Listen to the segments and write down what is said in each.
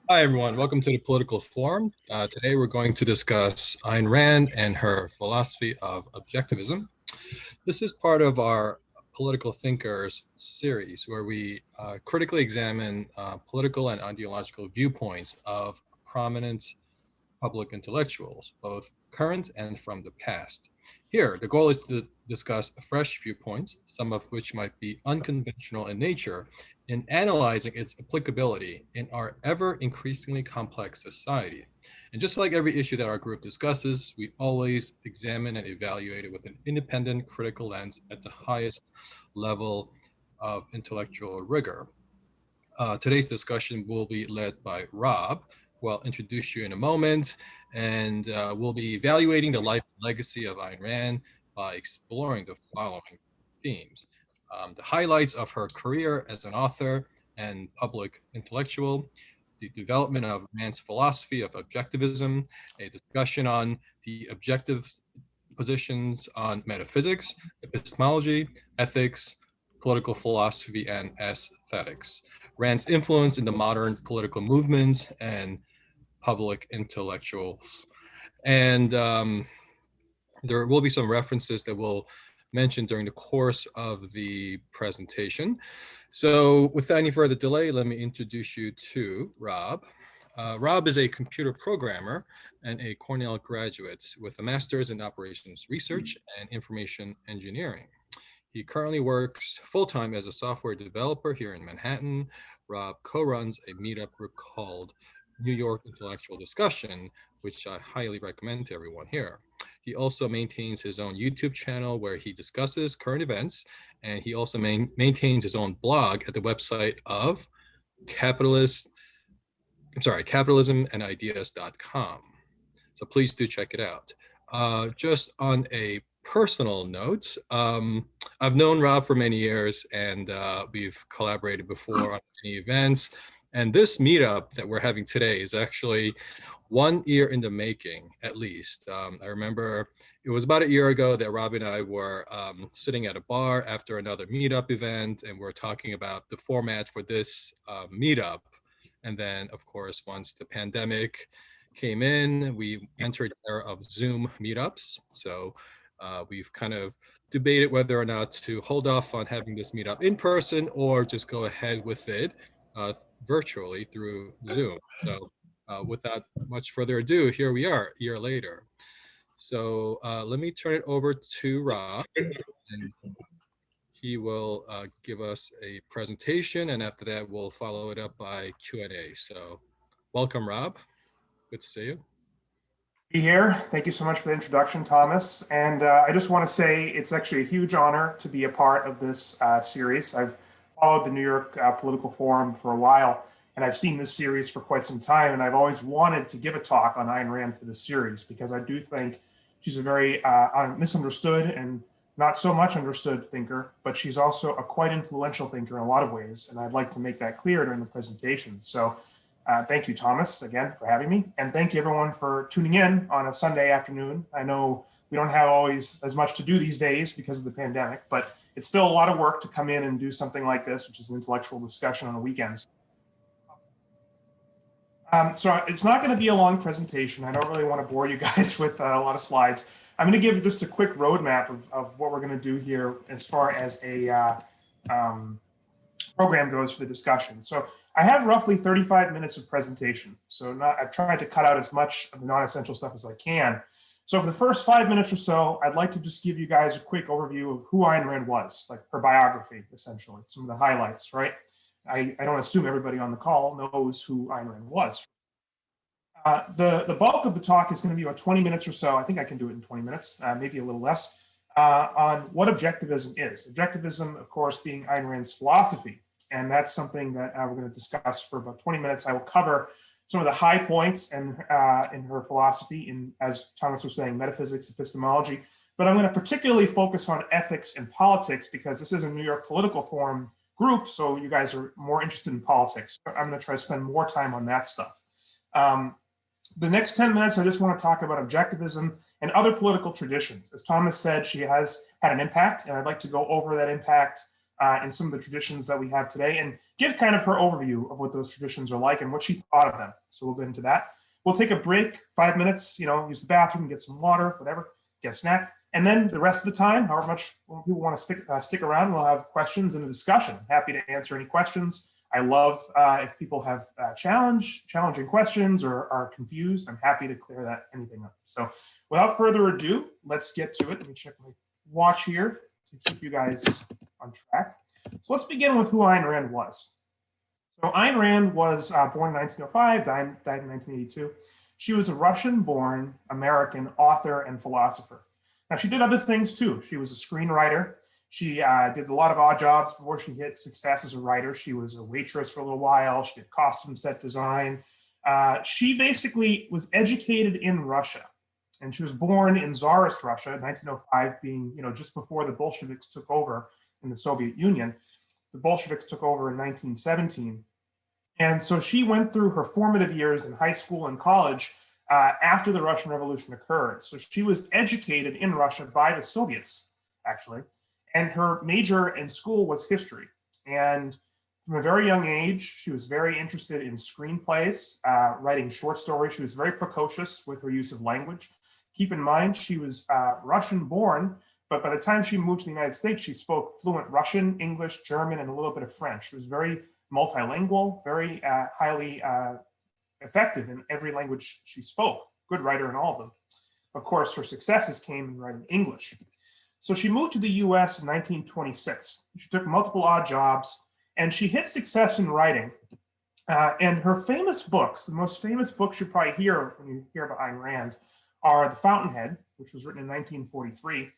Hi, everyone. Welcome to the Political Forum. Today, we're going to discuss Ayn Rand and her philosophy of objectivism. This is part of our Political Thinkers series, where we critically examine political and ideological viewpoints of prominent public intellectuals, both current and from the past. Here, the goal is to discuss fresh viewpoints, some of which might be unconventional in nature, in analyzing its applicability in our ever increasingly complex society. And just like every issue that our group discusses, we always examine and evaluate it with an independent, critical lens at the highest level of intellectual rigor. Today's discussion will be led by Rob, who I'll introduce you in a moment, and we'll be evaluating the life and legacy of Ayn Rand by exploring the following themes. The highlights of her career as an author and public intellectual, the development of Rand's philosophy of objectivism, a discussion on the objective positions on metaphysics, epistemology, ethics, political philosophy, and aesthetics. Rand's influence in the modern political movements and public intellectuals. And there will be some references that we'll mention during the course of the presentation. So without any further delay, let me introduce you to Rob. Rob is a computer programmer and a Cornell graduate with a master's in operations research and information engineering. He currently works full-time as a software developer here in Manhattan. Rob co-runs a meetup group called New York Intellectual Discussion, which I highly recommend to everyone here. He also maintains his own YouTube channel where he discusses current events, and he also maintains his own blog at the website of capitalismandideas.com. So please do check it out. Just on a personal note, I've known Rob for many years, and we've collaborated before on many events. And this meetup that we're having today is actually 1 year in the making, at least. I remember it was about a year ago that Rob and I were sitting at a bar after another meetup event, and we're talking about the format for this meetup. And then, of course, once the pandemic came in, we entered the era of Zoom meetups. So we've kind of debated whether or not to hold off on having this meetup in person or just go ahead with it virtually through Zoom. So without much further ado, here we are a year later. So let me turn it over to Rob, and he will give us a presentation, and after that, we'll follow it up by Q&A. So welcome, Rob. Good to see you. Be here. Thank you so much for the introduction, Thomas. And I just want to say it's actually a huge honor to be a part of this series. I've followed the New York Political Forum for a while, and I've seen this series for quite some time, and I've always wanted to give a talk on Ayn Rand for this series because I do think she's a very misunderstood and not so much understood thinker, but she's also a quite influential thinker in a lot of ways, and I'd like to make that clear during the presentation. So thank you, Thomas, again, for having me, and thank you everyone for tuning in on a Sunday afternoon. I know we don't have always as much to do these days because of the pandemic, but it's still a lot of work to come in and do something like this, which is an intellectual discussion on the weekends. So it's not going to be a long presentation. I don't really want to bore you guys with a lot of slides. I'm going to give just a quick roadmap of what we're going to do here as far as a program goes for the discussion. So I have roughly 35 minutes of presentation. So I've tried to cut out as much of the non-essential stuff as I can. So for the first 5 minutes or so, I'd like to just give you guys a quick overview of who Ayn Rand was, like her biography, essentially, some of the highlights, right? I don't assume everybody on the call knows who Ayn Rand was. The bulk of the talk is going to be about 20 minutes or so. I think I can do it in 20 minutes, maybe a little less, on what objectivism is. Objectivism, of course, being Ayn Rand's philosophy. And that's something that we're going to discuss for about 20 minutes. I will cover some of the high points in her philosophy, as Thomas was saying, metaphysics, epistemology. But I'm going to particularly focus on ethics and politics because this is a New York Political Forum group, so you guys are more interested in politics. I'm going to try to spend more time on that stuff. The next 10 minutes, I just want to talk about objectivism and other political traditions. As Thomas said, she has had an impact, and I'd like to go over that impact in some of the traditions that we have today, and give kind of her overview of what those traditions are like and what she thought of them. So we'll get into that. We'll take a break, 5 minutes, use the bathroom, get some water, whatever, get a snack. And then the rest of the time, however much people want to stick around, we'll have questions and a discussion. Happy to answer any questions. I love if people have challenging questions or are confused. I'm happy to clear anything up. So without further ado, let's get to it. Let me check my watch here to keep you guys on track. So let's begin with who Ayn Rand was. So Ayn Rand was born in 1905, died in 1982. She was a Russian-born American author and philosopher. Now, she did other things too. She was a screenwriter. She did a lot of odd jobs before she hit success as a writer. She was a waitress for a little while. She did costume set design. She basically was educated in Russia, and she was born in Tsarist Russia in 1905, being just before the Bolsheviks took over in the Soviet Union. The Bolsheviks took over in 1917, and so she went through her formative years in high school and college after the Russian Revolution occurred. So she was educated in Russia by the Soviets, actually, and her major in school was history. And from a very young age, she was very interested in screenplays, writing short stories. She was very precocious with her use of language. Keep in mind, she was Russian-born, but by the time she moved to the United States, she spoke fluent Russian, English, German, and a little bit of French. She was very multilingual, very highly effective in every language she spoke, good writer in all of them. Of course, her successes came in writing English. So she moved to the US in 1926. She took multiple odd jobs, and she hit success in writing. And her famous books, the most famous books you probably hear when you hear about Ayn Rand, are The Fountainhead, which was written in 1943,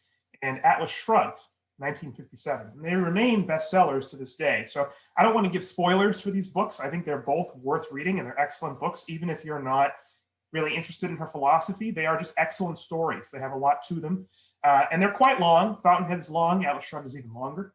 and Atlas Shrugged, 1957. And they remain bestsellers to this day. So I don't want to give spoilers for these books. I think they're both worth reading, and they're excellent books, even if you're not really interested in her philosophy. They are just excellent stories. They have a lot to them. And they're quite long. Fountainhead is long. Atlas Shrugged is even longer.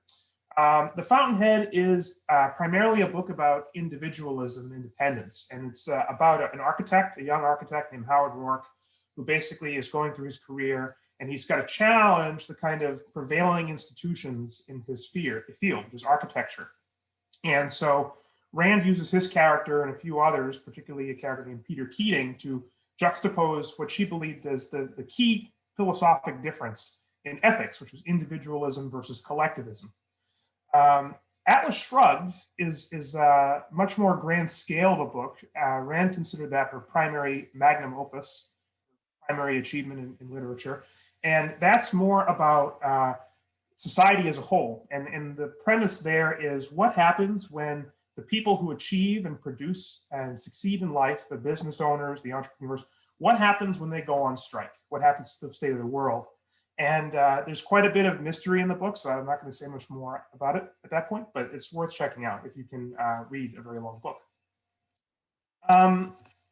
The Fountainhead is primarily a book about individualism and independence. And it's about an architect, a young architect named Howard Rourke, who basically is going through his career, and he's got to challenge the kind of prevailing institutions in his field, which is architecture. And so Rand uses his character and a few others, particularly a character named Peter Keating, to juxtapose what she believed as the key philosophic difference in ethics, which was individualism versus collectivism. Atlas Shrugged is a much more grand scale of a book. Rand considered that her primary magnum opus, primary achievement in literature. And that's more about society as a whole. And the premise there is what happens when the people who achieve and produce and succeed in life, the business owners, the entrepreneurs, what happens when they go on strike? What happens to the state of the world? And there's quite a bit of mystery in the book, so I'm not going to say much more about it at that point, but it's worth checking out if you can read a very long book.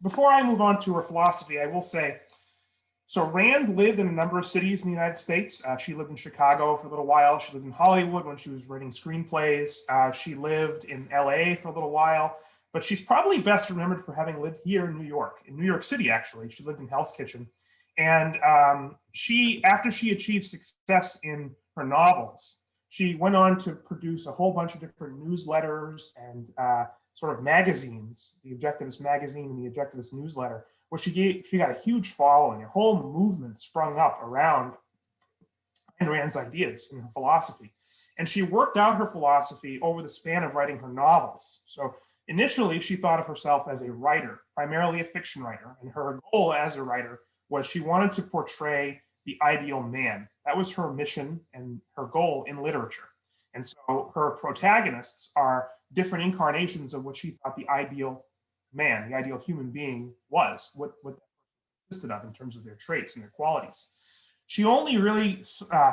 Before I move on to her philosophy, I will say, so Rand lived in a number of cities in the United States. She lived in Chicago for a little while. She lived in Hollywood when she was writing screenplays. She lived in LA for a little while, but she's probably best remembered for having lived here in New York City, actually. She lived in Hell's Kitchen. And after she achieved success in her novels, she went on to produce a whole bunch of different newsletters and sort of magazines, the Objectivist magazine and the Objectivist newsletter, where she got a huge following. A whole movement sprung up around Ayn Rand's ideas and her philosophy. And she worked out her philosophy over the span of writing her novels. So initially, she thought of herself as a writer, primarily a fiction writer. And her goal as a writer was she wanted to portray the ideal man. That was her mission and her goal in literature. And so her protagonists are different incarnations of what she thought the ideal man, the ideal human being was, what that consisted of in terms of their traits and their qualities. She only really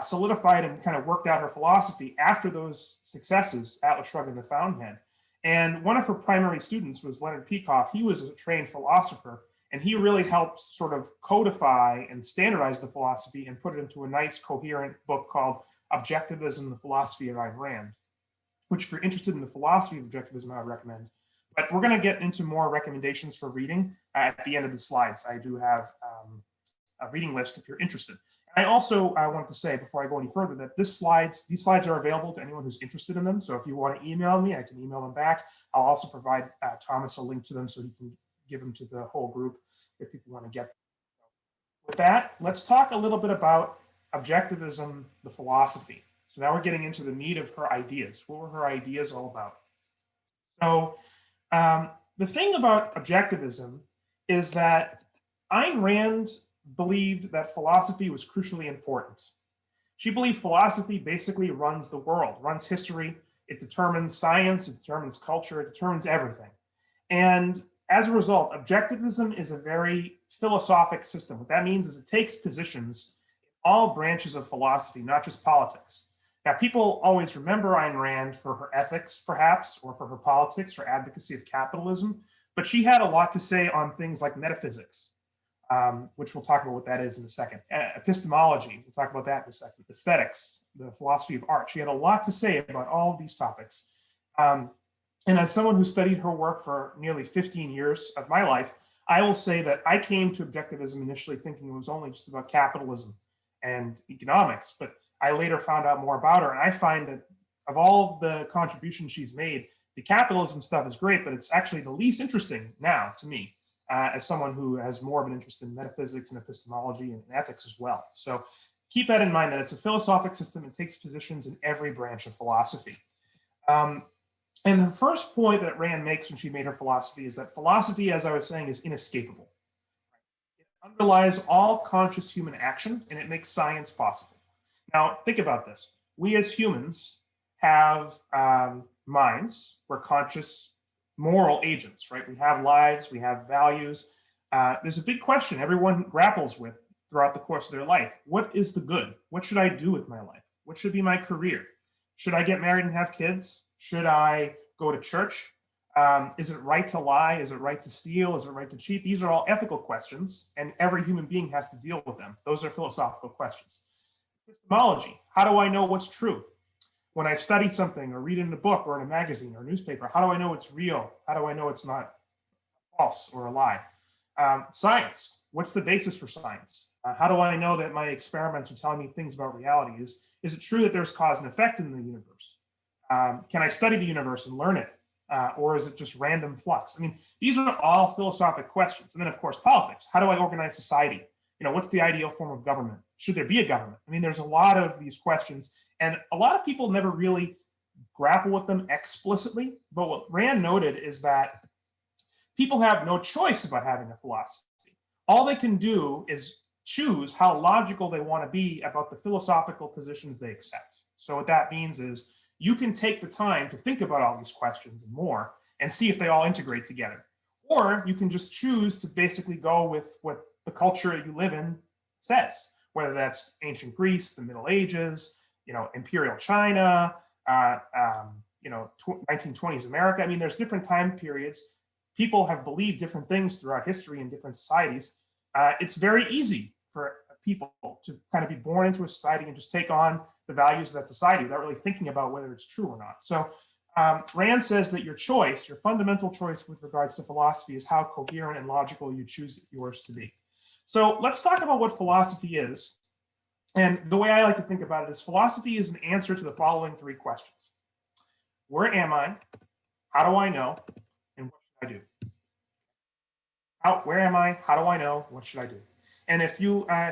solidified and kind of worked out her philosophy after those successes, Atlas Shrugged and The Fountainhead. And one of her primary students was Leonard Peikoff. He was a trained philosopher, and he really helped sort of codify and standardize the philosophy and put it into a nice, coherent book called Objectivism, the Philosophy of Ayn Rand, which if you're interested in the philosophy of Objectivism, I would recommend. But we're going to get into more recommendations for reading at the end of the slides. I do have a reading list if you're interested. I also want to say, before I go any further, that these slides are available to anyone who's interested in them. So if you want to email me, I can email them back. I'll also provide Thomas a link to them so he can give them to the whole group if people want to get them. With that, let's talk a little bit about Objectivism, the philosophy. So now we're getting into the meat of her ideas. What were her ideas all about? So the thing about Objectivism is that Ayn Rand believed that philosophy was crucially important. She believed philosophy basically runs the world, runs history. It determines science, it determines culture, it determines everything. And as a result, Objectivism is a very philosophic system. What that means is it takes positions in all branches of philosophy, not just politics. Now, people always remember Ayn Rand for her ethics, perhaps, or for her politics or advocacy of capitalism, but she had a lot to say on things like metaphysics, which we'll talk about what that is in a second. Epistemology, we'll talk about that in a second. Esthetics, the philosophy of art. She had a lot to say about all of these topics. And as someone who studied her work for nearly 15 years of my life, I will say that I came to Objectivism initially thinking it was only just about capitalism and economics, but I later found out more about her, and I find that of all the contributions she's made, the capitalism stuff is great, but it's actually the least interesting now to me, as someone who has more of an interest in metaphysics and epistemology and ethics as well. So keep that in mind, that it's a philosophic system. It takes positions in every branch of philosophy. And the first point that Rand makes when she made her philosophy is that philosophy, as I was saying, is inescapable. It underlies all conscious human action, and it makes science possible. Now, think about this. We as humans have minds. We're conscious moral agents, right? We have lives, we have values. There's a big question everyone grapples with throughout the course of their life. What is the good? What should I do with my life? What should be my career? Should I get married and have kids? Should I go to church? Is it right to lie? Is it right to steal? Is it right to cheat? These are all ethical questions, and every human being has to deal with them. Those are philosophical questions. Epistemology, how do I know what's true? When I study something or read in a book or in a magazine or a newspaper, how do I know it's real? How do I know it's not false or a lie? Science, what's the basis for science? How do I know that my experiments are telling me things about reality? Is it true that there's cause and effect in the universe? Can I study the universe and learn it? Or is it just random flux? I mean, these are all philosophic questions. And then, of course, politics. How do I organize society? What's the ideal form of government? Should there be a government? I mean, there's a lot of these questions, and a lot of people never really grapple with them explicitly. But what Rand noted is that people have no choice about having a philosophy. All they can do is choose how logical they want to be about the philosophical positions they accept. So what that means is you can take the time to think about all these questions and more and see if they all integrate together. Or you can just choose to basically go with what the culture you live in says, whether that's ancient Greece, the Middle Ages, Imperial China, 1920s America. I mean, there's different time periods. People have believed different things throughout history in different societies. It's very easy for people to kind of be born into a society and just take on the values of that society without really thinking about whether it's true or not. So Rand says that your choice, your fundamental choice with regards to philosophy, is how coherent and logical you choose yours to be. So let's talk about what philosophy is. And the way I like to think about it is philosophy is an answer to the following three questions. Where am I? How do I know? And what should I do? Where am I? How do I know? What should I do? And if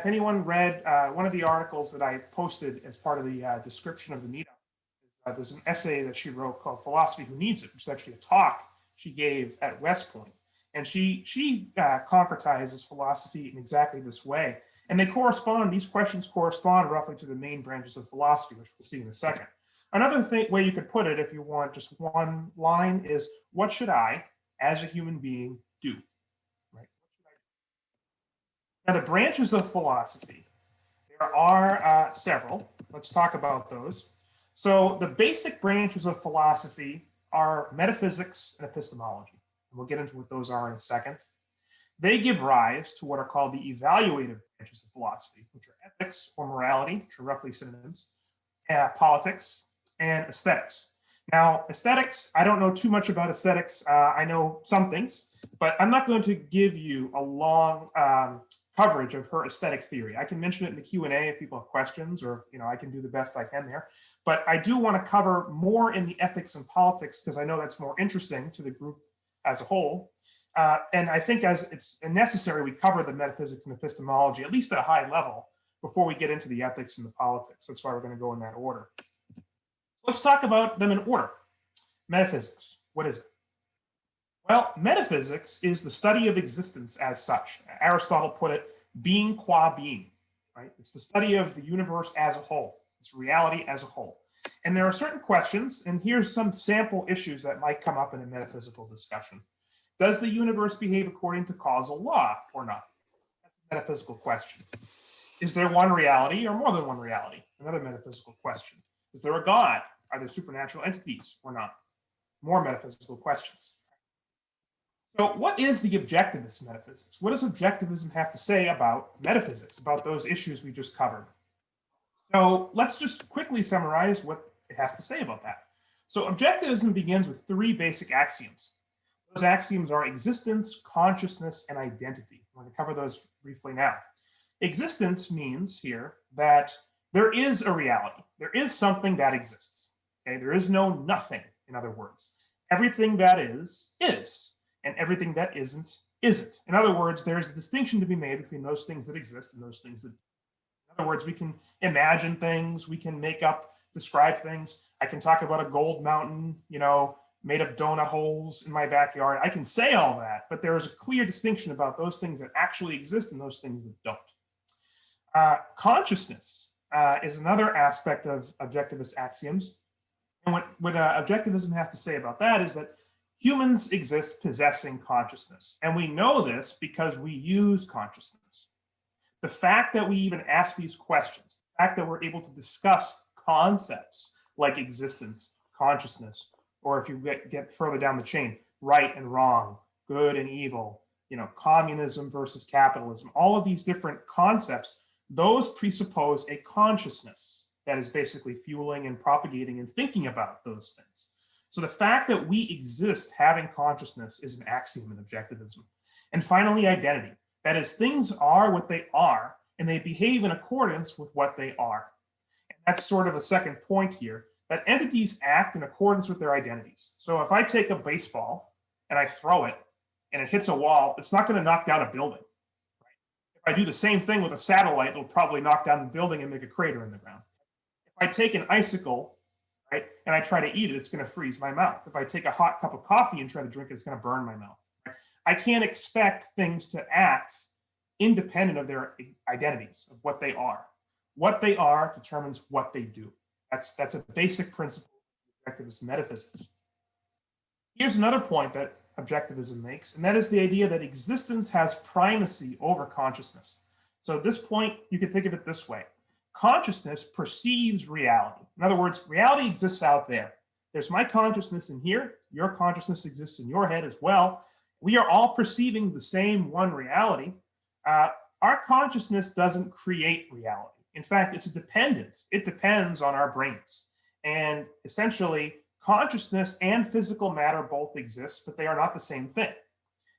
anyone read one of the articles that I posted as part of the description of the meetup, there's an essay that she wrote called Philosophy Who Needs It, which is actually a talk she gave at West Point. And she concretizes philosophy in exactly this way. And these questions correspond roughly to the main branches of philosophy, which we'll see in a second. Another way you could put it, if you want just one line, is what should I, as a human being, do? Right? Now, the branches of philosophy, there are several. Let's talk about those. So the basic branches of philosophy are metaphysics and epistemology. And we'll get into what those are in a second. They give rise to what are called the evaluative branches of philosophy, which are ethics or morality, which are roughly synonyms, politics, and aesthetics. Now, aesthetics, I don't know too much about aesthetics. I know some things, but I'm not going to give you a long coverage of her aesthetic theory. I can mention it in the Q&A if people have questions, or I can do the best I can there. But I do want to cover more in the ethics and politics because I know that's more interesting to the group as a whole. And I think as it's necessary, we cover the metaphysics and epistemology, at least at a high level, before we get into the ethics and the politics. That's why we're going to go in that order. Let's talk about them in order. Metaphysics, what is it? Well, metaphysics is the study of existence as such. Aristotle put it, being qua being, right? It's the study of the universe as a whole. It's reality as a whole. And there are certain questions, and here's some sample issues that might come up in a metaphysical discussion. Does the universe behave according to causal law or not? That's a metaphysical question. Is there one reality or more than one reality? Another metaphysical question. Is there a God? Are there supernatural entities or not? More metaphysical questions. So what is the objectivist metaphysics? What does objectivism have to say about metaphysics, about those issues we just covered? So let's just quickly summarize what it has to say about that. So objectivism begins with three basic axioms. Those axioms are existence, consciousness, and identity. I'm going to cover those briefly now. Existence means here that there is a reality. There is something that exists. Okay? There is no nothing, in other words. Everything that is, and everything that isn't. In other words, there's a distinction to be made between those things that exist and those things that don't. In other words, we can imagine things, we can make up, describe things. I can talk about a gold mountain, made of donut holes in my backyard. I can say all that, but there is a clear distinction about those things that actually exist and those things that don't. Consciousness is another aspect of objectivist axioms. And what objectivism has to say about that is that humans exist possessing consciousness. And we know this because we use consciousness. The fact that we even ask these questions, the fact that we're able to discuss concepts like existence, consciousness, or if you get further down the chain, right and wrong, good and evil, communism versus capitalism, all of these different concepts, those presuppose a consciousness that is basically fueling and propagating and thinking about those things. So the fact that we exist having consciousness is an axiom in objectivism. And finally, identity. That is, things are what they are, and they behave in accordance with what they are. And that's sort of the second point here, that entities act in accordance with their identities. So if I take a baseball and I throw it and it hits a wall, it's not going to knock down a building. Right? If I do the same thing with a satellite, it'll probably knock down the building and make a crater in the ground. If I take an icicle, right, and I try to eat it, it's going to freeze my mouth. If I take a hot cup of coffee and try to drink it, it's going to burn my mouth. Right? I can't expect things to act independent of their identities, of what they are. What they are determines what they do. That's a basic principle of objectivist metaphysics. Here's another point that objectivism makes, and that is the idea that existence has primacy over consciousness. So at this point, you can think of it this way. Consciousness perceives reality. In other words, reality exists out there. There's my consciousness in here. Your consciousness exists in your head as well. We are all perceiving the same one reality. Our consciousness doesn't create reality. In fact, it's dependent. It depends on our brains. And essentially, consciousness and physical matter both exist, but they are not the same thing.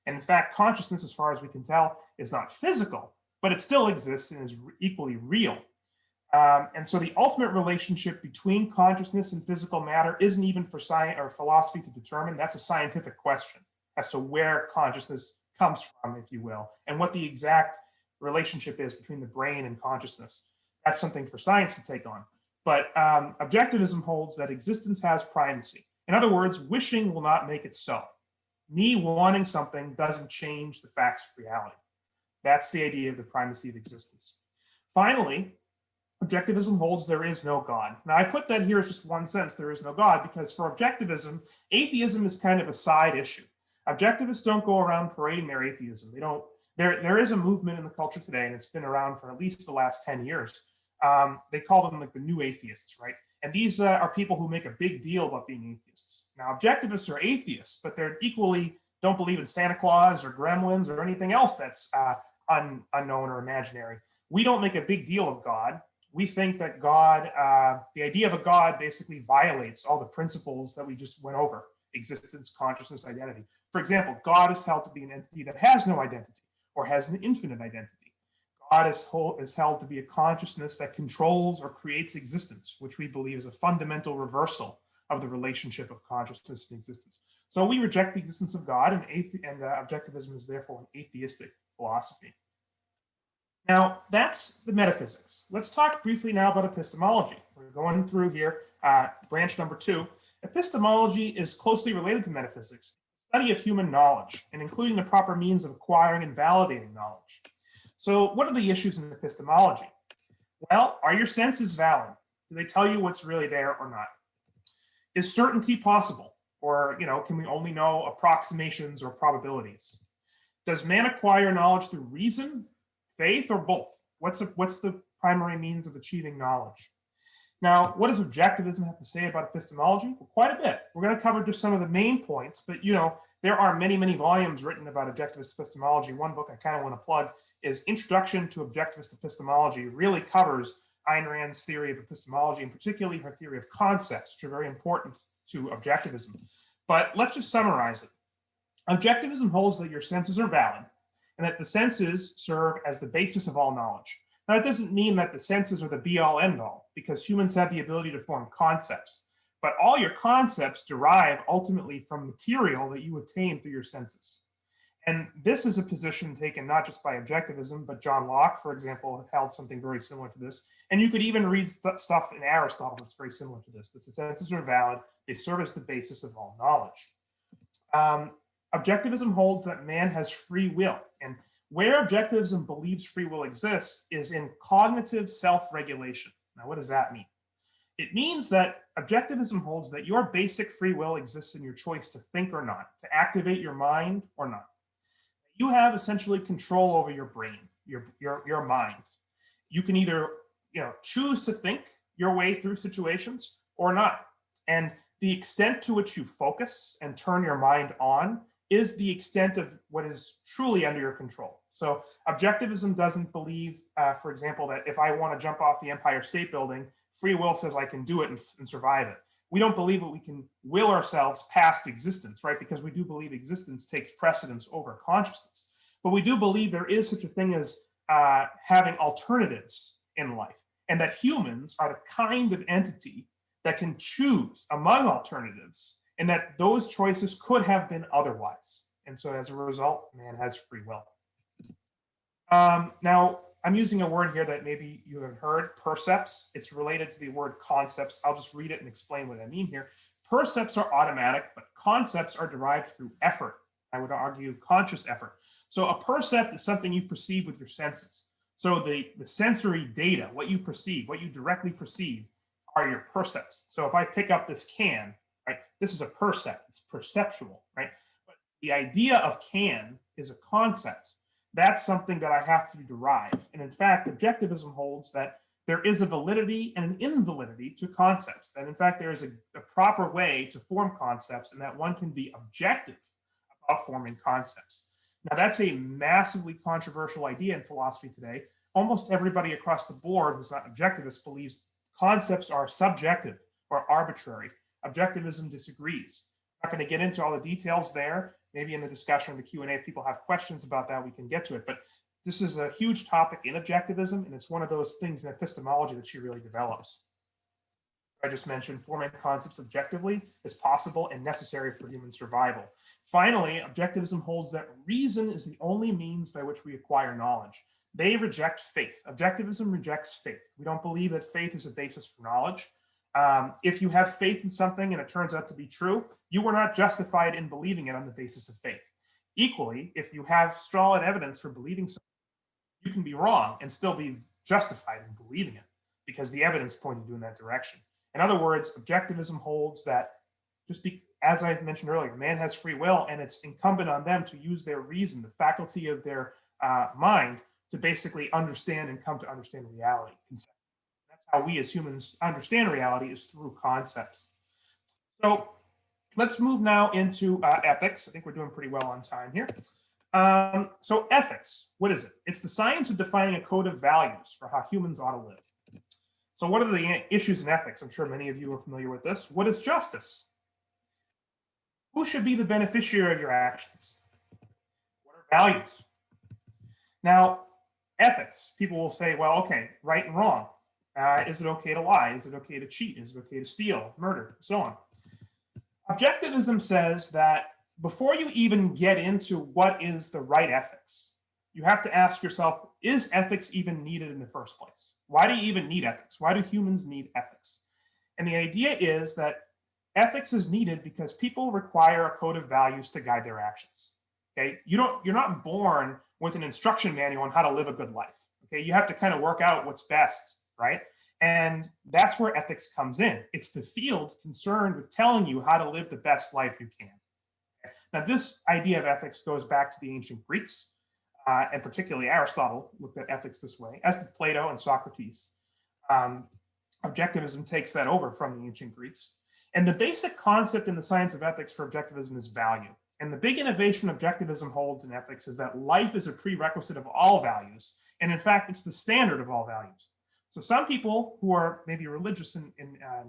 And in fact, consciousness, as far as we can tell, is not physical, but it still exists and is equally real. And so the ultimate relationship between consciousness and physical matter isn't even for science or philosophy to determine. That's a scientific question as to where consciousness comes from, if you will, and what the exact relationship is between the brain and consciousness. That's something for science to take on. But objectivism holds that existence has primacy. In other words, wishing will not make it so. Me wanting something doesn't change the facts of reality. That's the idea of the primacy of existence. Finally, objectivism holds there is no God. Now, I put that here as just one sense, there is no God, because for objectivism, atheism is kind of a side issue. Objectivists don't go around parading their atheism. They don't. There is a movement in the culture today, and it's been around for at least the last 10 years. They call them like the new atheists, right? And these are people who make a big deal about being atheists. Now, objectivists are atheists, but they're equally don't believe in Santa Claus or gremlins or anything else that's unknown or imaginary. We don't make a big deal of God. We think that God, the idea of a God basically violates all the principles that we just went over: existence, consciousness, identity. For example, God is held to be an entity that has no identity or has an infinite identity. God is held to be a consciousness that controls or creates existence, which we believe is a fundamental reversal of the relationship of consciousness and existence. So we reject the existence of God, and Objectivism is therefore an atheistic philosophy. Now, that's the metaphysics. Let's talk briefly now about epistemology. We're going through here, branch number 2. Epistemology is closely related to metaphysics, the study of human knowledge, and including the proper means of acquiring and validating knowledge. So what are the issues in epistemology? Well, are your senses valid? Do they tell you what's really there or not? Is certainty possible? Or, can we only know approximations or probabilities? Does man acquire knowledge through reason, faith, or both? What's the primary means of achieving knowledge? Now, what does Objectivism have to say about epistemology? Well, quite a bit. We're going to cover just some of the main points, but there are many, many volumes written about Objectivist epistemology. One book I kind of want to plug is Introduction to Objectivist Epistemology. It really covers Ayn Rand's theory of epistemology, and particularly her theory of concepts, which are very important to Objectivism. But let's just summarize it. Objectivism holds that your senses are valid, and that the senses serve as the basis of all knowledge. Now, it doesn't mean that the senses are the be-all, end-all, because humans have the ability to form concepts. But all your concepts derive ultimately from material that you obtain through your senses. And this is a position taken not just by Objectivism, but John Locke, for example, held something very similar to this. And you could even read stuff in Aristotle that's very similar to this, that the senses are valid, they serve as the basis of all knowledge. Objectivism holds that man has free will. And where Objectivism believes free will exists is in cognitive self-regulation. Now, what does that mean? It means that Objectivism holds that your basic free will exists in your choice to think or not, to activate your mind or not. You have essentially control over your brain, your mind. You can either choose to think your way through situations or not. And the extent to which you focus and turn your mind on is the extent of what is truly under your control. So Objectivism doesn't believe, for example, that if I want to jump off the Empire State Building, free will says I can do it and survive it. We don't believe that we can will ourselves past existence, right? Because we do believe existence takes precedence over consciousness. But we do believe there is such a thing as having alternatives in life, and that humans are the kind of entity that can choose among alternatives, and that those choices could have been otherwise. And so as a result, man has free will. Now, I'm using a word here that maybe you haven't heard, percepts. It's related to the word concepts. I'll just read it and explain what I mean here. Percepts are automatic, but concepts are derived through effort. I would argue conscious effort. So a percept is something you perceive with your senses. So the sensory data, what you perceive, what you directly perceive, are your percepts. So if I pick up this can, right, this is a percept, it's perceptual, right? But the idea of can is a concept. That's something that I have to derive. And in fact, Objectivism holds that there is a validity and an invalidity to concepts. That in fact, there is a proper way to form concepts, and that one can be objective about forming concepts. Now, that's a massively controversial idea in philosophy today. Almost everybody across the board who's not objectivist believes concepts are subjective or arbitrary. Objectivism disagrees. I'm not going to get into all the details there. Maybe in the discussion in the Q&A, if people have questions about that, we can get to it. But this is a huge topic in Objectivism, and it's one of those things in epistemology that she really develops. I just mentioned forming concepts objectively is possible and necessary for human survival. Finally, Objectivism holds that reason is the only means by which we acquire knowledge. They reject faith. Objectivism rejects faith. We don't believe that faith is a basis for knowledge. If you have faith in something and it turns out to be true, you were not justified in believing it on the basis of faith. Equally, if you have solid evidence for believing something, you can be wrong and still be justified in believing it because the evidence pointed you in that direction. In other words, Objectivism holds that as I mentioned earlier, man has free will, and it's incumbent on them to use their reason, the faculty of their mind, to basically understand and come to understand reality. That's how we as humans understand reality, is through concepts. So let's move now into ethics. I think we're doing pretty well on time here. So ethics, what is it? It's the science of defining a code of values for how humans ought to live. So what are the issues in ethics? I'm sure many of you are familiar with this. What is justice? Who should be the beneficiary of your actions? What are values? Now, ethics, people will say, well, okay, right and wrong. Is it okay to lie? Is it okay to cheat? Is it okay to steal, murder, and so on? Objectivism says that before you even get into what is the right ethics, you have to ask yourself, is ethics even needed in the first place? Why do you even need ethics? Why do humans need ethics? And the idea is that ethics is needed because people require a code of values to guide their actions. Okay, you're not born with an instruction manual on how to live a good life. Okay, you have to kind of work out what's best, right? And that's where ethics comes in. It's the field concerned with telling you how to live the best life you can. Now, this idea of ethics goes back to the ancient Greeks, and particularly Aristotle looked at ethics this way, as did Plato and Socrates. Objectivism takes that over from the ancient Greeks. And the basic concept in the science of ethics for objectivism is value. And the big innovation objectivism holds in ethics is that life is a prerequisite of all values. And in fact, it's the standard of all values. So some people who are maybe religious in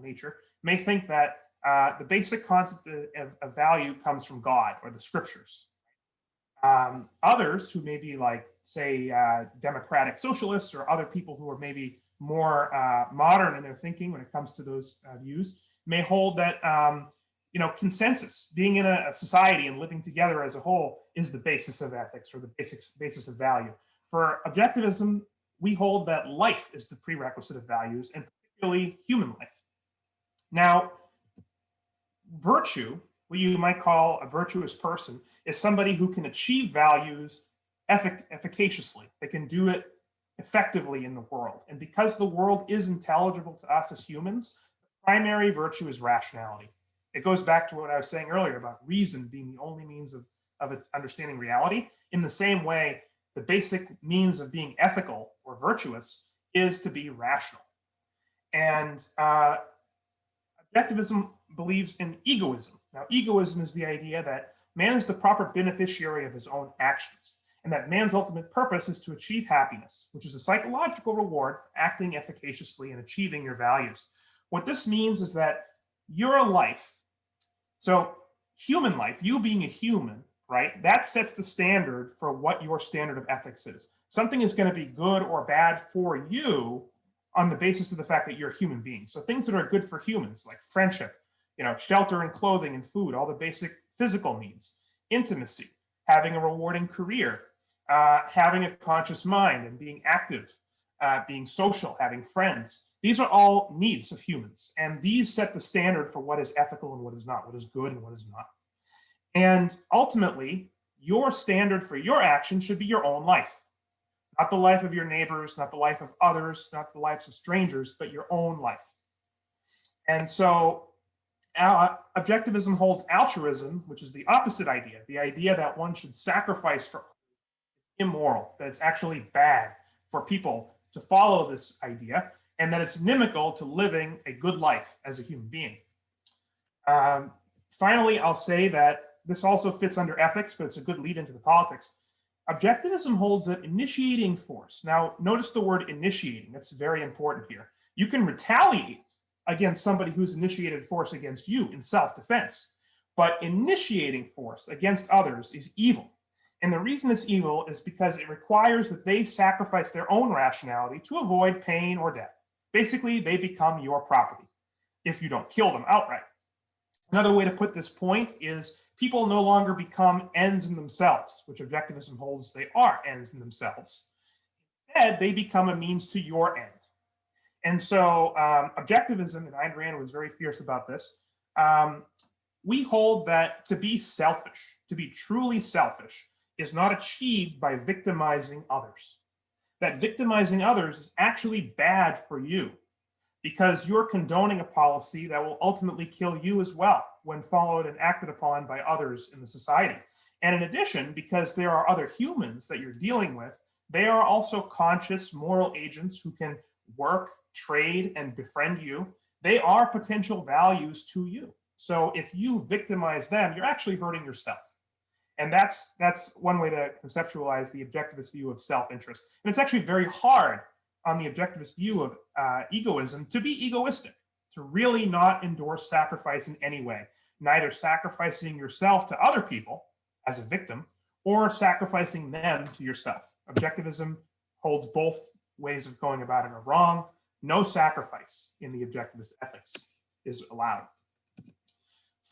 nature may think that the basic concept of value comes from God or the scriptures. Others who may be like, say, democratic socialists or other people who are maybe more modern in their thinking when it comes to those views may hold that consensus, being in a society and living together as a whole, is the basis of ethics or the basis of value. For objectivism, we hold that life is the prerequisite of values, and particularly human life. Now, virtue, what you might call a virtuous person, is somebody who can achieve values efficaciously. They can do it effectively in the world. And because the world is intelligible to us as humans, the primary virtue is rationality. It goes back to what I was saying earlier about reason being the only means of understanding reality. In the same way, the basic means of being ethical or virtuous is to be rational. And objectivism believes in egoism. Now, egoism is the idea that man is the proper beneficiary of his own actions, and that man's ultimate purpose is to achieve happiness, which is a psychological reward for acting efficaciously and achieving your values. What this means is that your life, so human life, you being a human, right, that sets the standard for what your standard of ethics is. Something is going to be good or bad for you on the basis of the fact that you're a human being. So things that are good for humans, like friendship, shelter and clothing and food, all the basic physical needs, intimacy, having a rewarding career, having a conscious mind and being active, being social, having friends. These are all needs of humans. And these set the standard for what is ethical and what is not, what is good and what is not. And ultimately, your standard for your action should be your own life. Not the life of your neighbors, not the life of others, not the lives of strangers, but your own life. And so objectivism holds altruism, which is the opposite idea, the idea that one should sacrifice for immoral, that it's actually bad for people to follow this idea, and that it's inimical to living a good life as a human being. Finally, I'll say that this also fits under ethics, but it's a good lead into the politics. Objectivism holds that initiating force. Now, notice the word initiating. That's very important here. You can retaliate against somebody who's initiated force against you in self-defense, but initiating force against others is evil. And the reason it's evil is because it requires that they sacrifice their own rationality to avoid pain or death. Basically, they become your property if you don't kill them outright. Another way to put this point is people no longer become ends in themselves, which objectivism holds they are ends in themselves. Instead, they become a means to your end. And so objectivism, and Ayn Rand was very fierce about this, we hold that to be selfish, to be truly selfish, is not achieved by victimizing others. That victimizing others is actually bad for you because you're condoning a policy that will ultimately kill you as well when followed and acted upon by others in the society. And in addition, because there are other humans that you're dealing with, they are also conscious moral agents who can work, trade, and befriend you. They are potential values to you. So if you victimize them, you're actually hurting yourself. And that's one way to conceptualize the objectivist view of self-interest. And it's actually very hard on the objectivist view of egoism to be egoistic, to really not endorse sacrifice in any way, neither sacrificing yourself to other people as a victim or sacrificing them to yourself. Objectivism holds both ways of going about it are wrong. No sacrifice in the objectivist ethics is allowed.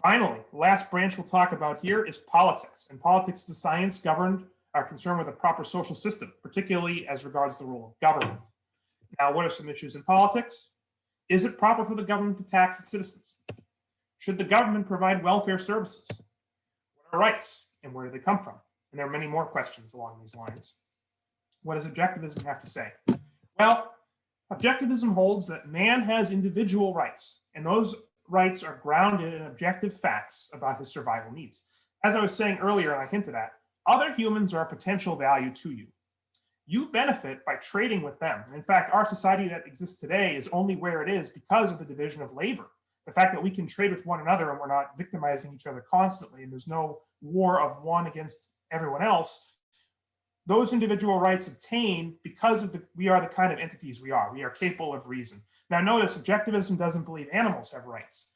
Finally, the last branch we'll talk about here is politics. And politics is a science concerned with a proper social system, particularly as regards the role of government. Now, what are some issues in politics? Is it proper for the government to tax its citizens? Should the government provide welfare services? What are rights and where do they come from? And there are many more questions along these lines. What does objectivism have to say? Well, objectivism holds that man has individual rights, and those rights are grounded in objective facts about his survival needs. As I was saying earlier, and I hinted at, other humans are of potential value to you. You benefit by trading with them. In fact, our society that exists today is only where it is because of the division of labor. The fact that we can trade with one another and we're not victimizing each other constantly, and there's no war of one against everyone else, those individual rights obtain because of we are the kind of entities we are. We are capable of reason. Now notice, objectivism doesn't believe animals have rights.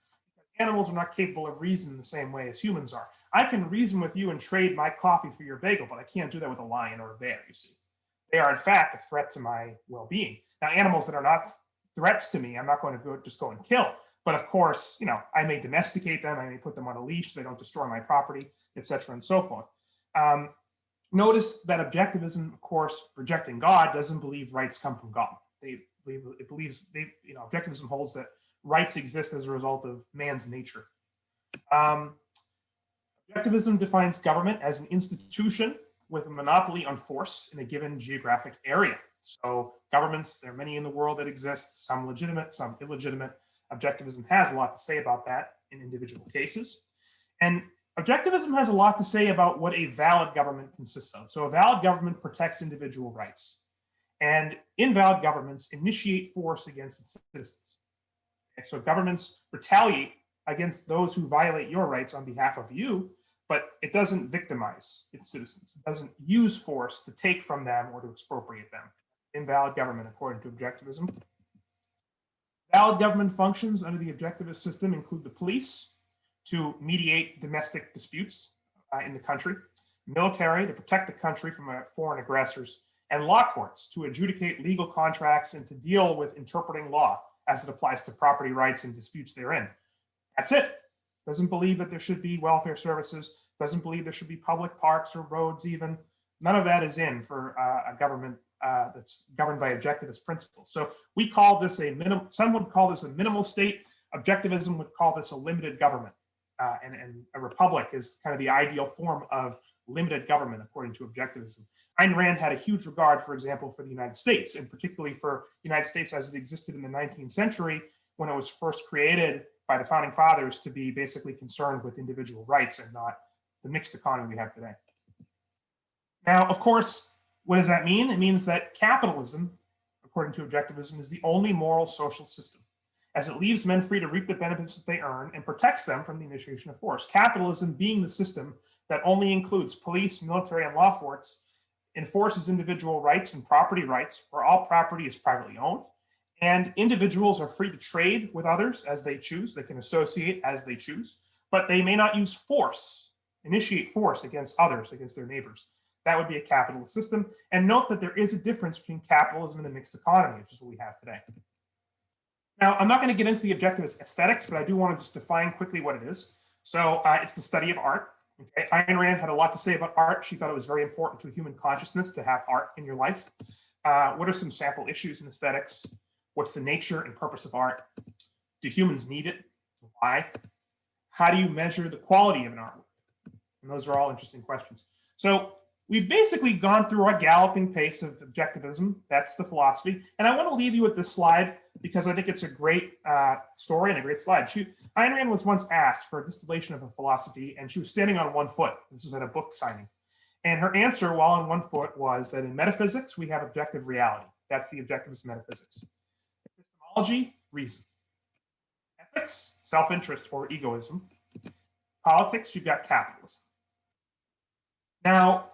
Animals are not capable of reason in the same way as humans are. I can reason with you and trade my coffee for your bagel, but I can't do that with a lion or a bear, you see. They are in fact a threat to my well-being. Now animals that are not threats to me, I'm not going to just go and kill. But of course, I may domesticate them, I may put them on a leash so they don't destroy my property, etc. and so forth. Notice that objectivism, of course, rejecting God, doesn't believe rights come from God. Objectivism holds that rights exist as a result of man's nature. Objectivism defines government as an institution with a monopoly on force in a given geographic area. So governments, there are many in the world that exist, some legitimate, some illegitimate. Objectivism has a lot to say about that in individual cases. And objectivism has a lot to say about what a valid government consists of. So a valid government protects individual rights. And invalid governments initiate force against its citizens. Okay, so governments retaliate against those who violate your rights on behalf of you, but it doesn't victimize its citizens. It doesn't use force to take from them or to expropriate them. Invalid government, according to objectivism. Valid government functions under the objectivist system include the police to mediate domestic disputes in the country, military to protect the country from foreign aggressors, and law courts to adjudicate legal contracts and to deal with interpreting law as it applies to property rights and disputes therein. That's it. Doesn't believe that there should be welfare services, doesn't believe there should be public parks or roads even. None of that is in for a government that's governed by objectivist principles. So we call this some would call this a minimal state. Objectivism would call this a limited government. And a republic is kind of the ideal form of limited government, according to objectivism. Ayn Rand had a huge regard, for example, for the United States, and particularly for the United States as it existed in the 19th century, when it was first created by the founding fathers to be basically concerned with individual rights and not the mixed economy we have today. Now, of course, what does that mean? It means that capitalism, according to objectivism, is the only moral social system, as it leaves men free to reap the benefits that they earn and protects them from the initiation of force. Capitalism, being the system that only includes police, military, and law courts, enforces individual rights and property rights, where all property is privately owned, and individuals are free to trade with others as they choose. They can associate as they choose, but they may not use force, initiate force against others, against their neighbors. That would be a capitalist system. And note that there is a difference between capitalism and the mixed economy, which is what we have today. Now, I'm not going to get into the objectivist aesthetics, but I do want to just define quickly what it is. So it's the study of art. Okay? Ayn Rand had a lot to say about art. She thought it was very important to human consciousness to have art in your life. What are some sample issues in aesthetics? What's the nature and purpose of art? Do humans need it? Why? How do you measure the quality of an artwork? And those are all interesting questions. So we've basically gone through our galloping pace of objectivism. That's the philosophy. And I want to leave you with this slide because I think it's a great story and a great slide. Ayn Rand was once asked for a distillation of a philosophy, and she was standing on one foot. This was at a book signing. And her answer while on one foot was that in metaphysics, we have objective reality. That's the Objectivist Metaphysics. Epistemology, reason. Ethics, self-interest or egoism. Politics, you've got capitalism. Now,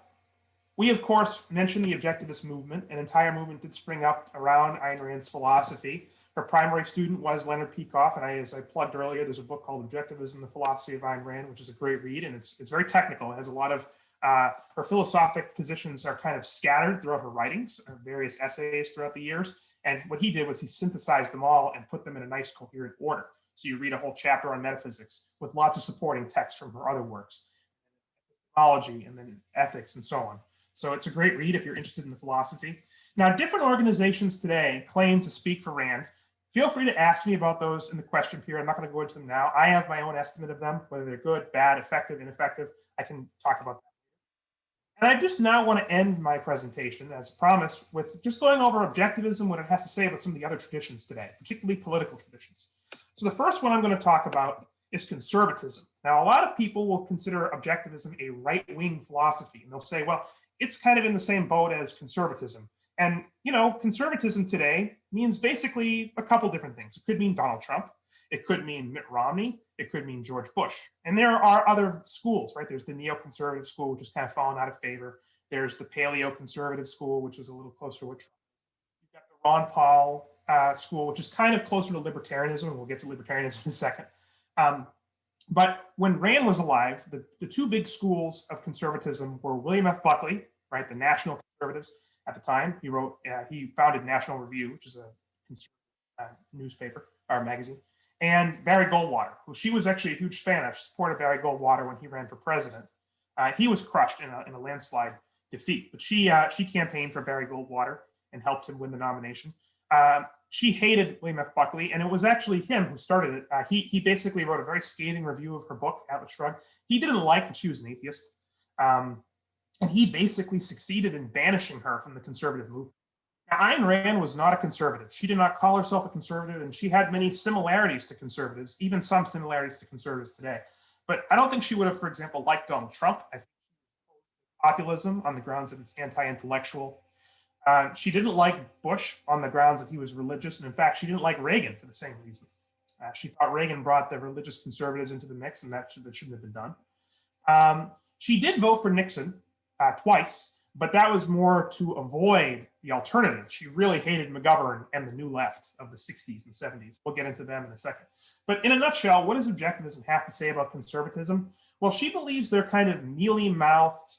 we, of course, mentioned the Objectivist movement. An entire movement did spring up around Ayn Rand's philosophy. Her primary student was Leonard Peikoff, and as I plugged earlier, there's a book called Objectivism, the Philosophy of Ayn Rand, which is a great read, and it's very technical. It has a lot of Her philosophic positions are kind of scattered throughout her writings, various essays throughout the years. And what he did was he synthesized them all and put them in a nice coherent order. So you read a whole chapter on metaphysics with lots of supporting text from her other works, epistemology, and then ethics, and so on. So it's a great read if you're interested in the philosophy. Now, different organizations today claim to speak for Rand. Feel free to ask me about those in the question period. I'm not going to go into them now. I have my own estimate of them, whether they're good, bad, effective, ineffective. I can talk about that. And I just now want to end my presentation, as promised, with just going over Objectivism, what it has to say about some of the other traditions today, particularly political traditions. So the first one I'm going to talk about is conservatism. Now, a lot of people will consider Objectivism a right-wing philosophy, and they'll say, well, it's kind of in the same boat as conservatism. And, you know, conservatism today means basically a couple different things. It could mean Donald Trump. It could mean Mitt Romney. It could mean George Bush. And there are other schools, right? There's the neoconservative school, which has kind of fallen out of favor. There's the paleo-conservative school, which is a little closer to what Trump. You've got the Ron Paul school, which is kind of closer to libertarianism. And we'll get to libertarianism in a second. But when Rand was alive, the two big schools of conservatism were William F. Buckley, right? The national conservatives at the time. He founded National Review, which is a conservative newspaper or magazine. And Barry Goldwater, who she was actually a huge fan of. She supported Barry Goldwater when he ran for president. He was crushed in a landslide defeat, but she campaigned for Barry Goldwater and helped him win the nomination. She hated William F. Buckley, and it was actually him who started it. He basically wrote a very scathing review of her book, Atlas Shrugged. He didn't like that she was an atheist, and he basically succeeded in banishing her from the conservative movement. Now, Ayn Rand was not a conservative. She did not call herself a conservative, and she had many similarities to conservatives, even some similarities to conservatives today. But I don't think she would have, for example, liked Donald Trump. I think populism on the grounds that it's anti-intellectual. She didn't like Bush on the grounds that he was religious. And in fact, she didn't like Reagan for the same reason. She thought Reagan brought the religious conservatives into the mix, and that shouldn't have been done. She did vote for Nixon twice, but that was more to avoid the alternative. She really hated McGovern and the New Left of the 60s and 70s. We'll get into them in a second. But in a nutshell, what does Objectivism have to say about conservatism? Well, she believes they're kind of mealy-mouthed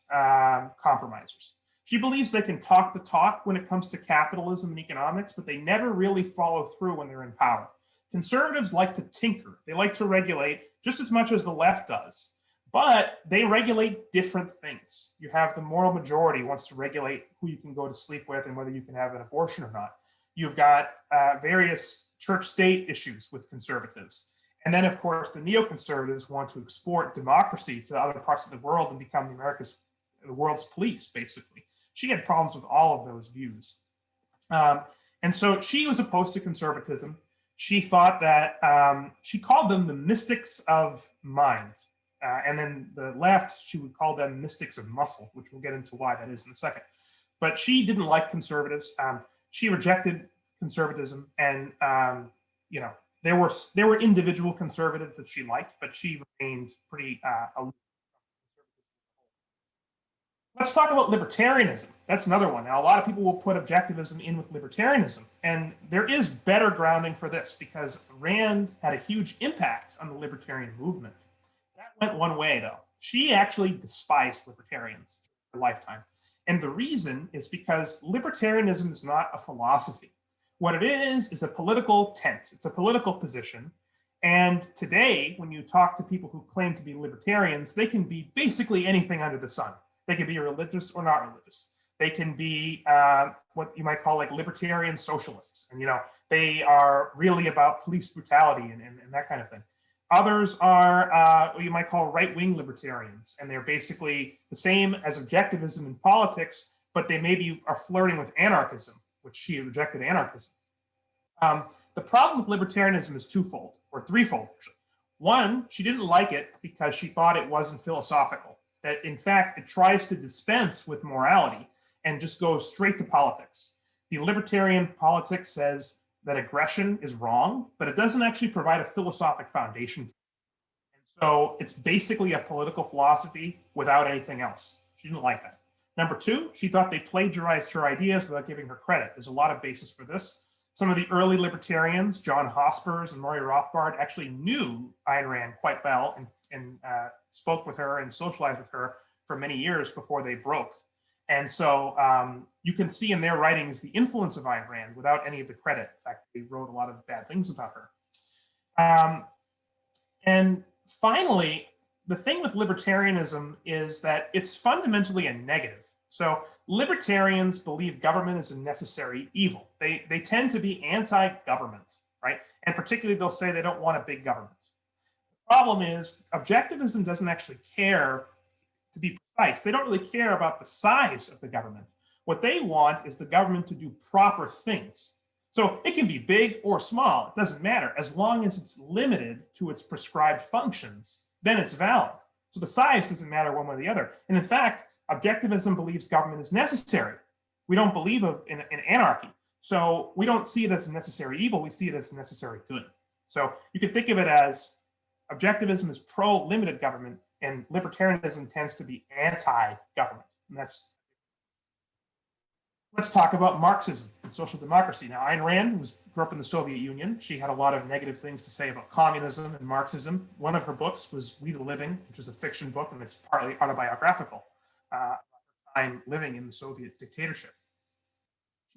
compromisers. She believes they can talk the talk when it comes to capitalism and economics, but they never really follow through when they're in power. Conservatives like to tinker. They like to regulate just as much as the left does, but they regulate different things. You have the moral majority wants to regulate who you can go to sleep with and whether you can have an abortion or not. You've got various church-state issues with conservatives. And then, of course, the neoconservatives want to export democracy to other parts of the world and become the world's police, basically. She had problems with all of those views. And so she was opposed to conservatism. She thought that, she called them the mystics of mind. And then the left, she would call them mystics of muscle, which we'll get into why that is in a second. But she didn't like conservatives. She rejected conservatism. And, you know, there were individual conservatives that she liked, but she remained pretty aloof. Let's talk about libertarianism. That's another one. Now, a lot of people will put Objectivism in with libertarianism, and there is better grounding for this because Rand had a huge impact on the libertarian movement. That went one way, though. She actually despised libertarians in her lifetime. And the reason is because libertarianism is not a philosophy. What it is a political tent. It's a political position. And today, when you talk to people who claim to be libertarians, they can be basically anything under the sun. They can be religious or not religious. They can be what you might call like libertarian socialists. And, you know, they are really about police brutality and that kind of thing. Others are what you might call right-wing libertarians. And they're basically the same as Objectivism in politics, but they maybe are flirting with anarchism, which she rejected anarchism. The problem with libertarianism is twofold, or threefold. One, she didn't like it because she thought it wasn't philosophical. That in fact, it tries to dispense with morality and just goes straight to politics. The libertarian politics says that aggression is wrong, but it doesn't actually provide a philosophic foundation. And so it's basically a political philosophy without anything else. She didn't like that. Number two, she thought they plagiarized her ideas without giving her credit. There's a lot of basis for this. Some of the early libertarians, John Hospers and Murray Rothbard, actually knew Ayn Rand quite well and spoke with her and socialized with her for many years before they broke. And so you can see in their writings the influence of Ayn Rand without any of the credit. In fact, they wrote a lot of bad things about her. And finally, the thing with libertarianism is that it's fundamentally a negative. So libertarians believe government is a necessary evil. They tend to be anti-government, right? And particularly they'll say they don't want a big government. The problem is objectivism doesn't actually care, to be precise, they don't really care about the size of the government. What they want is the government to do proper things. So it can be big or small, it doesn't matter. As long as it's limited to its prescribed functions, then it's valid. So the size doesn't matter one way or the other. And in fact, objectivism believes government is necessary. We don't believe in anarchy. So we don't see it as a necessary evil, we see it as a necessary good. So you can think of it as objectivism is pro-limited government and libertarianism tends to be anti-government. And that's, let's talk about Marxism and social democracy. Now, Ayn Rand grew up in the Soviet Union. She had a lot of negative things to say about communism and Marxism. One of her books was We the Living, which is a fiction book, and it's partly autobiographical. Time living in the Soviet dictatorship.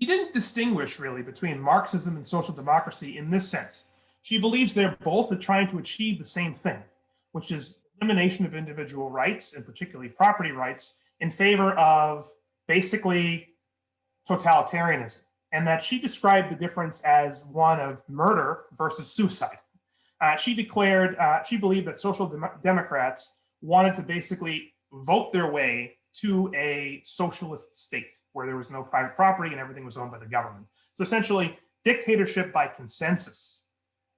She didn't distinguish really between Marxism and social democracy in this sense. She believes they're both trying to achieve the same thing, which is elimination of individual rights, and particularly property rights, in favor of basically totalitarianism. And that she described the difference as one of murder versus suicide. She declared, she believed that social democrats wanted to basically vote their way to a socialist state where there was no private property and everything was owned by the government. So essentially, dictatorship by consensus.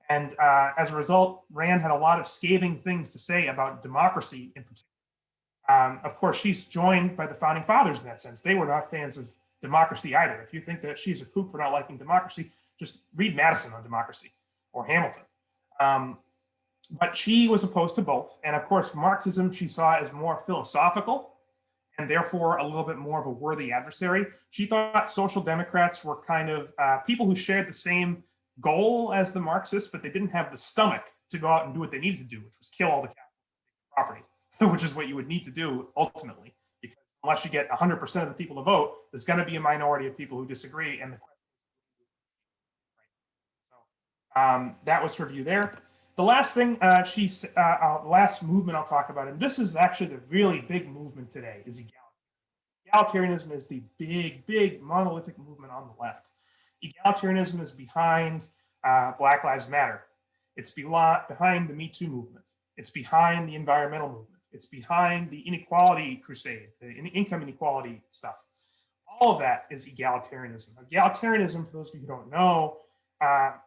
And as a result, Rand had a lot of scathing things to say about democracy in particular. Of course, she's joined by the founding fathers in that sense. They were not fans of democracy either. If you think that she's a kook for not liking democracy, just read Madison on democracy or Hamilton. But she was opposed to both. And of course, Marxism she saw as more philosophical and therefore a little bit more of a worthy adversary. She thought social democrats were kind of people who shared the same goal as the Marxists, but they didn't have the stomach to go out and do what they needed to do, which was kill all the property, which is what you would need to do ultimately, because unless you get 100% of the people to vote, there's going to be a minority of people who disagree. And the question is, that was her view there. The last thing last movement I'll talk about, and this is actually the really big movement today, is egalitarianism. Egalitarianism is the big monolithic movement on the left. Egalitarianism is behind Black Lives Matter. It's behind the Me Too movement. It's behind the environmental movement. It's behind the inequality crusade, the income inequality stuff. All of that is egalitarianism. Egalitarianism, for those of you who don't know,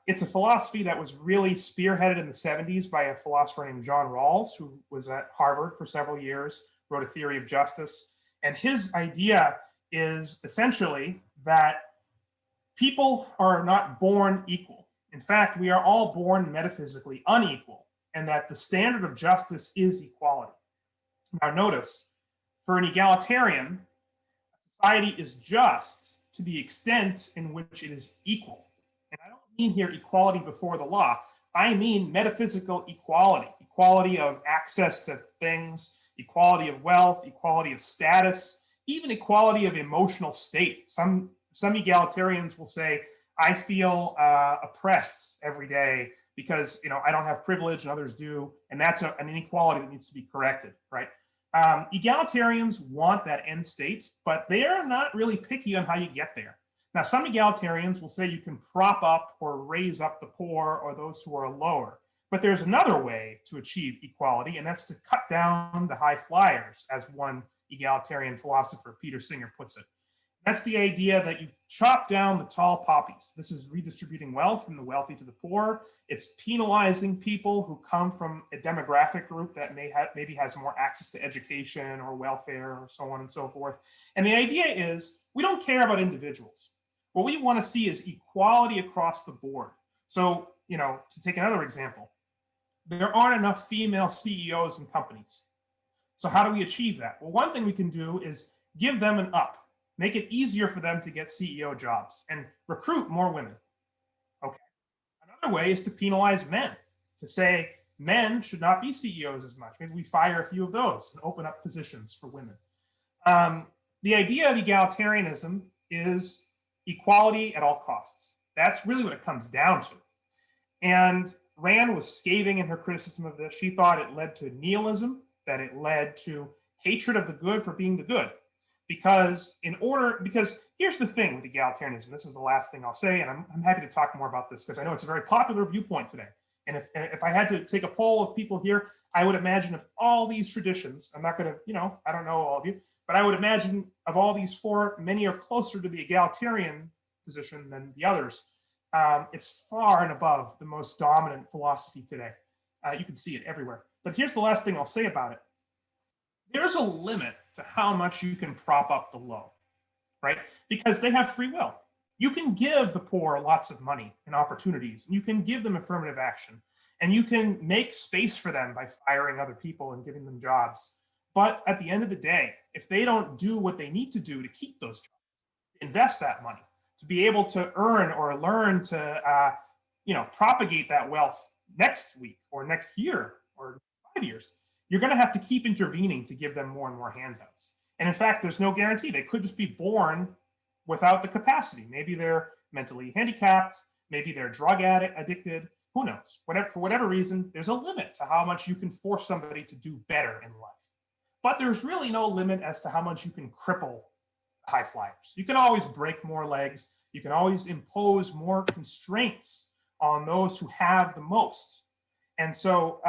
it's a philosophy that was really spearheaded in the 70s by a philosopher named John Rawls, who was at Harvard for several years, wrote a theory of justice. And his idea is essentially that people are not born equal. In fact, we are all born metaphysically unequal, and that the standard of justice is equality. Now notice, for an egalitarian, society is just to the extent in which it is equal. And I don't mean here equality before the law. I mean metaphysical equality, equality of access to things, equality of wealth, equality of status, even equality of emotional state. Some egalitarians will say, I feel oppressed every day because I don't have privilege and others do, and that's an inequality that needs to be corrected, right? Egalitarians want that end state, but they are not really picky on how you get there. Now, some egalitarians will say you can prop up or raise up the poor or those who are lower, but there's another way to achieve equality, and that's to cut down the high flyers, as one egalitarian philosopher, Peter Singer, puts it. That's the idea that you chop down the tall poppies. This is redistributing wealth from the wealthy to the poor. It's penalizing people who come from a demographic group that maybe has more access to education or welfare or so on and so forth. And the idea is we don't care about individuals. What we want to see is equality across the board. So, to take another example, there aren't enough female CEOs in companies. So how do we achieve that? Well, one thing we can do is give them an up. Make it easier for them to get CEO jobs and recruit more women. Okay. Another way is to penalize men, to say men should not be CEOs as much. Maybe we fire a few of those and open up positions for women. The idea of egalitarianism is equality at all costs. That's really what it comes down to. And Rand was scathing in her criticism of this. She thought it led to nihilism, that it led to hatred of the good for being the good. Because here's the thing with egalitarianism, this is the last thing I'll say, and I'm happy to talk more about this because I know it's a very popular viewpoint today. And if I had to take a poll of people here, I would imagine of all these traditions, I'm not going to, I don't know all of you, but I would imagine of all these four, many are closer to the egalitarian position than the others. It's far and above the most dominant philosophy today. You can see it everywhere. But here's the last thing I'll say about it. There's a limit to how much you can prop up the low, right? Because they have free will. You can give the poor lots of money and opportunities, and you can give them affirmative action, and you can make space for them by firing other people and giving them jobs. But at the end of the day, if they don't do what they need to do to keep those jobs, invest that money, to be able to earn or learn to, propagate that wealth next week or next year or 5 years, you're going to have to keep intervening to give them more and more handouts. And in fact, there's no guarantee. They could just be born without the capacity. Maybe they're mentally handicapped. Maybe they're drug addicted. Who knows? For whatever reason, there's a limit to how much you can force somebody to do better in life. But there's really no limit as to how much you can cripple high flyers. You can always break more legs. You can always impose more constraints on those who have the most. And so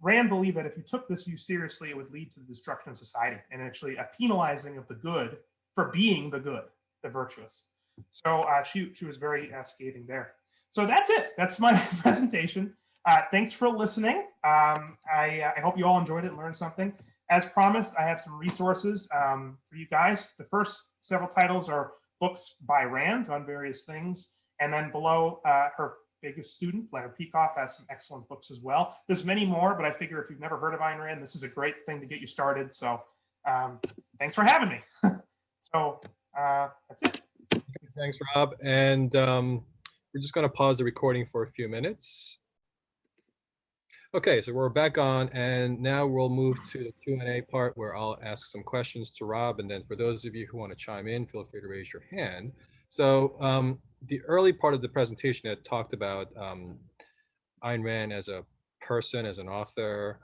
Rand believed that if you took this view seriously, it would lead to the destruction of society and actually a penalizing of the good for being the good, the virtuous. So she was very scathing there. So that's it. That's my presentation. Thanks for listening. I hope you all enjoyed it and learned something. As promised, I have some resources for you guys. The first several titles are books by Rand on various things. And then below her biggest student, Leonard Peikoff, has some excellent books as well. There's many more, but I figure if you've never heard of Ayn Rand, this is a great thing to get you started. So thanks for having me. So that's it. Thanks, Rob. And we're just going to pause the recording for a few minutes. Okay, so we're back on, and now we'll move to the Q&A part where I'll ask some questions to Rob, and then for those of you who want to chime in, feel free to raise your hand. So the early part of the presentation had talked about Ayn Rand as a person, as an author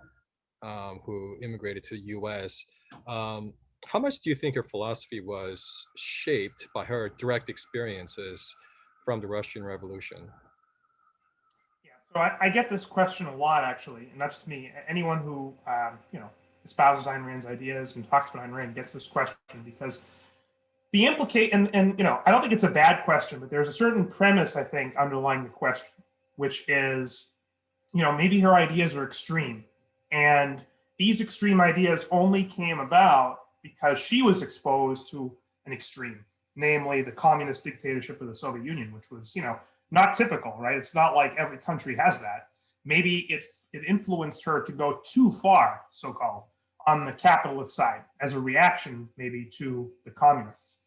who immigrated to the US. How much do you think her philosophy was shaped by her direct experiences from the Russian Revolution? So I get this question a lot, actually, and not just me. Anyone who espouses Ayn Rand's ideas and talks about Ayn Rand gets this question because the I don't think it's a bad question, but there's a certain premise, I think, underlying the question, which is, maybe her ideas are extreme, and these extreme ideas only came about because she was exposed to an extreme, namely the communist dictatorship of the Soviet Union, which was, not typical, right? It's not like every country has that. Maybe it influenced her to go too far, so-called, on the capitalist side as a reaction maybe to the communists.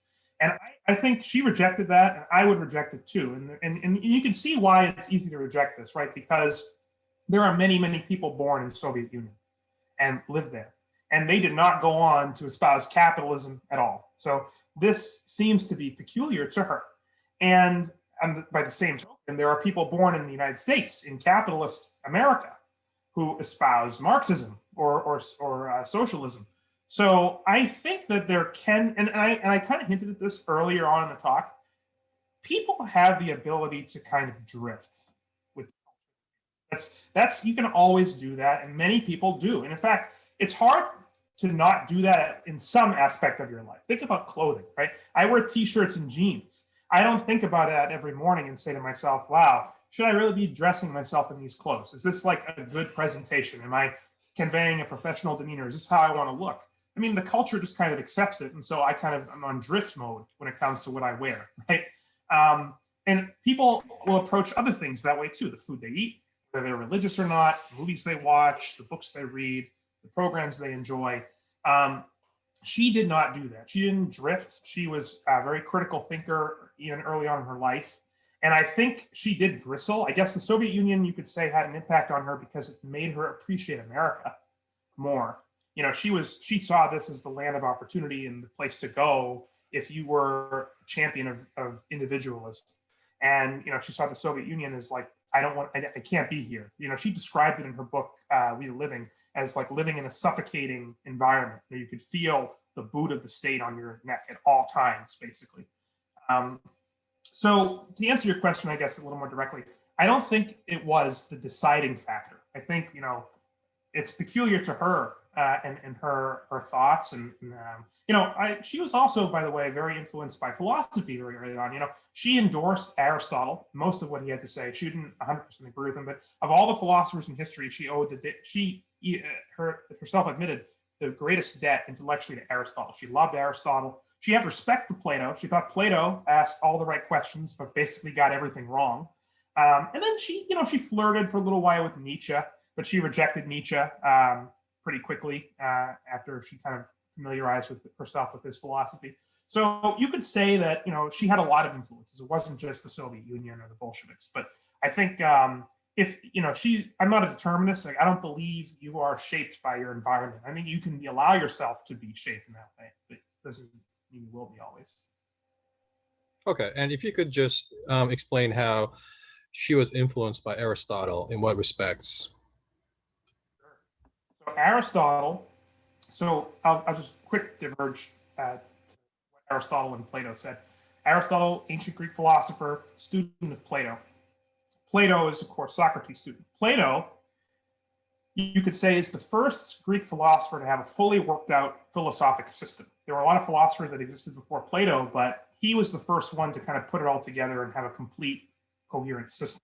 And I think she rejected that, and I would reject it too. And you can see why it's easy to reject this, right? Because there are many, many people born in the Soviet Union and lived there. And they did not go on to espouse capitalism at all. So this seems to be peculiar to her. And by the same token, there are people born in the United States, in capitalist America, who espouse Marxism or socialism. So I think that there can, and I kind of hinted at this earlier on in the talk, people have the ability to kind of drift with culture. That's you can always do that, and many people do. And in fact, it's hard to not do that in some aspect of your life. Think about clothing, right? I wear t-shirts and jeans. I don't think about that every morning and say to myself, wow, should I really be dressing myself in these clothes? Is this like a good presentation? Am I conveying a professional demeanor? Is this how I want to look? I mean, the culture just kind of accepts it. And so I kind of am on drift mode when it comes to what I wear, right? And people will approach other things that way too. The food they eat, whether they're religious or not, the movies they watch, the books they read, the programs they enjoy. She did not do that. She didn't drift. She was a very critical thinker even early on in her life. And I think she did bristle. I guess the Soviet Union, you could say, had an impact on her because it made her appreciate America more. You know, she saw this as the land of opportunity and the place to go if you were a champion of individualism. And, you know, she saw the Soviet Union as like, I can't be here. You know, she described it in her book, We the Living, as like living in a suffocating environment where you could feel the boot of the state on your neck at all times, basically. So to answer your question, I guess a little more directly, I don't think it was the deciding factor. I think, you know, it's peculiar to her and her thoughts. And you know, she was also, by the way, very influenced by philosophy very early on. You know, she endorsed Aristotle, most of what he had to say. She didn't 100% agree with him, but of all the philosophers in history, she owed herself admitted the greatest debt intellectually to Aristotle. She loved Aristotle. She had respect for Plato. She thought Plato asked all the right questions, but basically got everything wrong. And then she, you know, she flirted for a little while with Nietzsche, but she rejected Nietzsche pretty quickly after she kind of familiarized herself with his philosophy. So you could say that, you know, she had a lot of influences. It wasn't just the Soviet Union or the Bolsheviks, but I think if, you know, I'm not a determinist. Like, I don't believe you are shaped by your environment. I think you can allow yourself to be shaped in that way, but it doesn't mean you will be always. Okay, and if you could just explain how she was influenced by Aristotle, in what respects? So Aristotle, I'll just quick diverge what Aristotle and Plato said. Aristotle, ancient Greek philosopher, student of Plato. Plato is, of course, Socrates' student. Plato, you could say, is the first Greek philosopher to have a fully worked out philosophic system. There were a lot of philosophers that existed before Plato, but he was the first one to kind of put it all together and have a complete, coherent system.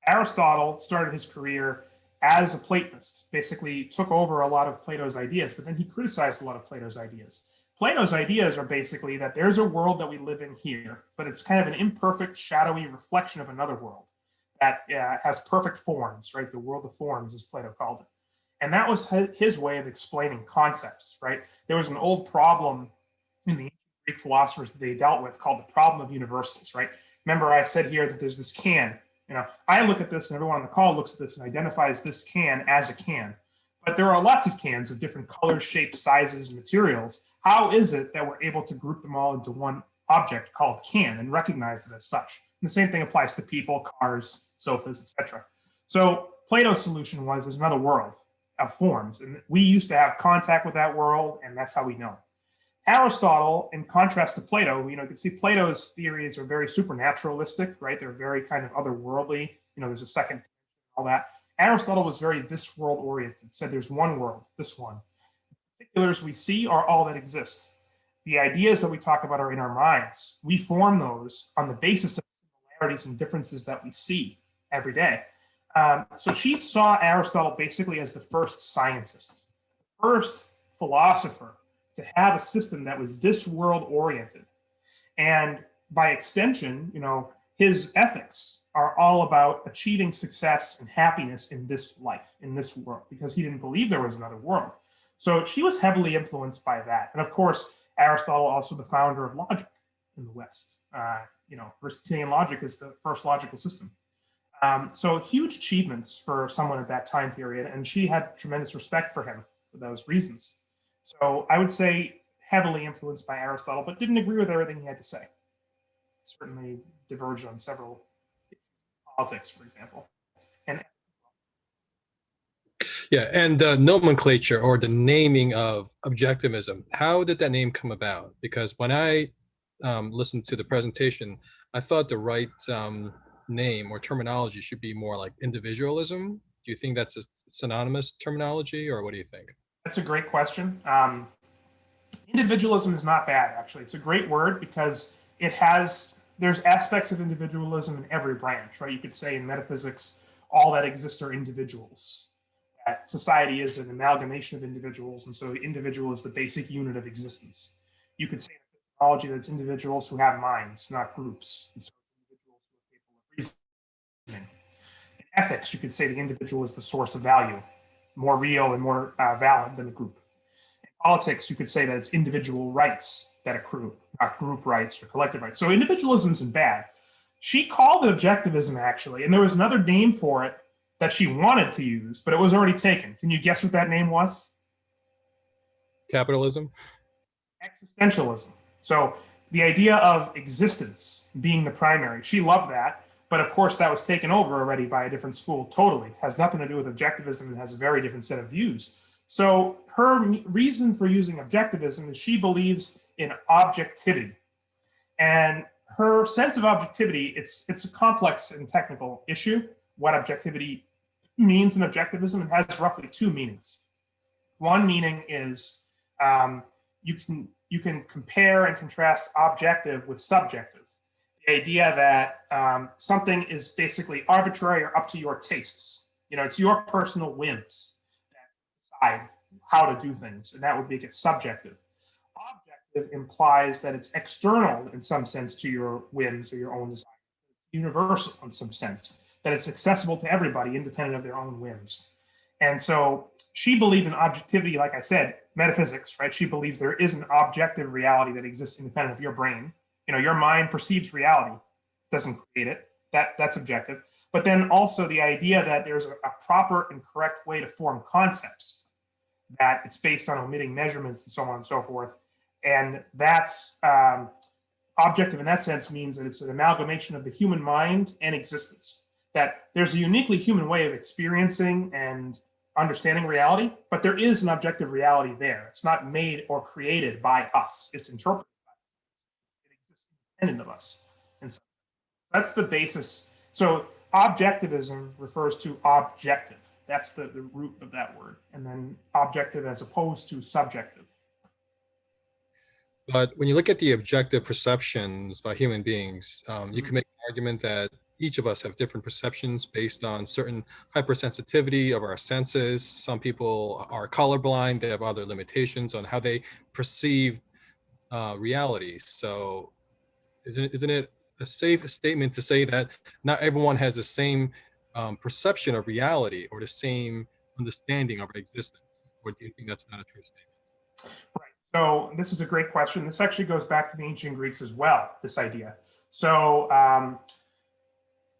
Aristotle started his career as a Platonist, basically took over a lot of Plato's ideas, but then he criticized a lot of Plato's ideas. Plato's ideas are basically that there's a world that we live in here, but it's kind of an imperfect, shadowy reflection of another world that has perfect forms, right? The world of forms, as Plato called it. And that was his way of explaining concepts, right? There was an old problem in the Greek philosophers that they dealt with called the problem of universals, right? Remember, I said here that there's this can. You know, I look at this and everyone on the call looks at this and identifies this can as a can. But there are lots of cans of different colors, shapes, sizes, and materials. How is it that we're able to group them all into one object called can and recognize it as such? And the same thing applies to people, cars, sofas, etc. So Plato's solution was there's another world of forms, and we used to have contact with that world, and that's how we know. Aristotle, in contrast to Plato, you know, you can see Plato's theories are very supernaturalistic, right? They're very kind of otherworldly. You know, there's a second, all that. Aristotle was very this world oriented, said there's one world, this one. The particulars we see are all that exist. The ideas that we talk about are in our minds. We form those on the basis of similarities and differences that we see every day. So she saw Aristotle basically as the first scientist, first philosopher to have a system that was this world oriented. And by extension, you know, his ethics are all about achieving success and happiness in this life, in this world, because he didn't believe there was another world. So she was heavily influenced by that. And of course, Aristotle, also the founder of logic in the West. You know, Aristotelian logic is the first logical system. So huge achievements for someone at that time period. And she had tremendous respect for him for those reasons. So I would say heavily influenced by Aristotle, but didn't agree with everything he had to say. Certainly diverged on several politics, for example. And yeah, and the nomenclature or the naming of objectivism, how did that name come about? Because when I listened to the presentation, I thought the right name or terminology should be more like individualism. Do you think that's a synonymous terminology, or what do you think? That's a great question. Individualism is not bad, actually. It's a great word because there's aspects of individualism in every branch, right? You could say in metaphysics, all that exists are individuals. That society is an amalgamation of individuals, and so the individual is the basic unit of existence. You could say in epistemology that it's individuals who have minds, not groups. And so individuals who are capable of reasoning. In ethics, you could say the individual is the source of value, more real and more valid than the group. In politics, you could say that it's individual rights that accrue, not group rights or collective rights. So individualism isn't bad. She called it objectivism, actually, and there was another name for it that she wanted to use, but it was already taken. Can you guess what that name was? Capitalism. Existentialism. So the idea of existence being the primary. She loved that, but of course that was taken over already by a different school totally. Has nothing to do with objectivism and has a very different set of views. So her reason for using objectivism is she believes in objectivity. And her sense of objectivity, it's a complex and technical issue. What objectivity means in objectivism, it has roughly two meanings. One meaning is you can compare and contrast objective with subjective. The idea that something is basically arbitrary or up to your tastes. You know, it's your personal whims that decide how to do things, and that would make it subjective. Objective implies that it's external in some sense to your whims or your own desires. It's universal in some sense, that it's accessible to everybody independent of their own whims. And so she believed in objectivity, like I said, metaphysics, right? She believes there is an objective reality that exists independent of your brain. You know, your mind perceives reality, doesn't create it. That's objective. But then also the idea that there's a proper and correct way to form concepts, that it's based on omitting measurements and so on and so forth. And that's objective in that sense means that it's an amalgamation of the human mind and existence, that there's a uniquely human way of experiencing and understanding reality, but there is an objective reality there. It's not made or created by us. It's interpreted by us. It exists independent of us. And so that's the basis. So objectivism refers to objective. That's the root of that word. And then objective as opposed to subjective. But when you look at the objective perceptions by human beings, you can make an argument that each of us have different perceptions based on certain hypersensitivity of our senses. Some people are colorblind, they have other limitations on how they perceive reality. So isn't it a safe statement to say that not everyone has the same perception of reality or the same understanding of existence? Or do you think that's not a true statement? Right. So this is a great question. This actually goes back to the ancient Greeks as well, this idea. So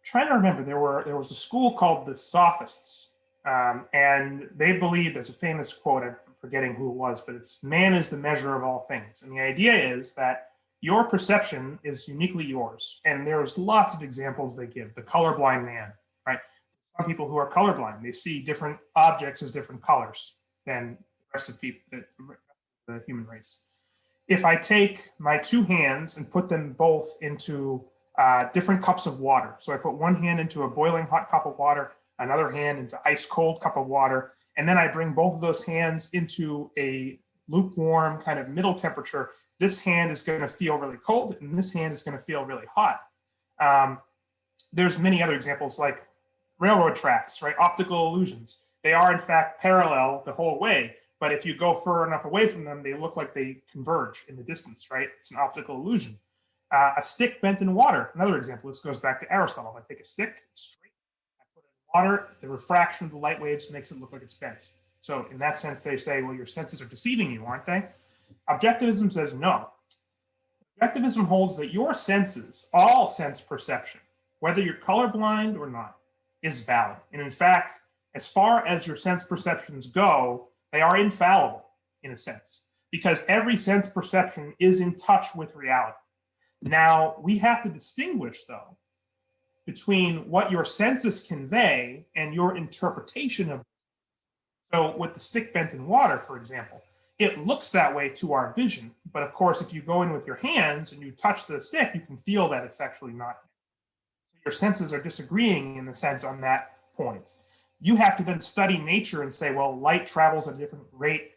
trying to remember, there was a school called the Sophists, and they believed, there's a famous quote, I'm forgetting who it was, but it's man is the measure of all things. And the idea is that your perception is uniquely yours. And there's lots of examples they give. The colorblind man, right? Some people who are colorblind, they see different objects as different colors than the rest of people, the human race. If I take my two hands and put them both into different cups of water. So I put one hand into a boiling hot cup of water, another hand into ice cold cup of water, and then I bring both of those hands into a lukewarm kind of middle temperature. This hand is going to feel really cold, and this hand is going to feel really hot. There's many other examples like railroad tracks, right? Optical illusions. They are in fact parallel the whole way, but if you go far enough away from them, they look like they converge in the distance, right? It's an optical illusion. A stick bent in water, another example. This goes back to Aristotle. If I take a stick, it's straight, I put it in water, the refraction of the light waves makes it look like it's bent. So in that sense, they say, well, your senses are deceiving you, aren't they? Objectivism says no. Objectivism holds that your senses, all sense perception, whether you're colorblind or not, is valid. And in fact, as far as your sense perceptions go, they are infallible in a sense, because every sense perception is in touch with reality. Now, we have to distinguish, though, between what your senses convey and your interpretation of. So with the stick bent in water, for example, it looks that way to our vision. But of course, if you go in with your hands and you touch the stick, you can feel that it's actually not. So your senses are disagreeing in the sense on that point. You have to then study nature and say, well, light travels at a different rate,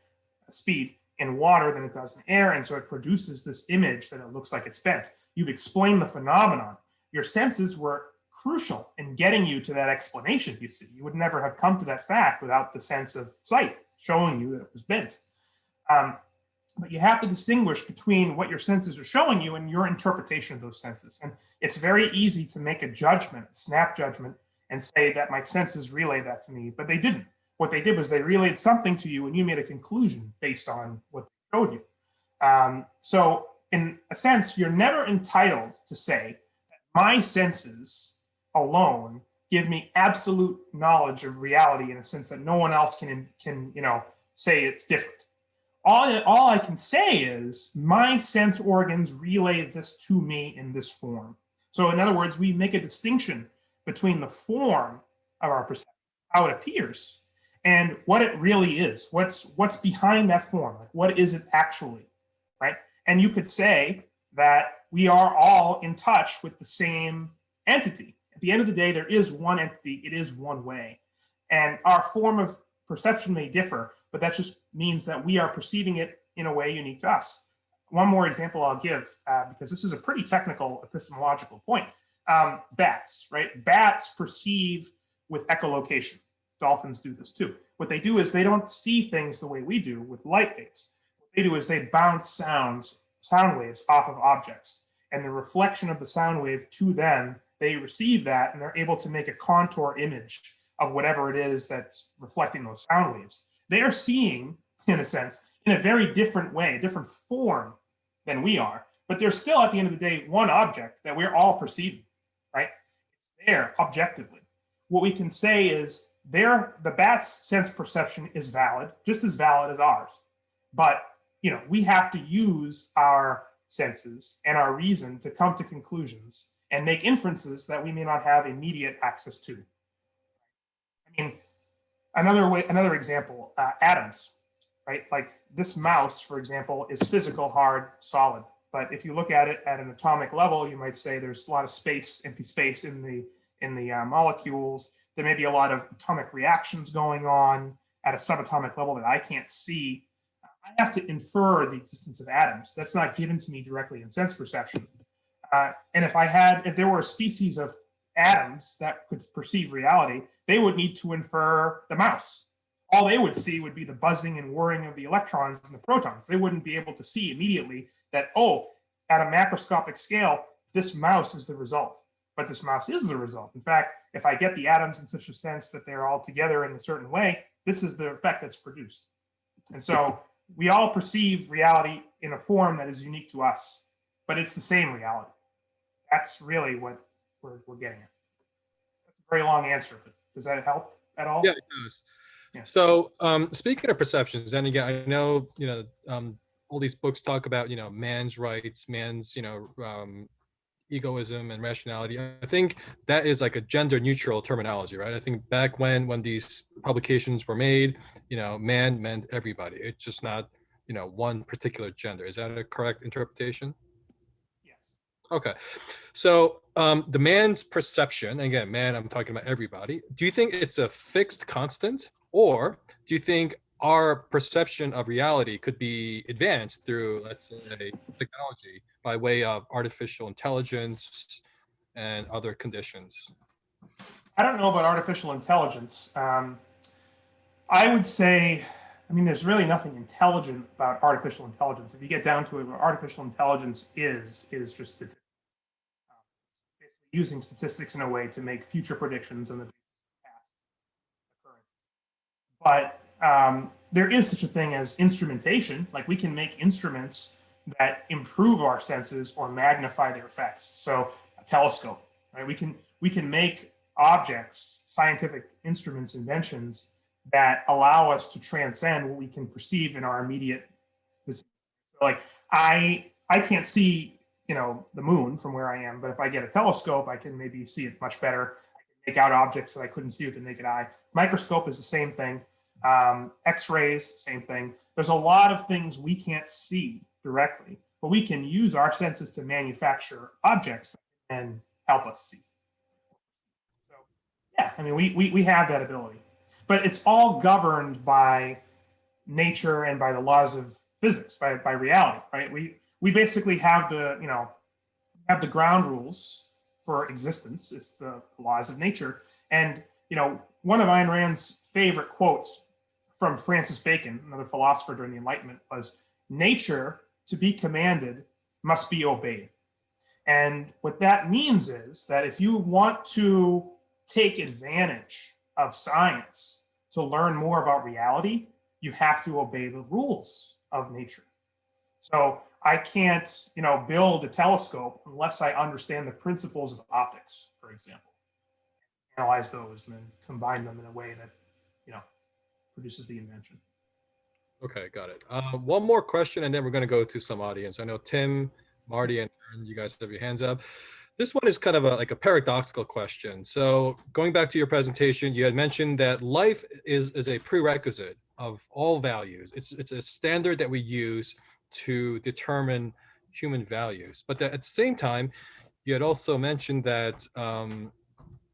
speed in water than it does in air. And so it produces this image that it looks like it's bent. You've explained the phenomenon. Your senses were crucial in getting you to that explanation, you see. You would never have come to that fact without the sense of sight showing you that it was bent. But you have to distinguish between what your senses are showing you and your interpretation of those senses. And it's very easy to make a judgment, a snap judgment, and say that my senses relayed that to me, but they didn't. What they did was they relayed something to you and you made a conclusion based on what they showed you. So in a sense, you're never entitled to say that my senses alone give me absolute knowledge of reality in a sense that no one else can say it's different. All I can say is my sense organs relay this to me in this form. So in other words, we make a distinction between the form of our perception, how it appears, and what it really is. What's behind that form? Like, what is it actually, right? And you could say that we are all in touch with the same entity. At the end of the day, there is one entity. It is one way. And our form of perception may differ, but that just means that we are perceiving it in a way unique to us. One more example I'll give, because this is a pretty technical epistemological point. Bats, right? Bats perceive with echolocation. Dolphins do this too. What they do is they don't see things the way we do with light waves. What they do is they bounce sound waves off of objects. And the reflection of the sound wave to them, they receive that and they're able to make a contour image of whatever it is that's reflecting those sound waves. They are seeing, in a sense, in a very different way, a different form than we are, but there's still, at the end of the day, one object that we're all perceiving, right? It's there objectively. What we can say is the bat's sense perception is valid, just as valid as ours. But we have to use our senses and our reason to come to conclusions and make inferences that we may not have immediate access to. I mean, another example, atoms, right? Like this mouse, for example, is physical, hard, solid. But if you look at it at an atomic level, you might say there's a lot of space, empty space in the molecules. There may be a lot of atomic reactions going on at a subatomic level that I can't see. I have to infer the existence of atoms. That's not given to me directly in sense perception. And if there were a species of atoms that could perceive reality, they would need to infer the mouse. All they would see would be the buzzing and whirring of the electrons and the protons. They wouldn't be able to see immediately that, at a macroscopic scale, this mouse is the result. But this mouse is the result. In fact, if I get the atoms in such a sense that they're all together in a certain way, this is the effect that's produced. And so we all perceive reality in a form that is unique to us, but it's the same reality. That's really what we're getting at. That's a very long answer, but does that help at all? Yeah, it does. Yeah. So speaking of perceptions, and again, I know, all these books talk about, man's rights, man's, egoism and rationality. I think that is like a gender neutral terminology, right? I think back when these publications were made, man meant everybody. It's just not, one particular gender. Is that a correct interpretation? Yes. Okay. So the man's perception, again, man, I'm talking about everybody. Do you think it's a fixed constant, or do you think our perception of reality could be advanced through, let's say, technology by way of artificial intelligence and other conditions? I don't know about artificial intelligence. I would say, there's really nothing intelligent about artificial intelligence. If you get down to it, what artificial intelligence is just statistics. Basically using statistics in a way to make future predictions on the basis of past occurrences. But there is such a thing as instrumentation. Like we can make instruments that improve our senses or magnify their effects. So a telescope, right? We can make objects, scientific instruments, inventions that allow us to transcend what we can perceive in our immediate. So like I can't see, the moon from where I am, but if I get a telescope, I can maybe see it much better. I can make out objects that I couldn't see with the naked eye. Microscope is the same thing. X-rays, same thing. There's a lot of things we can't see directly, but we can use our senses to manufacture objects and help us see. So yeah, we have that ability, but it's all governed by nature and by the laws of physics, by reality, right? We basically have the ground rules for existence. It's the laws of nature. And one of Ayn Rand's favorite quotes from Francis Bacon, another philosopher during the Enlightenment, was, "Nature, to be commanded, must be obeyed." And what that means is that if you want to take advantage of science to learn more about reality, you have to obey the rules of nature. So I can't, build a telescope unless I understand the principles of optics, for example. Analyze those and then combine them in a way that, produces the invention. Okay, got it. One more question, and then we're going to go to some audience. I know Tim, Marty, and Aaron, you guys have your hands up. This one is kind of like a paradoxical question. So going back to your presentation, you had mentioned that life is a prerequisite of all values. It's a standard that we use to determine human values. But that at the same time, you had also mentioned that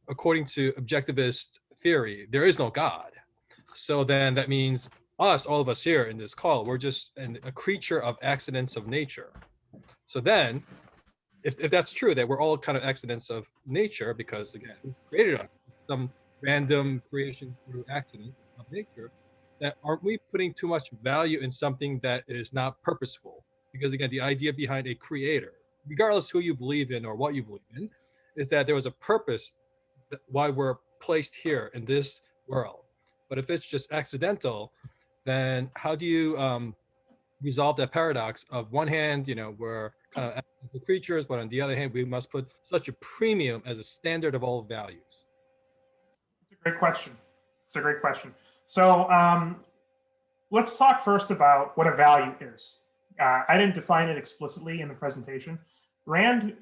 according to objectivist theory, there is no God. So then that means all of us here in this call, we're just a creature of accidents of nature. So then, if that's true, that we're all kind of accidents of nature, because again, we created us, some random creation through accident of nature, that aren't we putting too much value in something that is not purposeful? Because again, the idea behind a creator, regardless who you believe in or what you believe in, is that there was a purpose why we're placed here in this world. But if it's just accidental, then how do you resolve that paradox of one hand, we're kind of the creatures, but on the other hand, we must put such a premium as a standard of all values? It's a great question. So let's talk first about what a value is. I didn't define it explicitly in the presentation. Rand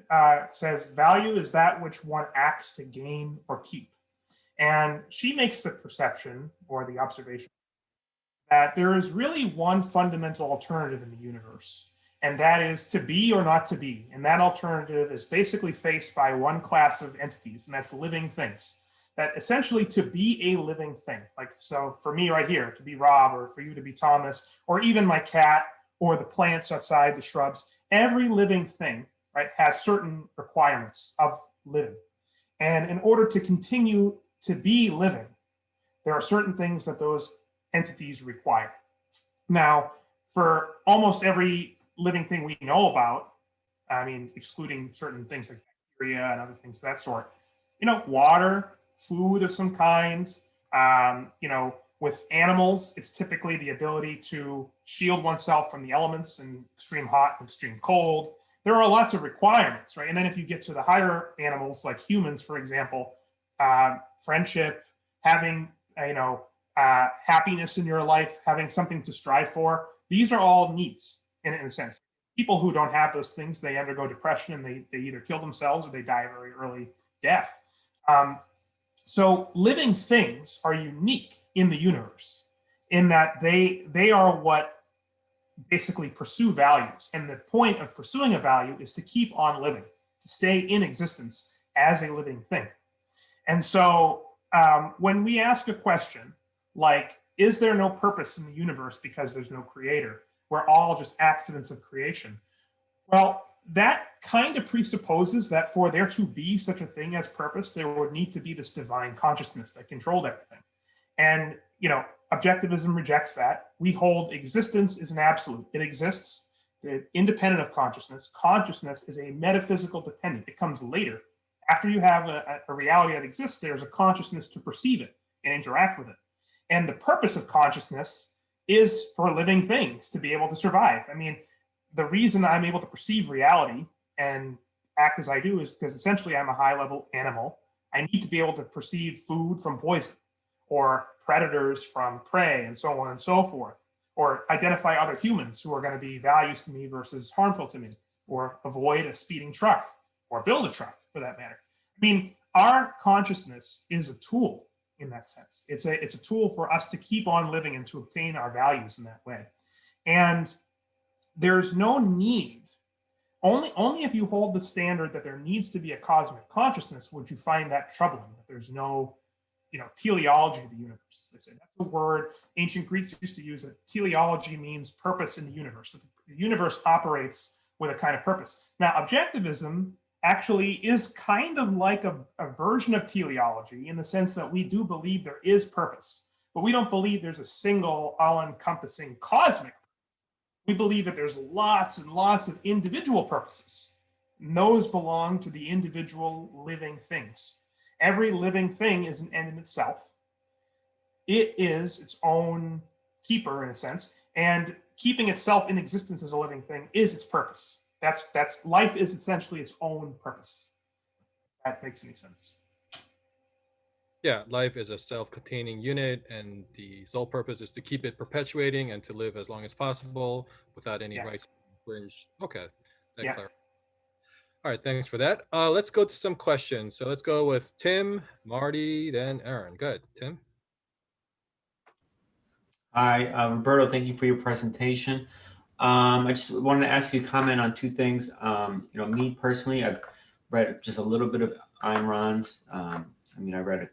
says value is that which one acts to gain or keep. And she makes the perception or the observation that there is really one fundamental alternative in the universe, and that is to be or not to be. And that alternative is basically faced by one class of entities, and that's living things. That essentially to be a living thing, like so for me right here, to be Rob, or for you to be Thomas, or even my cat, or the plants outside, the shrubs, every living thing, right, has certain requirements of living. And in order to continue to be living, there are certain things that those entities require. Now, for almost every living thing we know about, I mean, excluding certain things like bacteria and other things of that sort, water, food of some kind, with animals, it's typically the ability to shield oneself from the elements in extreme hot and extreme cold. There are lots of requirements, right? And then if you get to the higher animals, like humans, for example, friendship, having, happiness in your life, having something to strive for, these are all needs in a sense. People who don't have those things, they undergo depression and they either kill themselves or they die a very early death. So living things are unique in the universe in that they are what basically pursue values. And the point of pursuing a value is to keep on living, to stay in existence as a living thing. And so when we ask a question like, is there no purpose in the universe because there's no creator? We're all just accidents of creation. Well, that kind of presupposes that for there to be such a thing as purpose, there would need to be this divine consciousness that controlled everything. And, objectivism rejects that. We hold existence is an absolute. It exists independent of consciousness. Consciousness is a metaphysical dependent. It comes later. After you have a reality that exists, there's a consciousness to perceive it and interact with it. And the purpose of consciousness is for living things to be able to survive. I mean, the reason I'm able to perceive reality and act as I do is because essentially I'm a high-level animal. I need to be able to perceive food from poison or predators from prey and so on and so forth, or identify other humans who are going to be values to me versus harmful to me, or avoid a speeding truck or build a truck for that matter. I mean, our consciousness is a tool in that sense. It's a tool for us to keep on living and to obtain our values in that way. And there's no need, only if you hold the standard that there needs to be a cosmic consciousness would you find that troubling, that there's no, teleology of the universe, as they say. That's a word ancient Greeks used to use. That teleology means purpose in the universe. That the universe operates with a kind of purpose. Now, objectivism actually is kind of like a version of teleology in the sense that we do believe there is purpose, but we don't believe there's a single all-encompassing cosmic. We believe that there's lots and lots of individual purposes, and those belong to the individual living things. Every living thing is an end in itself. It is its own keeper in a sense, and keeping itself in existence as a living thing is its purpose. That's life is essentially its own purpose. If that makes any sense. Yeah, life is a self-containing unit, and the sole purpose is to keep it perpetuating and to live as long as possible without any rights infringed. Okay, that clarifies. All right, thanks for that. Let's go to some questions. So let's go with Tim, Marty, then Aaron. Good, Tim. Hi, Roberto, thank you for your presentation. I just wanted to ask you to comment on two things. Me personally, I've read just a little bit of Ayn Rand. I read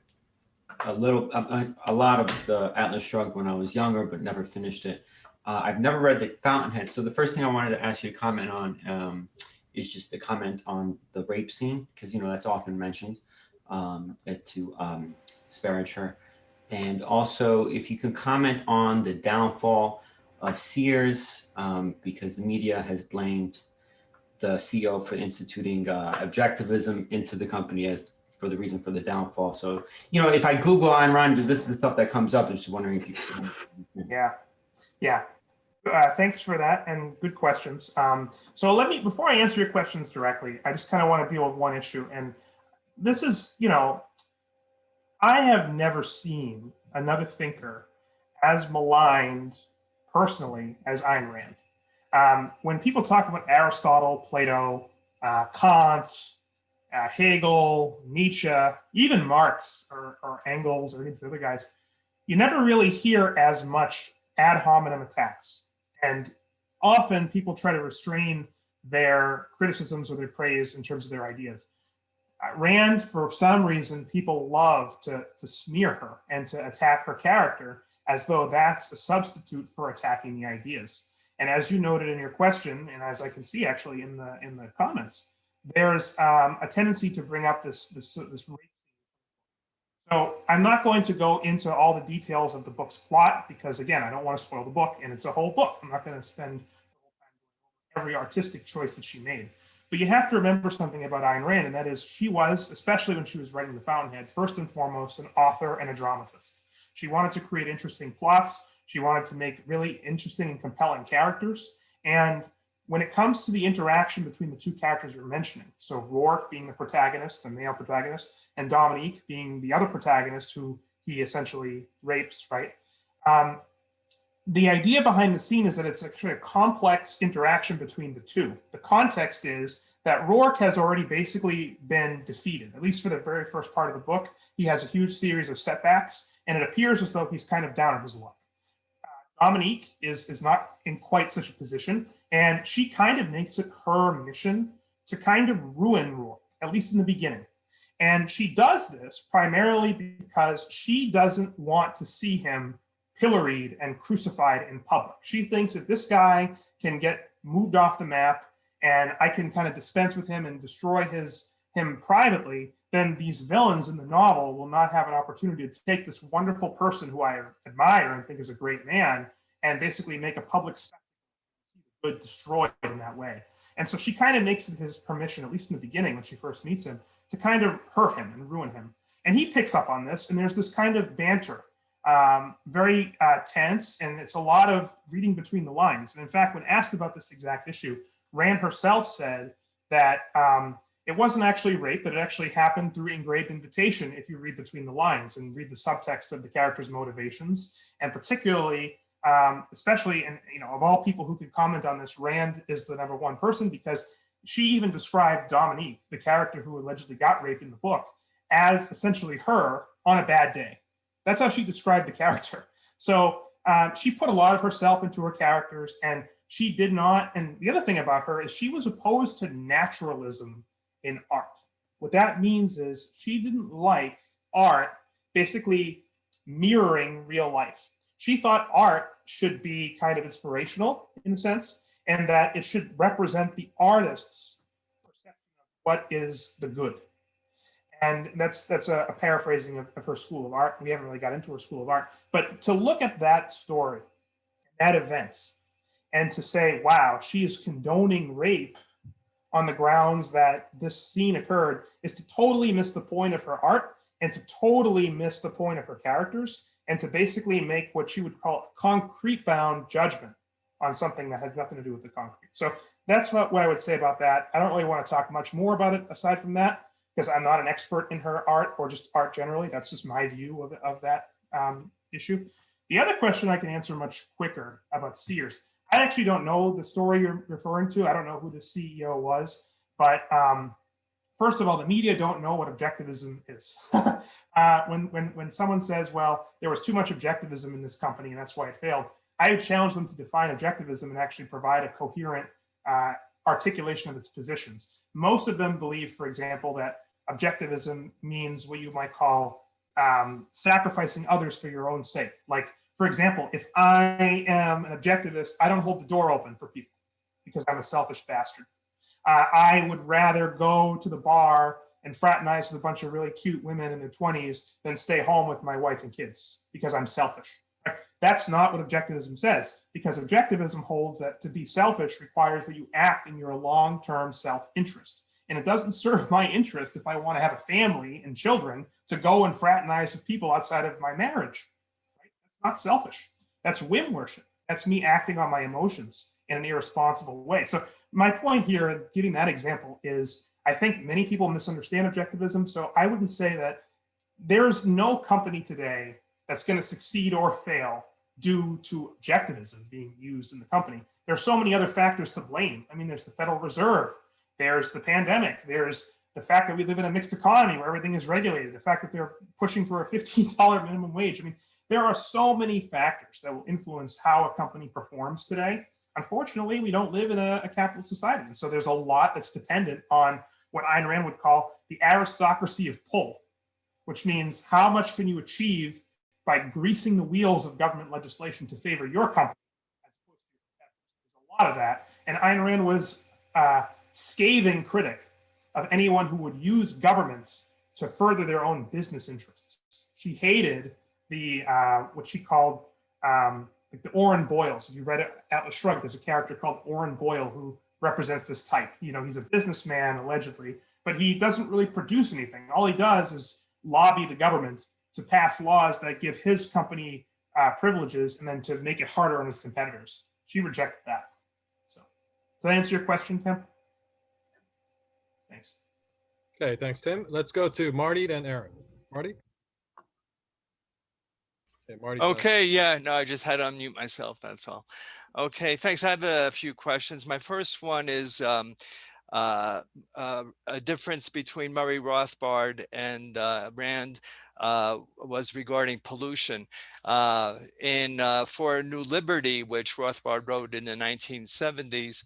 a lot of the Atlas Shrugged when I was younger, but never finished it. I've never read The Fountainhead. So the first thing I wanted to ask you to comment on is just to comment on the rape scene, because, that's often mentioned to disparage her. And also, if you can comment on the downfall of Sears, because the media has blamed the CEO for instituting Objectivism into the company as for the reason for the downfall. So, if I Google Ayn Rand, this is the stuff that comes up. I'm just wondering if you can. Yeah. Thanks for that, and good questions. So before I answer your questions directly, I just kind of want to deal with one issue. And this is, I have never seen another thinker as maligned personally as Ayn Rand. When people talk about Aristotle, Plato, Kant, Hegel, Nietzsche, even Marx or Engels or any of the other guys, you never really hear as much ad hominem attacks. And often people try to restrain their criticisms or their praise in terms of their ideas. Rand, for some reason, people love to smear her and to attack her character as though that's a substitute for attacking the ideas. And as you noted in your question, and as I can see actually in the comments, there's a tendency to bring up this rape. So I'm not going to go into all the details of the book's plot because, again, I don't want to spoil the book, and it's a whole book. I'm not going to spend every artistic choice that she made. But you have to remember something about Ayn Rand, and that is she was, especially when she was writing The Fountainhead, first and foremost an author and a dramatist. She wanted to create interesting plots. She wanted to make really interesting and compelling characters. And when it comes to the interaction between the two characters you're mentioning, so Rourke being the protagonist, the male protagonist, and Dominique being the other protagonist who he essentially rapes, right? The idea behind the scene is that it's actually a complex interaction between the two. The context is that Rourke has already basically been defeated, at least for the very first part of the book. He has a huge series of setbacks, and it appears as though he's kind of down on his luck. Dominique is not in quite such a position, and she kind of makes it her mission to kind of ruin Rourke, at least in the beginning. And she does this primarily because she doesn't want to see him pilloried and crucified in public. She thinks if this guy can get moved off the map and I can kind of dispense with him and destroy him privately, then these villains in the novel will not have an opportunity to take this wonderful person who I admire and think is a great man and basically make a public spectacle, good destroyed in that way. And so she kind of makes it his permission, at least in the beginning when she first meets him, to kind of hurt him and ruin him. And he picks up on this, and there's this kind of banter, very tense, and it's a lot of reading between the lines. And in fact, when asked about this exact issue, Rand herself said that it wasn't actually rape, but it actually happened through engraved invitation if you read between the lines and read the subtext of the character's motivations. And particularly, especially, and of all people who could comment on this, Rand is the number one person because she even described Dominique, the character who allegedly got raped in the book, as essentially her on a bad day. That's how she described the character. So she put a lot of herself into her characters, and she did not, and the other thing about her is she was opposed to naturalism in art. What that means is she didn't like art basically mirroring real life. She thought art should be kind of inspirational in a sense, and that it should represent the artist's perception of what is the good. And that's a paraphrasing of her school of art. We haven't really got into her school of art, but to look at that story, that event, and to say, wow, she is condoning rape on the grounds that this scene occurred, is to totally miss the point of her art and to totally miss the point of her characters, and to basically make what she would call concrete bound judgment on something that has nothing to do with the concrete. So that's what I would say about that. I don't really want to talk much more about it aside from that, because I'm not an expert in her art or just art generally. That's just my view of that issue. The other question I can answer much quicker about Sears. I actually don't know the story you're referring to. I don't know who the CEO was, but first of all, the media don't know what objectivism is. When someone says, well, there was too much objectivism in this company and that's why it failed, I would challenge them to define objectivism and actually provide a coherent articulation of its positions. Most of them believe, for example, that objectivism means what you might call sacrificing others for your own sake. Like, for example, if I am an objectivist, I don't hold the door open for people because I'm a selfish bastard. I would rather go to the bar and fraternize with a bunch of really cute women in their 20s than stay home with my wife and kids because I'm selfish. That's not what objectivism says, because objectivism holds that to be selfish requires that you act in your long-term self-interest. And it doesn't serve my interest if I want to have a family and children to go and fraternize with people outside of my marriage. Right? That's not selfish. That's whim worship. That's me acting on my emotions in an irresponsible way. So my point here, giving that example, is I think many people misunderstand objectivism. So I wouldn't say that there's no company today that's going to succeed or fail due to objectivism being used in the company. There's so many other factors to blame. I mean, there's the Federal Reserve, there's the pandemic, there's the fact that we live in a mixed economy where everything is regulated, the fact that they're pushing for a $15 minimum wage. I mean, there are so many factors that will influence how a company performs today. Unfortunately, we don't live in a capitalist society. And so there's a lot that's dependent on what Ayn Rand would call the aristocracy of pull, which means how much can you achieve by greasing the wheels of government legislation to favor your company as opposed to your competitors. There's a lot of that. And Ayn Rand was a scathing critic of anyone who would use governments to further their own business interests. She hated the what she called like the Oren Boyles. If you read it, Atlas Shrugged, there's a character called Oren Boyle who represents this type. You know, he's a businessman allegedly, but he doesn't really produce anything. All he does is lobby the government to pass laws that give his company privileges and then to make it harder on his competitors. She rejected that. So does that answer your question, Tim? Thanks. Okay, thanks, Tim. Let's go to Marty, then Aaron. Marty? Okay, Marty. Okay, yeah, no, I just had to unmute myself, that's all. Okay, thanks. I have a few questions. My first one is a difference between Murray Rothbard and Rand was regarding pollution. In For New Liberty, which Rothbard wrote in the 1970s,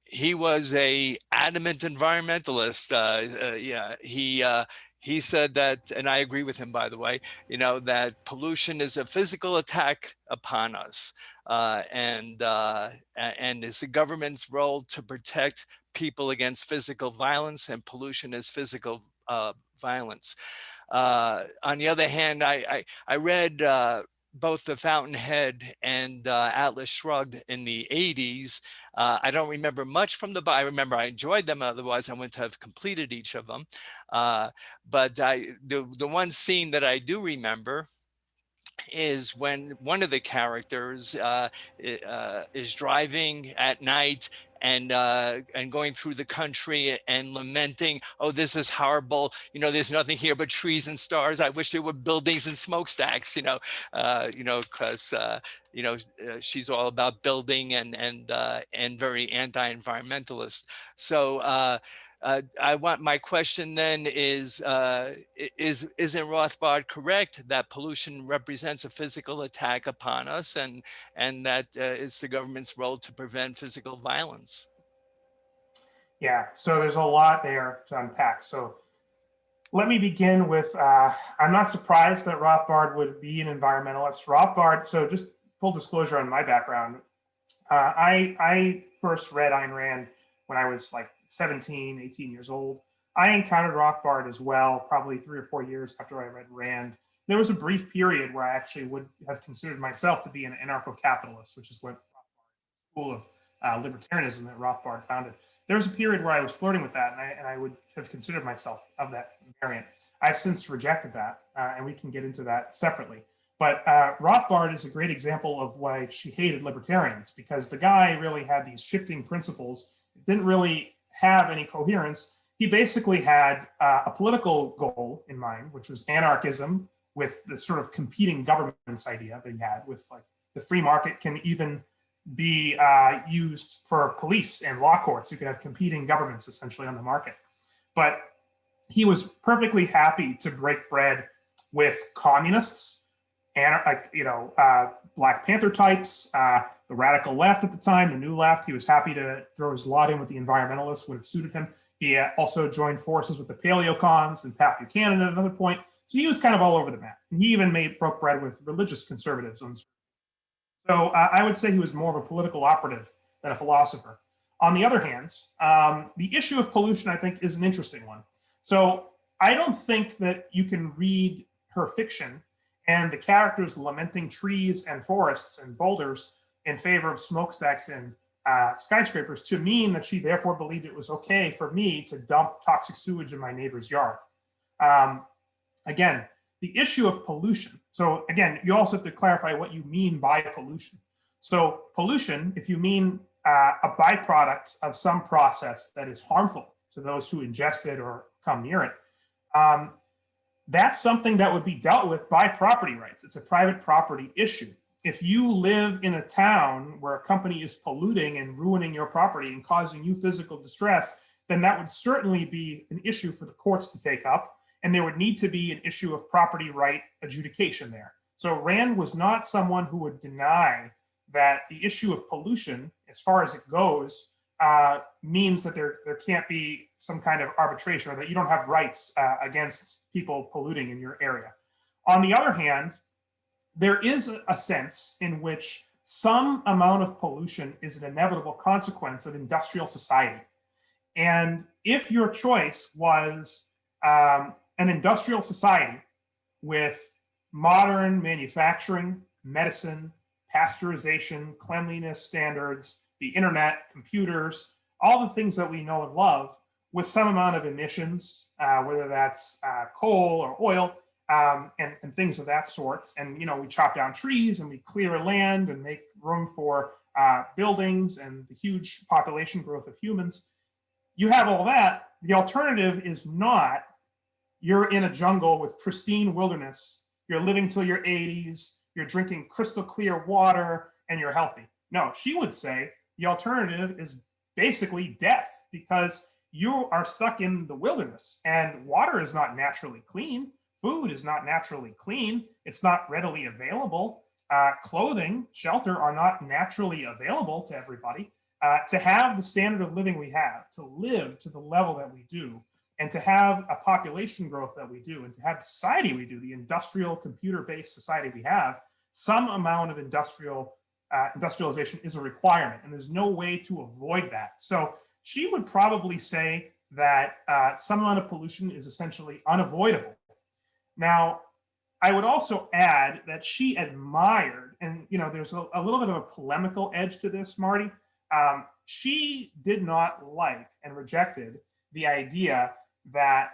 he was a adamant environmentalist. He said that, and I agree with him, by the way, you know, that pollution is a physical attack upon us, and it's the government's role to protect people against physical violence, and pollution is physical violence. On the other hand, I read both The Fountainhead and Atlas Shrugged in the 80s. I don't remember much from the book. I remember I enjoyed them, otherwise I wouldn't have completed each of them. But the one scene that I do remember is when one of the characters is driving at night and going through the country and lamenting, oh, this is horrible. You know, there's nothing here but trees and stars. I wish there were buildings and smokestacks, because, she's all about building and very anti-environmentalist. So my question then is, isn't Rothbard correct that pollution represents a physical attack upon us, and that it's the government's role to prevent physical violence? Yeah, so there's a lot there to unpack. So let me begin with, I'm not surprised that Rothbard would be an environmentalist. Rothbard, so just full disclosure on my background, I first read Ayn Rand when I was like 17, 18 years old. I encountered Rothbard as well, probably 3 or 4 years after I read Rand. There was a brief period where I actually would have considered myself to be an anarcho-capitalist, which is what school of libertarianism that Rothbard founded. There was a period where I was flirting with that, and I would have considered myself of that variant. I've since rejected that, and we can get into that separately. But Rothbard is a great example of why she hated libertarians, because the guy really had these shifting principles, didn't really have any coherence. He basically had a political goal in mind, which was anarchism, with the sort of competing governments idea that he had, with like the free market can even be used for police and law courts. You could have competing governments essentially on the market. But he was perfectly happy to break bread with communists and Black Panther types, the radical left at the time, the new left. He was happy to throw his lot in with the environmentalists when it suited him. He also joined forces with the paleocons and Pat Buchanan at another point. So he was kind of all over the map. And he even broke bread with religious conservatives. So I would say he was more of a political operative than a philosopher. On the other hand, the issue of pollution, I think, is an interesting one. So I don't think that you can read her fiction and the characters lamenting trees and forests and boulders in favor of smokestacks and skyscrapers to mean that she therefore believed it was okay for me to dump toxic sewage in my neighbor's yard. Again, the issue of pollution. So again, you also have to clarify what you mean by pollution. So pollution, if you mean a byproduct of some process that is harmful to those who ingest it or come near it, that's something that would be dealt with by property rights. It's a private property issue. If you live in a town where a company is polluting and ruining your property and causing you physical distress, then that would certainly be an issue for the courts to take up. And there would need to be an issue of property right adjudication there. So Rand was not someone who would deny that the issue of pollution, as far as it goes, means that there can't be some kind of arbitration, or that you don't have rights against people polluting in your area. On the other hand, there is a sense in which some amount of pollution is an inevitable consequence of industrial society. And if your choice was an industrial society with modern manufacturing, medicine, pasteurization, cleanliness standards, the internet, computers, all the things that we know and love, with some amount of emissions, whether that's coal or oil, and things of that sort. And, we chop down trees and we clear land and make room for buildings and the huge population growth of humans. You have all that. The alternative is not you're in a jungle with pristine wilderness, you're living till your 80s, you're drinking crystal clear water, and you're healthy. No, she would say the alternative is basically death, because you are stuck in the wilderness and water is not naturally clean. Food is not naturally clean. It's not readily available. Clothing, shelter are not naturally available to everybody. To have the standard of living we have, to live to the level that we do, and to have a population growth that we do, and to have the society we do, the industrial computer-based society we have, some amount of industrialization is a requirement, and there's no way to avoid that. So she would probably say that some amount of pollution is essentially unavoidable. Now, I would also add that she admired, and there's a little bit of a polemical edge to this, Marty. She did not like and rejected the idea that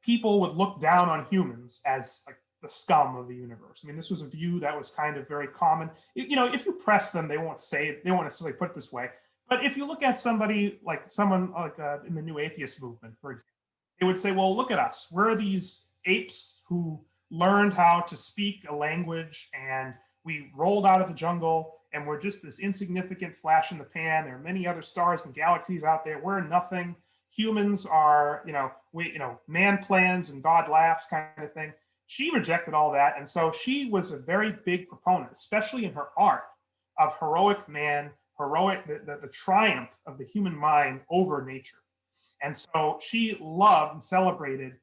people would look down on humans as like the scum of the universe. I mean, this was a view that was kind of very common. If you press them, they won't necessarily put it this way. But if you look at someone in the new atheist movement, for example, they would say, well, look at us. We're these apes who learned how to speak a language, and we rolled out of the jungle, and we're just this insignificant flash in the pan. There are many other stars and galaxies out there. We're nothing. Humans are, man plans and God laughs kind of thing. She rejected all that. And so she was a very big proponent, especially in her art, of heroic man, the triumph of the human mind over nature. And so she loved and celebrated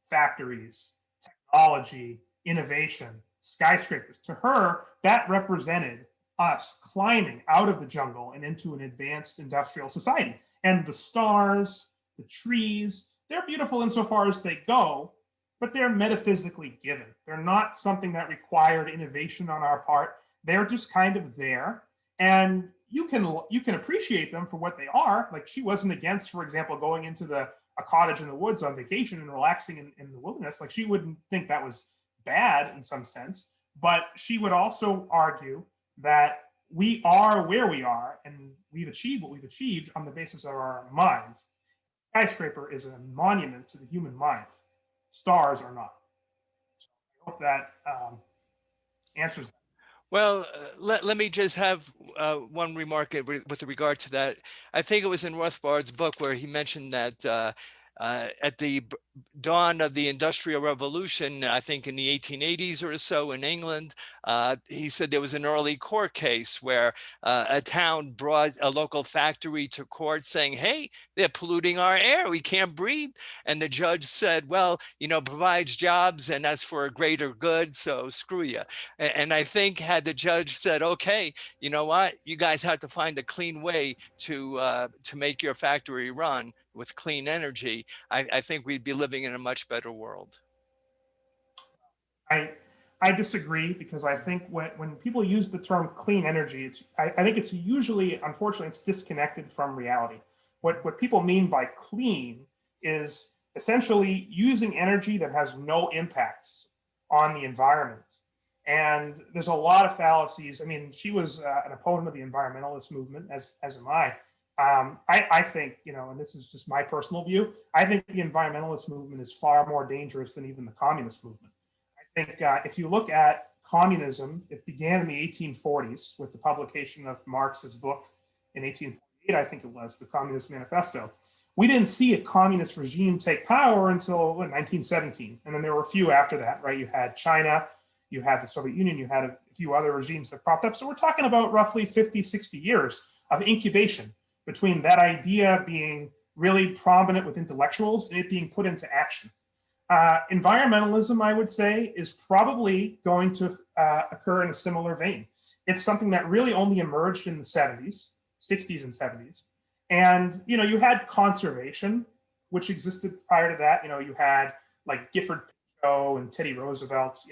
factories, technology, innovation, skyscrapers. To her, that represented us climbing out of the jungle and into an advanced industrial society. And the stars, the trees, they're beautiful insofar as they go, but they're metaphysically given. They're not something that required innovation on our part. They're just kind of there. And you can appreciate them for what they are. Like, she wasn't against, for example, going into the a cottage in the woods on vacation and relaxing in the wilderness. Like, she wouldn't think that was bad in some sense, but she would also argue that we are where we are and we've achieved what we've achieved on the basis of our minds. Skyscraper is a monument to the human mind. Stars are not. So I hope that answers that. Well, let me just have one remark with regard to that. I think it was in Rothbard's book where he mentioned that at the dawn of the Industrial Revolution, I think in the 1880s or so in England, he said there was an early court case where a town brought a local factory to court saying, hey, they're polluting our air, we can't breathe. And the judge said, well, provides jobs and that's for a greater good, so screw you. And I think had the judge said, okay, you know what, you guys have to find a clean way to make your factory run with clean energy, I think we'd be living in a much better world. I disagree, because I think when people use the term clean energy, I think it's usually, unfortunately, it's disconnected from reality. What people mean by clean is essentially using energy that has no impact on the environment. And there's a lot of fallacies. I mean, she was an opponent of the environmentalist movement, as am I. I think, and this is just my personal view, I think the environmentalist movement is far more dangerous than even the communist movement. I think if you look at communism, it began in the 1840s with the publication of Marx's book in 1848, I think it was, the Communist Manifesto. We didn't see a communist regime take power until 1917. And then there were a few after that, right? You had China, you had the Soviet Union, you had a few other regimes that propped up. So we're talking about roughly 50, 60 years of incubation between that idea being really prominent with intellectuals and it being put into action. Environmentalism, I would say, is probably going to occur in a similar vein. It's something that really only emerged in the 60s and 70s. And, you had conservation, which existed prior to that. You had like Gifford Pinchot and Teddy Roosevelt,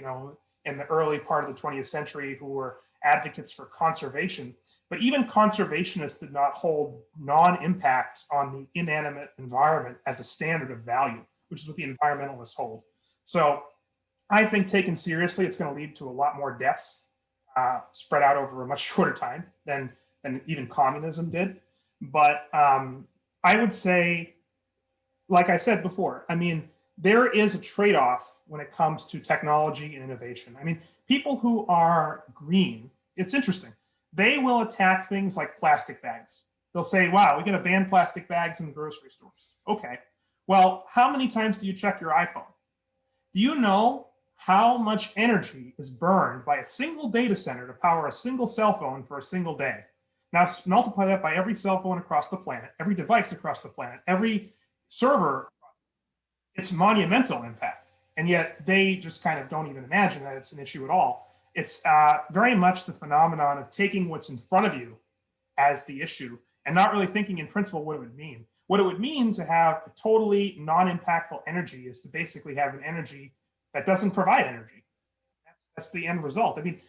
in the early part of the 20th century, who were advocates for conservation. But even conservationists did not hold non-impact on the inanimate environment as a standard of value, which is what the environmentalists hold. So I think taken seriously, it's going to lead to a lot more deaths spread out over a much shorter time than even communism did. But I would say, like I said before, I mean, there is a trade-off when it comes to technology and innovation. I mean, people who are green, it's interesting. They will attack things like plastic bags. They'll say, wow, we're going to ban plastic bags in the grocery stores. Okay. Well, how many times do you check your iPhone? Do you know how much energy is burned by a single data center to power a single cell phone for a single day? Now multiply that by every cell phone across the planet, every device across the planet, every server. It's monumental impact. And yet they just kind of don't even imagine that it's an issue at all. It's very much the phenomenon of taking what's in front of you as the issue and not really thinking in principle what it would mean. What it would mean to have a totally non-impactful energy is to basically have an energy that doesn't provide energy. That's the end result. I mean,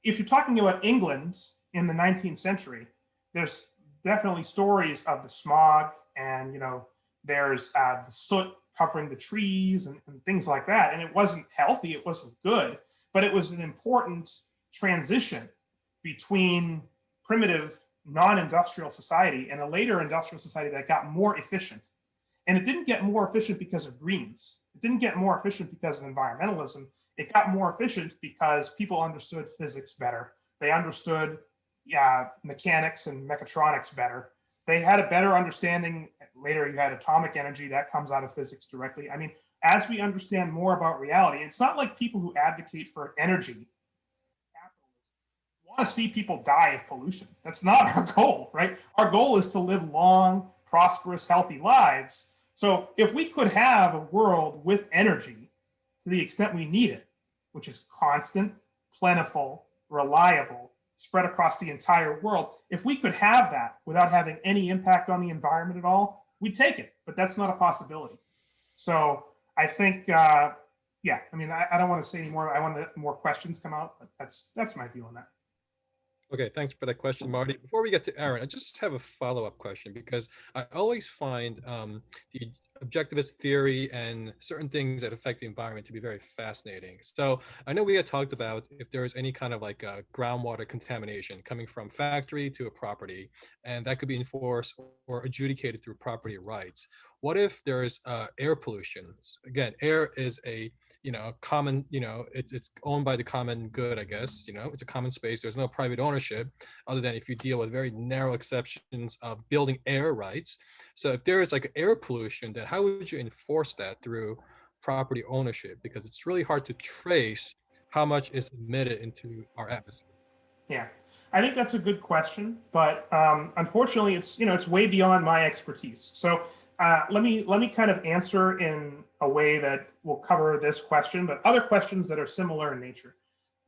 if you're talking about England in the 19th century, there's definitely stories of the smog and, there's the soot covering the trees and things like that. And it wasn't healthy, it wasn't good, but it was an important transition between primitive non-industrial society and a later industrial society that got more efficient. And it didn't get more efficient because of greens. It didn't get more efficient because of environmentalism. It got more efficient because people understood physics better. They understood mechanics and mechatronics better. They had a better understanding. Later, you had atomic energy that comes out of physics directly. I mean, as we understand more about reality, it's not like people who advocate for energy want to see people die of pollution. That's not our goal, right? Our goal is to live long, prosperous, healthy lives. So if we could have a world with energy to the extent we need it, which is constant, plentiful, reliable, spread across the entire world, if we could have that without having any impact on the environment at all, we'd take it, but that's not a possibility. So I think, I mean, I don't want to say any more. I want more questions come out, but that's my view on that. Okay, thanks for that question, Marty. Before we get to Aaron, I just have a follow-up question because I always find the objectivist theory and certain things that affect the environment to be very fascinating. So I know we had talked about if there is any kind of like groundwater contamination coming from factory to a property, and that could be enforced or adjudicated through property rights. What if there is air pollution? Again, air is a common, it's owned by the common good, I guess. It's a common space. There's no private ownership other than if you deal with very narrow exceptions of building air rights. So if there is like air pollution, then how would you enforce that through property ownership? Because it's really hard to trace how much is emitted into our atmosphere. Yeah, I think that's a good question, but unfortunately, it's way beyond my expertise. So let me kind of answer in a way that will cover this question, but other questions that are similar in nature.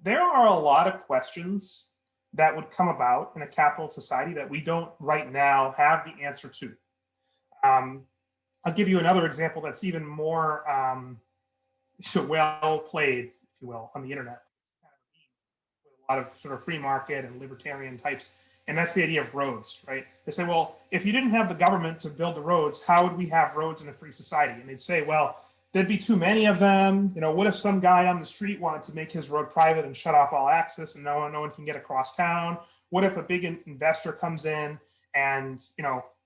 There are a lot of questions that would come about in a capitalist society that we don't right now have the answer to. I'll give you another example that's even more well played, if you will, on the internet. It's kind of with a lot of sort of free market and libertarian types, and that's the idea of roads, right? They say, well, if you didn't have the government to build the roads, how would we have roads in a free society? And they'd say, well, there'd be too many of them. What if some guy on the street wanted to make his road private and shut off all access and no one can get across town? What if a big investor comes in and,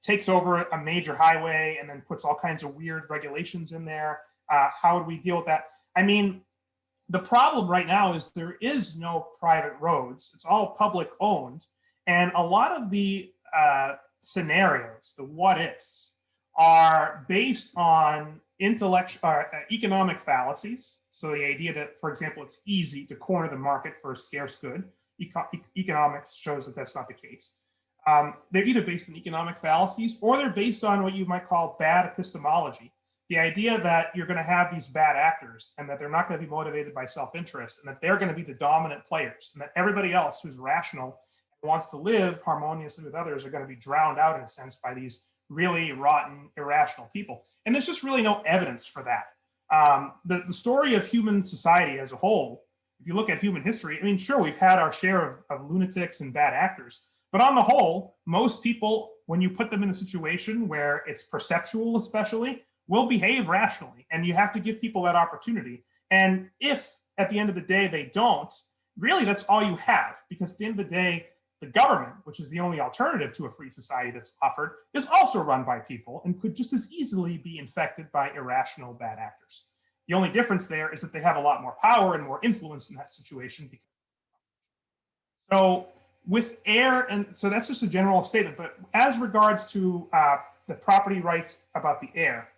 takes over a major highway and then puts all kinds of weird regulations in there? How would we deal with that? I mean, the problem right now is there is no private roads. It's all public owned. And a lot of the scenarios, the what ifs, are based on economic fallacies. So the idea that, for example, it's easy to corner the market for a scarce good. Economics shows that that's not the case. They're either based on economic fallacies or they're based on what you might call bad epistemology. The idea that you're going to have these bad actors and that they're not going to be motivated by self-interest and that they're going to be the dominant players and that everybody else who's rational and wants to live harmoniously with others are going to be drowned out in a sense by these really rotten, irrational people. And there's just really no evidence for that. The story of human society as a whole, if you look at human history, I mean, sure, we've had our share of lunatics and bad actors, but on the whole, most people, when you put them in a situation where it's perceptual especially, will behave rationally, and you have to give people that opportunity. And if at the end of the day they don't, really that's all you have, because at the end of the day, the government, which is the only alternative to a free society that's offered, is also run by people and could just as easily be infected by irrational bad actors. The only difference there is that they have a lot more power and more influence in that situation. So with air, and so that's just a general statement, but as regards to the property rights about the air,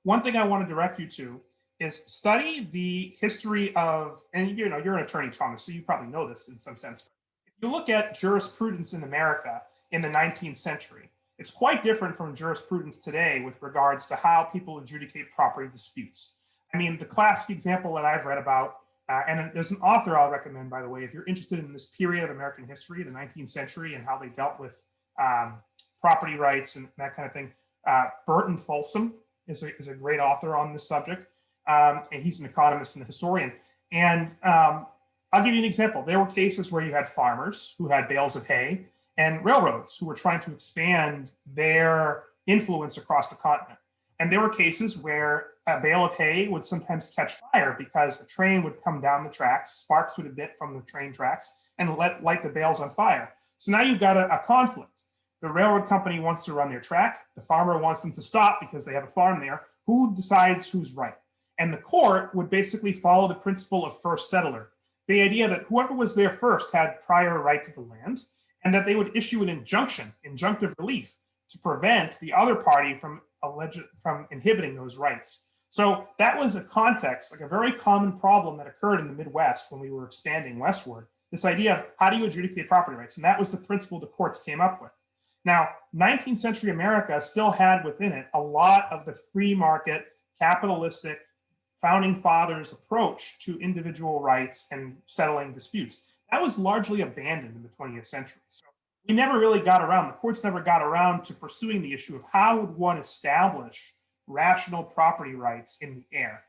one thing I want to direct you to is study the history of, and you're an attorney, Thomas, so you probably know this in some sense. If you look at jurisprudence in America in the 19th century, it's quite different from jurisprudence today with regards to how people adjudicate property disputes. I mean, the classic example that I've read about, and there's an author I'll recommend, by the way, if you're interested in this period of American history, the 19th century, and how they dealt with property rights and that kind of thing. Burton Folsom is a great author on this subject, and he's an economist and a historian. And I'll give you an example. There were cases where you had farmers who had bales of hay and railroads who were trying to expand their influence across the continent. And there were cases where a bale of hay would sometimes catch fire because the train would come down the tracks, sparks would emit from the train tracks and light the bales on fire. So now you've got a conflict. The railroad company wants to run their track. The farmer wants them to stop because they have a farm there. Who decides who's right? And the court would basically follow the principle of first settler. The idea that whoever was there first had prior right to the land, and that they would issue an injunction, injunctive relief, to prevent the other party from inhibiting those rights. So that was a context, like a very common problem that occurred in the Midwest when we were expanding westward, this idea of how do you adjudicate property rights? And that was the principle the courts came up with. Now, 19th century America still had within it a lot of the free market, capitalistic, founding fathers approach to individual rights and settling disputes. That was largely abandoned in the 20th century. So we never really got around, the courts never got around to pursuing the issue of how would one establish rational property rights in the air.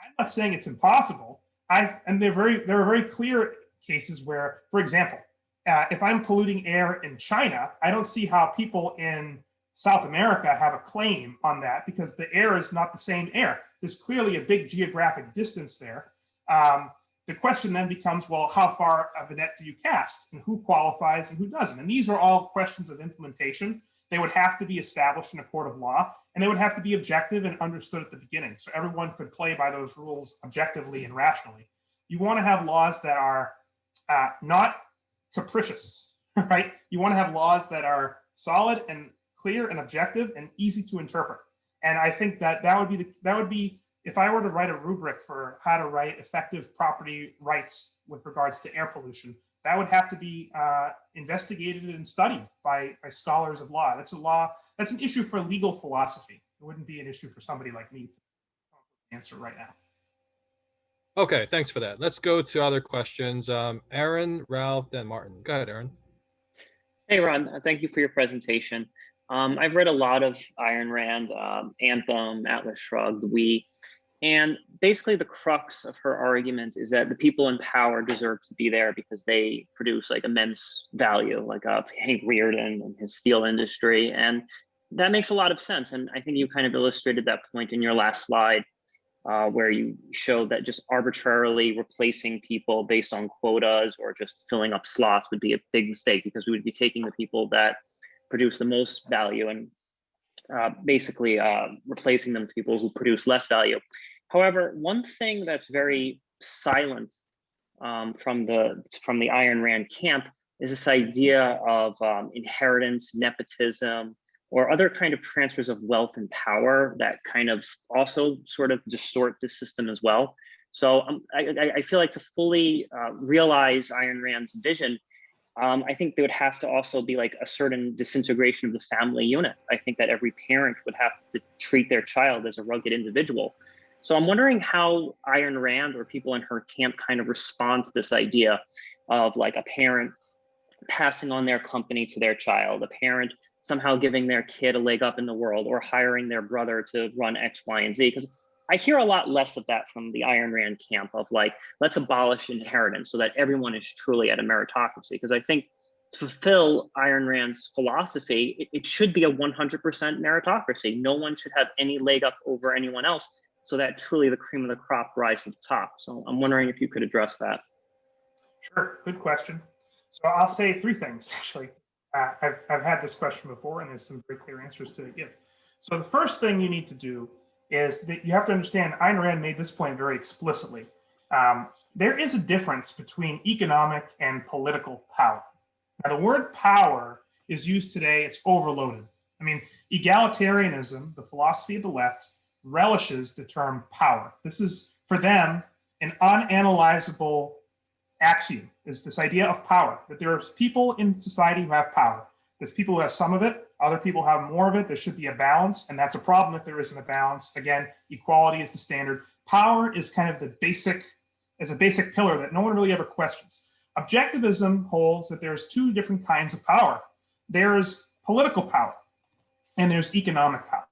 I'm not saying it's impossible. And there are very clear cases where, for example, if I'm polluting air in China, I don't see how people in South America have a claim on that because the air is not the same air. There's clearly a big geographic distance there. The question then becomes, well, how far of a net do you cast, and who qualifies and who doesn't? And these are all questions of implementation. They would have to be established in a court of law, and they would have to be objective and understood at the beginning, so everyone could play by those rules objectively and rationally. You want to have laws that are not capricious, right? You want to have laws that are solid and clear and objective and easy to interpret. And I think that would be if I were to write a rubric for how to write effective property rights with regards to air pollution, that would have to be investigated and studied by scholars of law. That's an issue for legal philosophy. It wouldn't be an issue for somebody like me to answer right now. Okay, thanks for that. Let's go to other questions. Aaron, Ralph, then Martin. Go ahead, Aaron. Hey, Ron. Thank you for your presentation. I've read a lot of Ayn Rand, Anthem, Atlas Shrugged, We, and basically the crux of her argument is that the people in power deserve to be there because they produce like immense value, like Hank Rearden and his steel industry. And that makes a lot of sense. And I think you kind of illustrated that point in your last slide, where you showed that just arbitrarily replacing people based on quotas or just filling up slots would be a big mistake, because we would be taking the people that produce the most value and basically replacing them with people who produce less value. However, one thing that's very silent from the Ayn Rand camp is this idea of inheritance, nepotism, or other kind of transfers of wealth and power that kind of also sort of distort the system as well. So I feel like to fully realize Ayn Rand's vision, I think there would have to also be like a certain disintegration of the family unit. I think that every parent would have to treat their child as a rugged individual. So I'm wondering how Ayn Rand or people in her camp kind of respond to this idea of like a parent passing on their company to their child, a parent somehow giving their kid a leg up in the world, or hiring their brother to run X, Y, and Z. Because I hear a lot less of that from the Ayn Rand camp of like, let's abolish inheritance so that everyone is truly at a meritocracy. Because I think to fulfill Ayn Rand's philosophy, it should be a 100% meritocracy. No one should have any leg up over anyone else, so that truly the cream of the crop rise to the top. So I'm wondering if you could address that. Sure, good question. So I'll say three things, actually. I've had this question before, and there's some very clear answers to give. So the first thing you need to do is that you have to understand, Ayn Rand made this point very explicitly. There is a difference between economic and political power. Now, the word power is used today, it's overloaded. I mean, egalitarianism, the philosophy of the left, relishes the term power. This is, for them, an unanalyzable axiom, is this idea of power, that there's people in society who have power. There's people who have some of it, other people have more of it. There should be a balance, and that's a problem if there isn't a balance. Again, equality is the standard. Power is kind of the basic, as a basic pillar that no one really ever questions. Objectivism holds that there's two different kinds of power. There's political power, and there's economic power.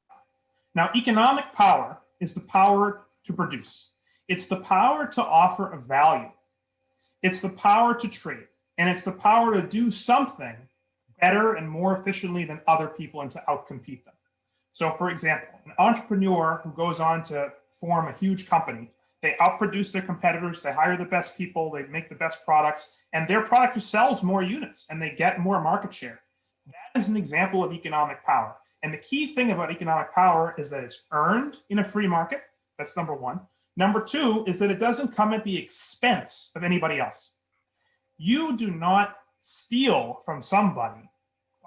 Now, economic power is the power to produce. It's the power to offer a value. It's the power to trade, and it's the power to do something better and more efficiently than other people and to outcompete them. So for example, an entrepreneur who goes on to form a huge company, they outproduce their competitors, they hire the best people, they make the best products, and their product sells more units and they get more market share. That is an example of economic power. And the key thing about economic power is that it's earned in a free market. That's number one. Number two is that it doesn't come at the expense of anybody else. You do not steal from somebody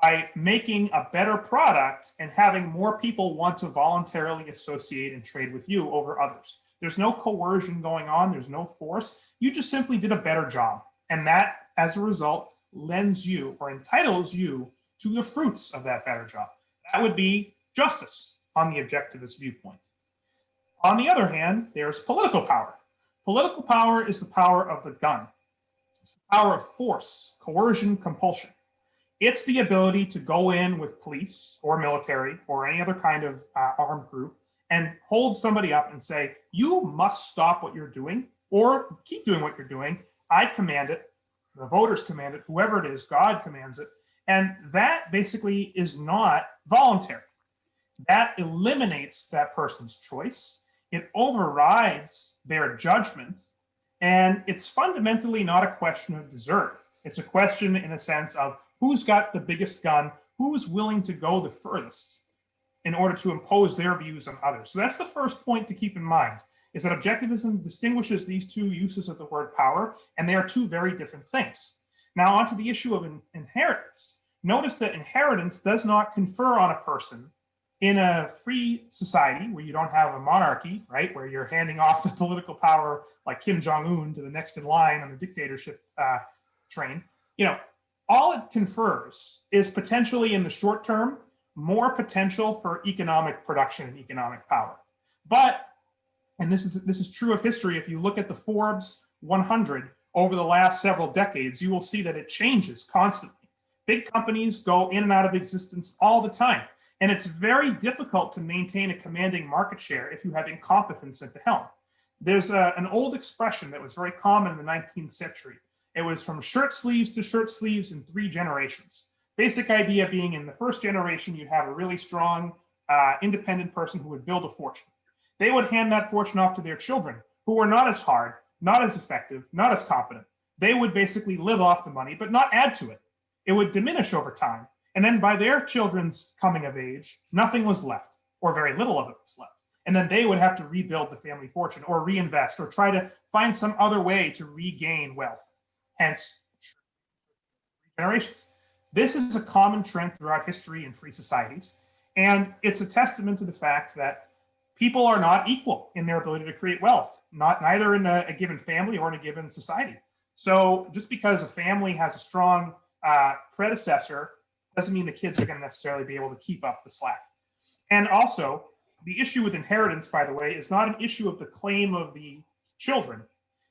by making a better product and having more people want to voluntarily associate and trade with you over others. There's no coercion going on. There's no force. You just simply did a better job. And that, as a result, lends you or entitles you to the fruits of that better job. That would be justice on the objectivist viewpoint. On the other hand, there's political power. Political power is the power of the gun. It's the power of force, coercion, compulsion. It's the ability to go in with police or military or any other kind of armed group and hold somebody up and say, you must stop what you're doing or keep doing what you're doing. I command it, the voters command it, whoever it is, God commands it, And that basically is not voluntary. That eliminates that person's choice. It overrides their judgment. And it's fundamentally not a question of desert. It's a question in a sense of who's got the biggest gun, who's willing to go the furthest in order to impose their views on others. So that's the first point to keep in mind, is that objectivism distinguishes these two uses of the word power, and they are two very different things. Now onto the issue of inheritance. Notice that inheritance does not confer on a person in a free society where you don't have a monarchy, right, where you're handing off the political power like Kim Jong-un to the next in line on the dictatorship train. You know, all it confers is potentially in the short term, more potential for economic production and economic power. But, and this is true of history, if you look at the Forbes 100 over the last several decades, you will see that it changes constantly. Big companies go in and out of existence all the time. And it's very difficult to maintain a commanding market share if you have incompetence at the helm. There's an old expression that was very common in the 19th century. It was from shirt sleeves to shirt sleeves in 3 generations. Basic idea being in the first generation, you'd have a really strong, independent person who would build a fortune. They would hand that fortune off to their children, who were not as hard, not as effective, not as competent. They would basically live off the money, but not add to it. It would diminish over time. And then by their children's coming of age, nothing was left, or very little of it was left. And then they would have to rebuild the family fortune or reinvest or try to find some other way to regain wealth. Hence, generations. This is a common trend throughout history in free societies. And it's a testament to the fact that people are not equal in their ability to create wealth, neither in a given family or in a given society. So just because a family has a strong predecessor doesn't mean the kids are going to necessarily be able to keep up the slack. And also, the issue with inheritance, by the way, is not an issue of the claim of the children.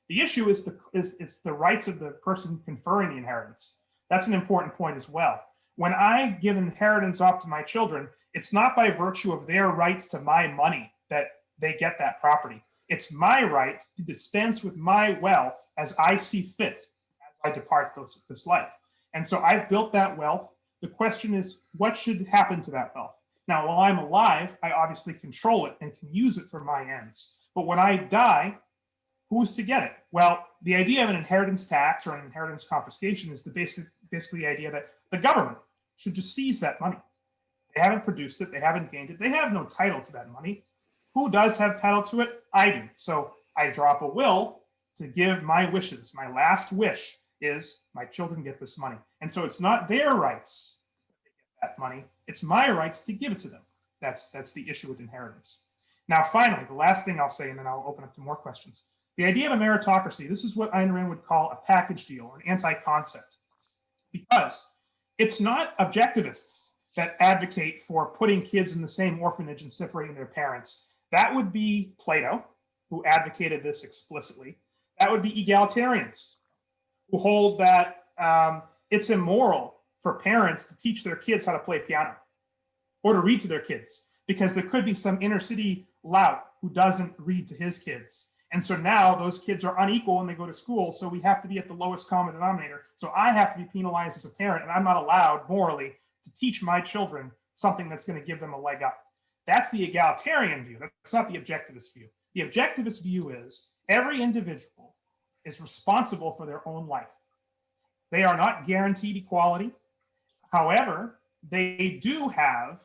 The issue is it's the rights of the person conferring the inheritance. That's an important point as well. When I give inheritance off to my children, it's not by virtue of their rights to my money that they get that property. It's my right to dispense with my wealth as I see fit as I depart this life. And so I've built that wealth. The question is, what should happen to that wealth? Now, while I'm alive, I obviously control it and can use it for my ends. But when I die, who's to get it? Well, the idea of an inheritance tax or an inheritance confiscation is basically the idea that the government should just seize that money. They haven't produced it, they haven't gained it, they have no title to that money. Who does have title to it? I do. So I drop a will to give my wishes. My last wish is my children get this money. And so it's not their rights that they get that money, it's my rights to give it to them. That's the issue with inheritance. Now, finally, the last thing I'll say, and then I'll open up to more questions. The idea of a meritocracy, this is what Ayn Rand would call a package deal or an anti-concept, because it's not objectivists that advocate for putting kids in the same orphanage and separating their parents. That would be Plato, who advocated this explicitly. That would be egalitarians, who hold that it's immoral for parents to teach their kids how to play piano or to read to their kids, because there could be some inner city lout who doesn't read to his kids. And so now those kids are unequal when they go to school, so we have to be at the lowest common denominator. So I have to be penalized as a parent, and I'm not allowed morally to teach my children something that's going to give them a leg up. That's the egalitarian view. That's not the objectivist view. The objectivist view is every individual is responsible for their own life. They are not guaranteed equality. However, they do have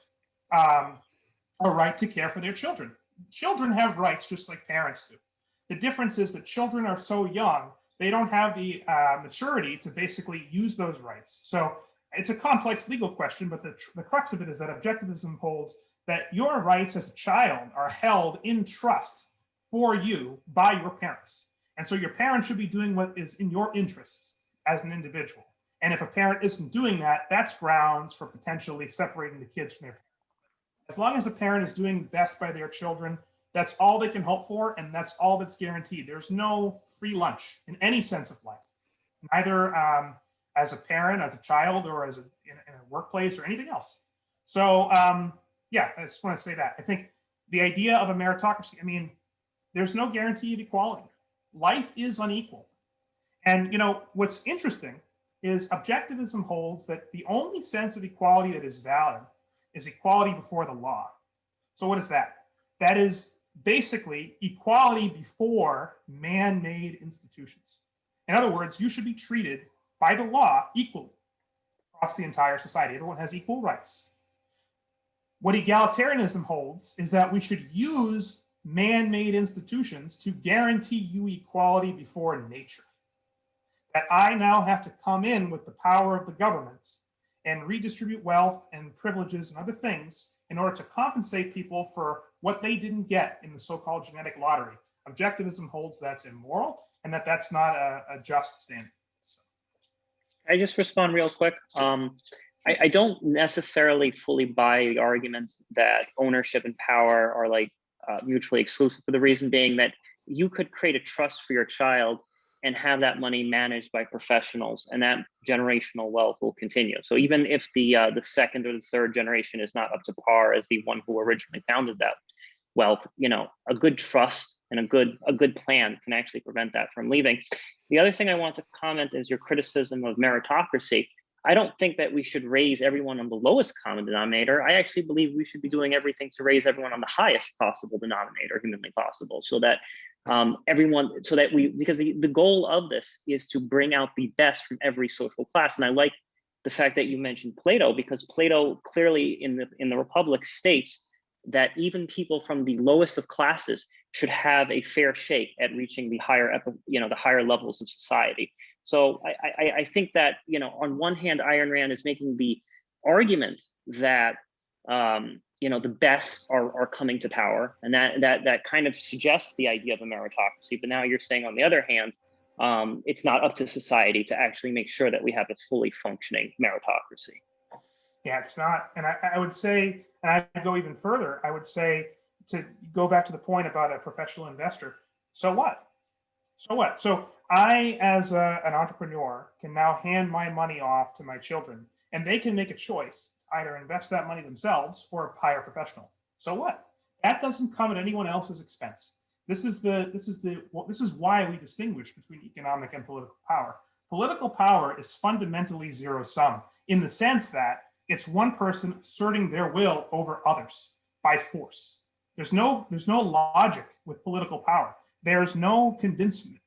a right to care for their children. Children have rights just like parents do. The difference is that children are so young, they don't have the maturity to basically use those rights. So it's a complex legal question, but the crux of it is that objectivism holds that your rights as a child are held in trust for you by your parents. And so your parents should be doing what is in your interests as an individual. And if a parent isn't doing that, that's grounds for potentially separating the kids from their parents. As long as a parent is doing best by their children, that's all they can hope for, and that's all that's guaranteed. There's no free lunch in any sense of life, neither as a parent, as a child, or as in a workplace or anything else. So yeah, I just want to say that. I think the idea of a meritocracy, I mean, there's no guarantee of equality. Life is unequal. And you know, what's interesting is objectivism holds that the only sense of equality that is valid is equality before the law. So what is that? That is basically equality before man-made institutions. In other words, you should be treated by the law equally across the entire society. Everyone has equal rights. What egalitarianism holds is that we should use man-made institutions to guarantee you equality before nature. That I now have to come in with the power of the government and redistribute wealth and privileges and other things in order to compensate people for what they didn't get in the so-called genetic lottery. Objectivism holds that's immoral and that that's not a just standard. So. I just respond real quick. I don't necessarily fully buy the argument that ownership and power are like mutually exclusive, for the reason being that you could create a trust for your child and have that money managed by professionals, and that generational wealth will continue. So even if the second or the third generation is not up to par as the one who originally founded that wealth, you know, a good trust and a good plan can actually prevent that from leaving. The other thing I want to comment is your criticism of meritocracy. I don't think that we should raise everyone on the lowest common denominator. I actually believe we should be doing everything to raise everyone on the highest possible denominator, humanly possible, so that because the goal of this is to bring out the best from every social class. And I like the fact that you mentioned Plato, because Plato clearly in the Republic states that even people from the lowest of classes should have a fair shake at reaching the higher levels of society. So I think that, you know, on one hand, Ayn Rand is making the argument that the best are coming to power, and that kind of suggests the idea of a meritocracy. But now you're saying, on the other hand, it's not up to society to actually make sure that we have a fully functioning meritocracy. Yeah, it's not. And I would say, and I'd go even further, I would say, to go back to the point about a professional investor, so what? So what? So I, as an entrepreneur, can now hand my money off to my children, and they can make a choice to either invest that money themselves or hire a professional. So what? That doesn't come at anyone else's expense. This is why we distinguish between economic and political power. Political power is fundamentally zero sum, in the sense that it's one person asserting their will over others by force. There's no logic with political power. There's no convincing,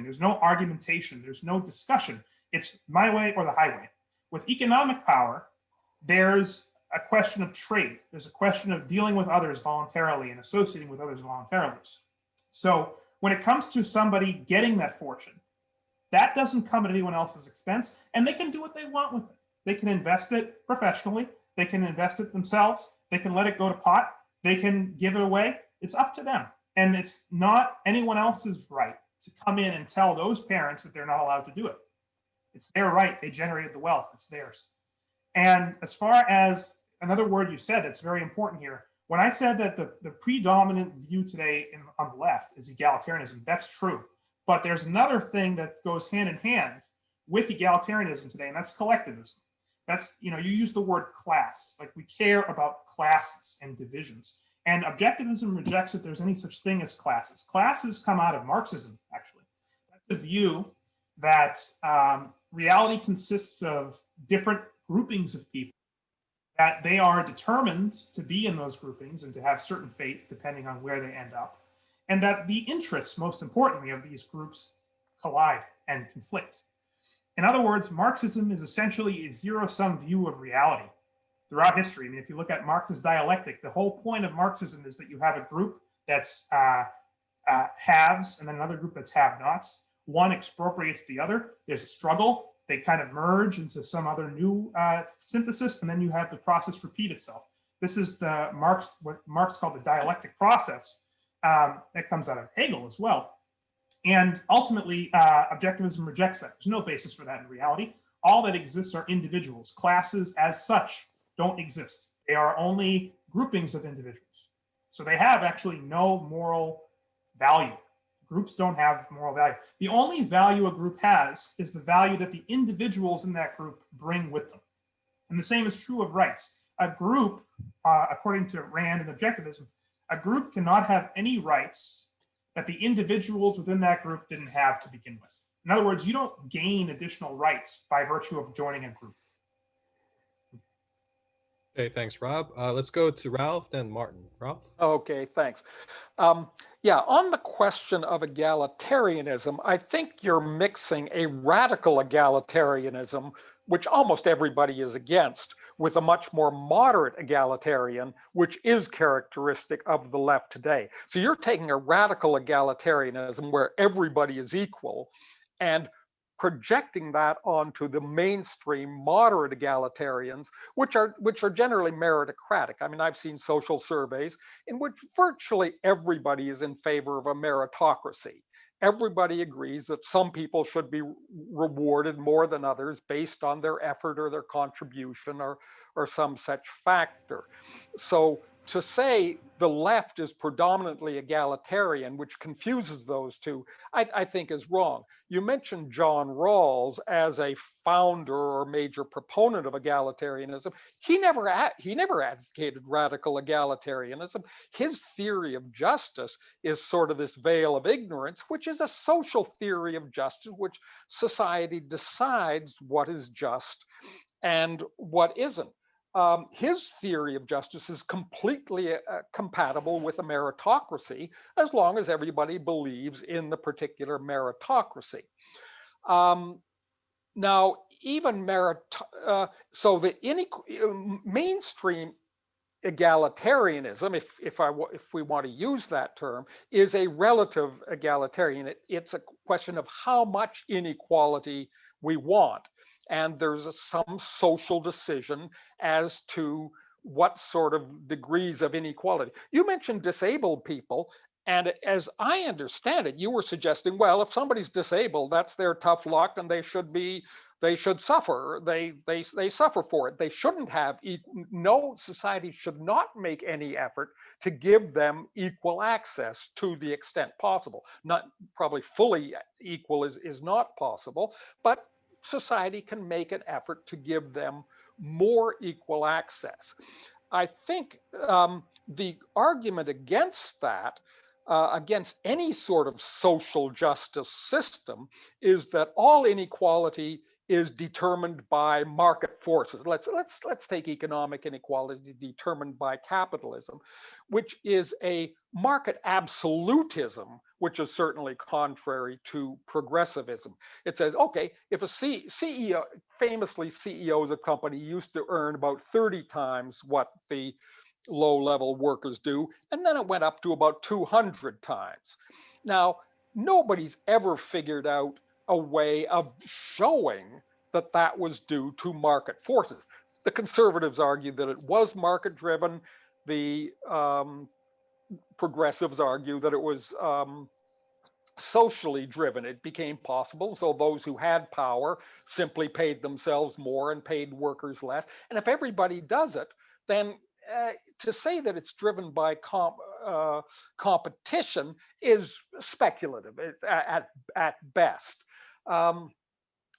there's no argumentation, there's no discussion. It's my way or the highway. With economic power, there's a question of trade. There's a question of dealing with others voluntarily and associating with others voluntarily. So when it comes to somebody getting that fortune, that doesn't come at anyone else's expense, and they can do what they want with it. They can invest it professionally, they can invest it themselves, they can let it go to pot, they can give it away. It's up to them. And it's not anyone else's right to come in and tell those parents that they're not allowed to do it. It's their right. They generated the wealth. It's theirs. And as far as another word you said that's very important here, when I said that the predominant view today on the left is egalitarianism, that's true. But there's another thing that goes hand in hand with egalitarianism today, and that's collectivism. That's, you use the word class, like we care about classes and divisions. And objectivism rejects that there's any such thing as classes. Classes come out of Marxism, actually. That's a view that reality consists of different groupings of people, that they are determined to be in those groupings and to have certain fate depending on where they end up, and that the interests, most importantly, of these groups collide and conflict. In other words, Marxism is essentially a zero-sum view of reality throughout history. I mean, if you look at Marx's dialectic, the whole point of Marxism is that you have a group that's haves and then another group that's have-nots. One expropriates the other. There's a struggle. They kind of merge into some other new synthesis, and then you have the process repeat itself. This is what Marx called the dialectic process that comes out of Hegel as well. And ultimately, objectivism rejects that. There's no basis for that in reality. All that exists are individuals. Classes as such don't exist. They are only groupings of individuals. So they have actually no moral value. Groups don't have moral value. The only value a group has is the value that the individuals in that group bring with them. And the same is true of rights. A group, according to Rand and Objectivism, a group cannot have any rights that the individuals within that group didn't have to begin with. In other words, you don't gain additional rights by virtue of joining a group. Okay, thanks, Rob. Let's go to Ralph, then Martin. Ralph? Okay, thanks. Yeah, on the question of egalitarianism, I think you're mixing a radical egalitarianism, which almost everybody is against, with a much more moderate egalitarian, which is characteristic of the left today. So you're taking a radical egalitarianism where everybody is equal and projecting that onto the mainstream moderate egalitarians, which are generally meritocratic. I mean, I've seen social surveys in which virtually everybody is in favor of a meritocracy. Everybody agrees that some people should be rewarded more than others based on their effort or their contribution or some such factor. So to say the left is predominantly egalitarian, which confuses those two, I think is wrong. You mentioned John Rawls as a founder or major proponent of egalitarianism. He never advocated radical egalitarianism. His theory of justice is sort of this veil of ignorance, which is a social theory of justice, which society decides what is just and what isn't. His theory of justice is completely compatible with a meritocracy as long as everybody believes in the particular meritocracy. Now, even so the mainstream egalitarianism, if we want to use that term, is a relative egalitarian. It's a question of how much inequality we want. And there's some social decision as to what sort of degrees of inequality. You mentioned disabled people, and as I understand it, you were suggesting, well, if somebody's disabled, that's their tough luck, and they should suffer. They suffer for it. They shouldn't have. No society should not make any effort to give them equal access to the extent possible. Not probably fully equal is not possible, but society can make an effort to give them more equal access. I think the argument against that, against any sort of social justice system, is that all inequality is determined by market forces. Let's take economic inequality determined by capitalism, which is a market absolutism, which is certainly contrary to progressivism. It says, okay, if a CEO, famously CEOs of company used to earn about 30 times what the low-level workers do, and then it went up to about 200 times. Now, nobody's ever figured out a way of showing that that was due to market forces. The conservatives argued that it was market-driven. The progressives argue that it was socially driven. It became possible, so those who had power simply paid themselves more and paid workers less. And if everybody does it, then to say that it's driven by competition is speculative. It's at best.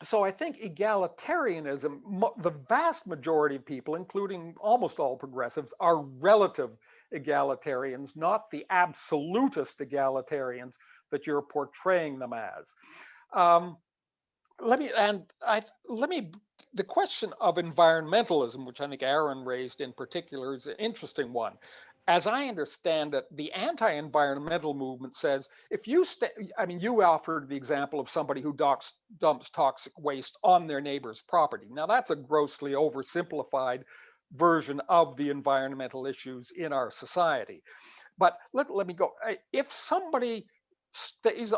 So I think egalitarianism, the vast majority of people, including almost all progressives, are relative egalitarians, not the absolutist egalitarians that you're portraying them as. The question of environmentalism, which I think Aaron raised in particular, is an interesting one. As I understand it, the anti-environmental movement says, if you you offered the example of somebody who dumps toxic waste on their neighbor's property. Now that's a grossly oversimplified version of the environmental issues in our society. But let me go. If somebody is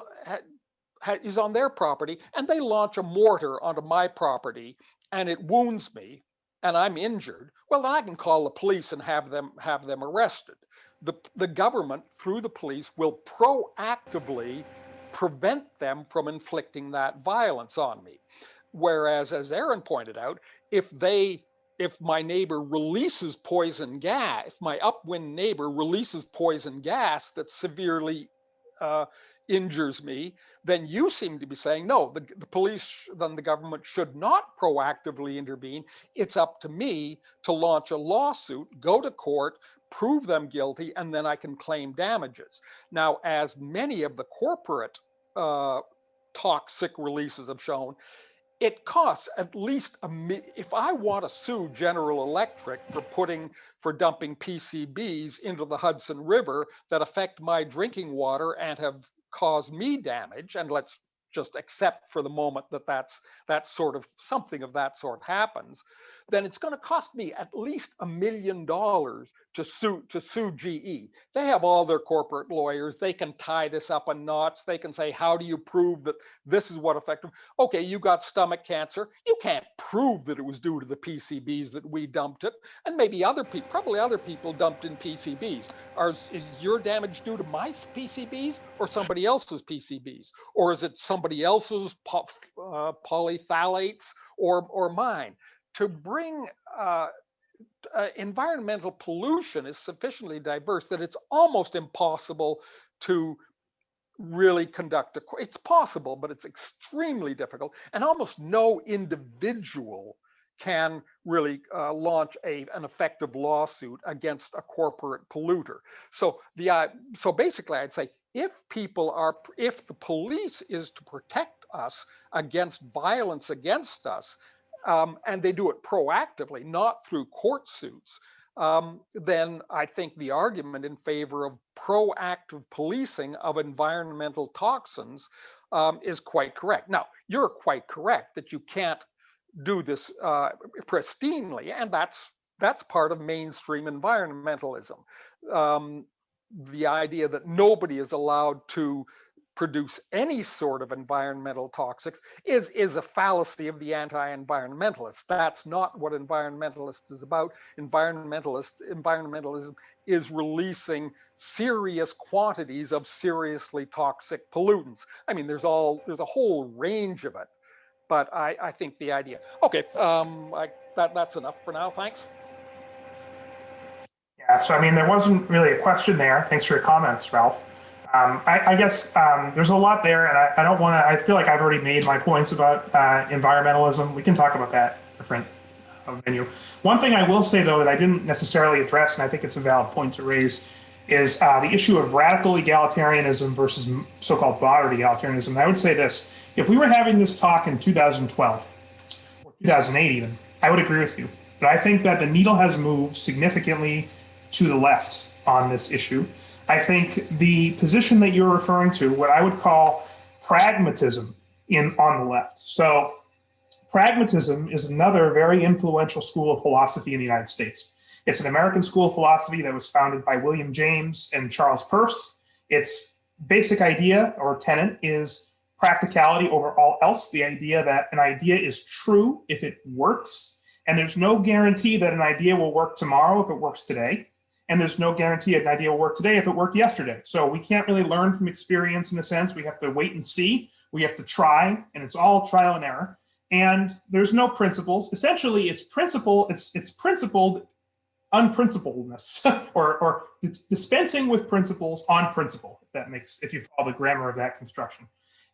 on their property and they launch a mortar onto my property and it wounds me, and I'm injured, well, then I can call the police and have them arrested. The government, through the police, will proactively prevent them from inflicting that violence on me. Whereas, as Aaron pointed out, if my neighbor releases poison gas, if my upwind neighbor releases poison gas that severely injures me, then you seem to be saying, no, the police, then the government should not proactively intervene. It's up to me to launch a lawsuit, go to court, prove them guilty, and then I can claim damages. Now, as many of the corporate toxic releases have shown, it costs at least if I want to sue General Electric for dumping PCBs into the Hudson River that affect my drinking water and have caused me damage, and let's just accept for the moment that that sort of something of that sort happens, then it's going to cost me at least $1 million to sue GE. They have all their corporate lawyers. They can tie this up in knots. They can say, how do you prove that this is what affected? Okay, you got stomach cancer. You can't prove that it was due to the PCBs that we dumped it. And maybe probably other people dumped in PCBs. Is your damage due to my PCBs or somebody else's PCBs? Or is it somebody else's polyphthalates or mine? To bring environmental pollution is sufficiently diverse that it's almost impossible to really conduct it's possible, but it's extremely difficult, and almost no individual can really launch an effective lawsuit against a corporate polluter. So basically I'd say if the police is to protect us against violence against us, and they do it proactively, not through court suits, then I think the argument in favor of proactive policing of environmental toxins is quite correct. Now, you're quite correct that you can't do this pristinely, and that's part of mainstream environmentalism. The idea that nobody is allowed to produce any sort of environmental toxics is a fallacy of the anti-environmentalists. That's not what environmentalists is about. Environmentalism is releasing serious quantities of seriously toxic pollutants. I mean, there's a whole range of it, but I think the idea. Okay, that's enough for now. Thanks. Yeah, so I mean, there wasn't really a question there. Thanks for your comments, Ralph. I guess there's a lot there, and I don't want to, I feel like I've already made my points about environmentalism. We can talk about that different venue. One thing I will say, though, that I didn't necessarily address, and I think it's a valid point to raise, is the issue of radical egalitarianism versus so-called moderate egalitarianism. And I would say this: if we were having this talk in 2012, or 2008 even, I would agree with you. But I think that the needle has moved significantly to the left on this issue. I think the position that you're referring to, what I would call pragmatism on the left. So pragmatism is another very influential school of philosophy in the United States. It's an American school of philosophy that was founded by William James and Charles Peirce. Its basic idea or tenet is practicality over all else, the idea that an idea is true if it works, and there's no guarantee that an idea will work tomorrow if it works today. And there's no guarantee an idea will work today if it worked yesterday. So we can't really learn from experience in a sense. We have to wait and see. We have to try, and it's all trial and error. And there's no principles. Essentially, it's principled unprincipledness, or it's dispensing with principles on principle, if you follow the grammar of that construction.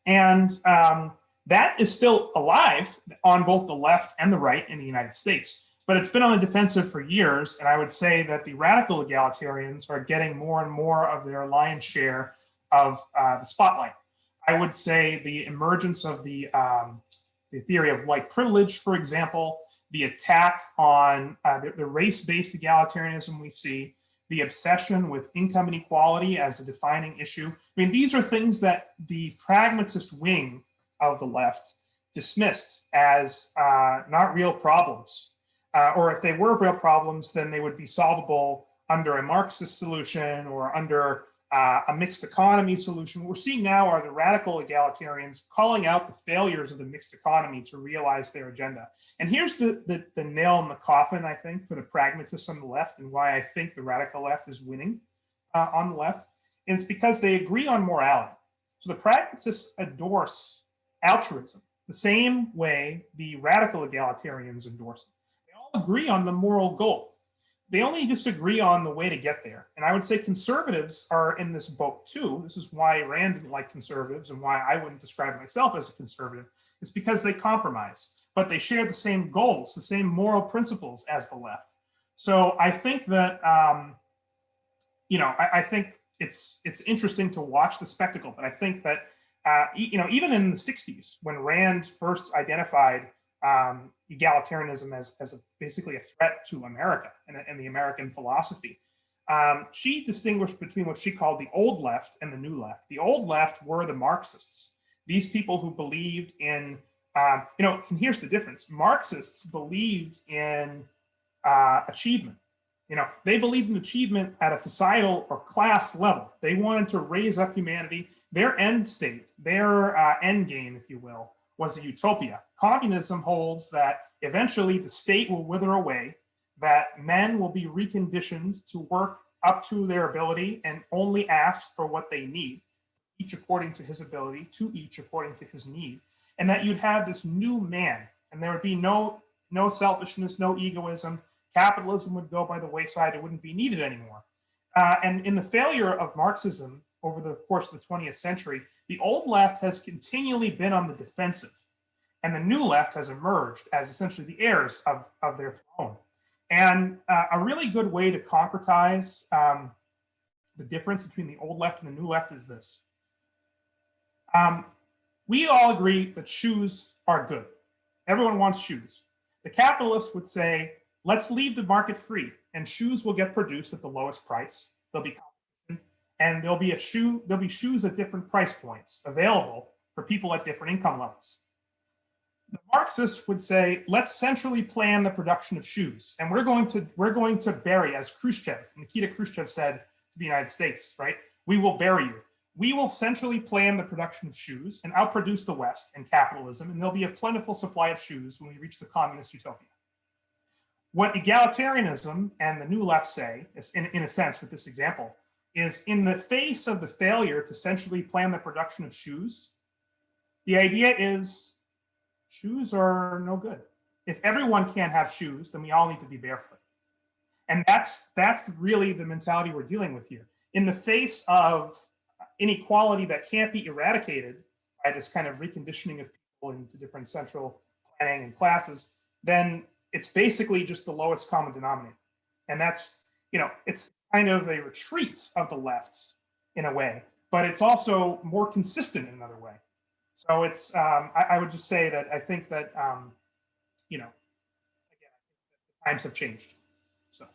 And that is still alive on both the left and the right in the United States. But it's been on the defensive for years, and I would say that the radical egalitarians are getting more and more of their lion's share of the spotlight. I would say the emergence of the theory of white privilege, for example, the attack on the race-based egalitarianism we see, the obsession with income inequality as a defining issue. I mean, these are things that the pragmatist wing of the left dismissed as not real problems. Or if they were real problems, then they would be solvable under a Marxist solution or under a mixed economy solution. What we're seeing now are the radical egalitarians calling out the failures of the mixed economy to realize their agenda. And here's the nail in the coffin, I think, for the pragmatists on the left, and why I think the radical left is winning on the left. And it's because they agree on morality. So the pragmatists endorse altruism the same way the radical egalitarians endorse it. Agree on the moral goal. They only disagree on the way to get there. And I would say conservatives are in this boat too. This is why Rand didn't like conservatives and why I wouldn't describe myself as a conservative. It's because they compromise, but they share the same goals, the same moral principles as the left. So I think that, I think it's interesting to watch the spectacle, but I think that even in the 60s, when Rand first identified egalitarianism as basically a threat to America and the American philosophy, she distinguished between what she called the old left and the new left. The old left were the Marxists, these people who believed in, and here's the difference. Marxists believed in achievement. They believed in achievement at a societal or class level. They wanted to raise up humanity. Their end state, their end game, if you will, was a utopia. Communism holds that eventually the state will wither away, that men will be reconditioned to work up to their ability and only ask for what they need, each according to his ability, to each according to his need, and that you'd have this new man, and there would be no selfishness, no egoism. Capitalism would go by the wayside. It wouldn't be needed anymore. And in the failure of Marxism over the course of the 20th century, the old left has continually been on the defensive, and the new left has emerged as essentially the heirs of their throne. And a really good way to concretize the difference between the old left and the new left is this. We all agree that shoes are good. Everyone wants shoes. The capitalists would say, let's leave the market free, and shoes will get produced at the lowest price. There'll be competition, and there'll be shoes at different price points available for people at different income levels. The Marxists would say, let's centrally plan the production of shoes, and we're going to bury, as Nikita Khrushchev said to the United States, right? We will bury you. We will centrally plan the production of shoes and outproduce the West and capitalism, and there'll be a plentiful supply of shoes when we reach the communist utopia. What egalitarianism and the new left say, is, in a sense with this example, is in the face of the failure to centrally plan the production of shoes, the idea is shoes are no good. If everyone can't have shoes, then we all need to be barefoot. And that's really the mentality we're dealing with here. In the face of inequality that can't be eradicated by this kind of reconditioning of people into different central planning and classes, then it's basically just the lowest common denominator. And that's, it's kind of a retreat of the left in a way, but it's also more consistent in another way. So it's, I would just say that I think that, again, the times have changed. So.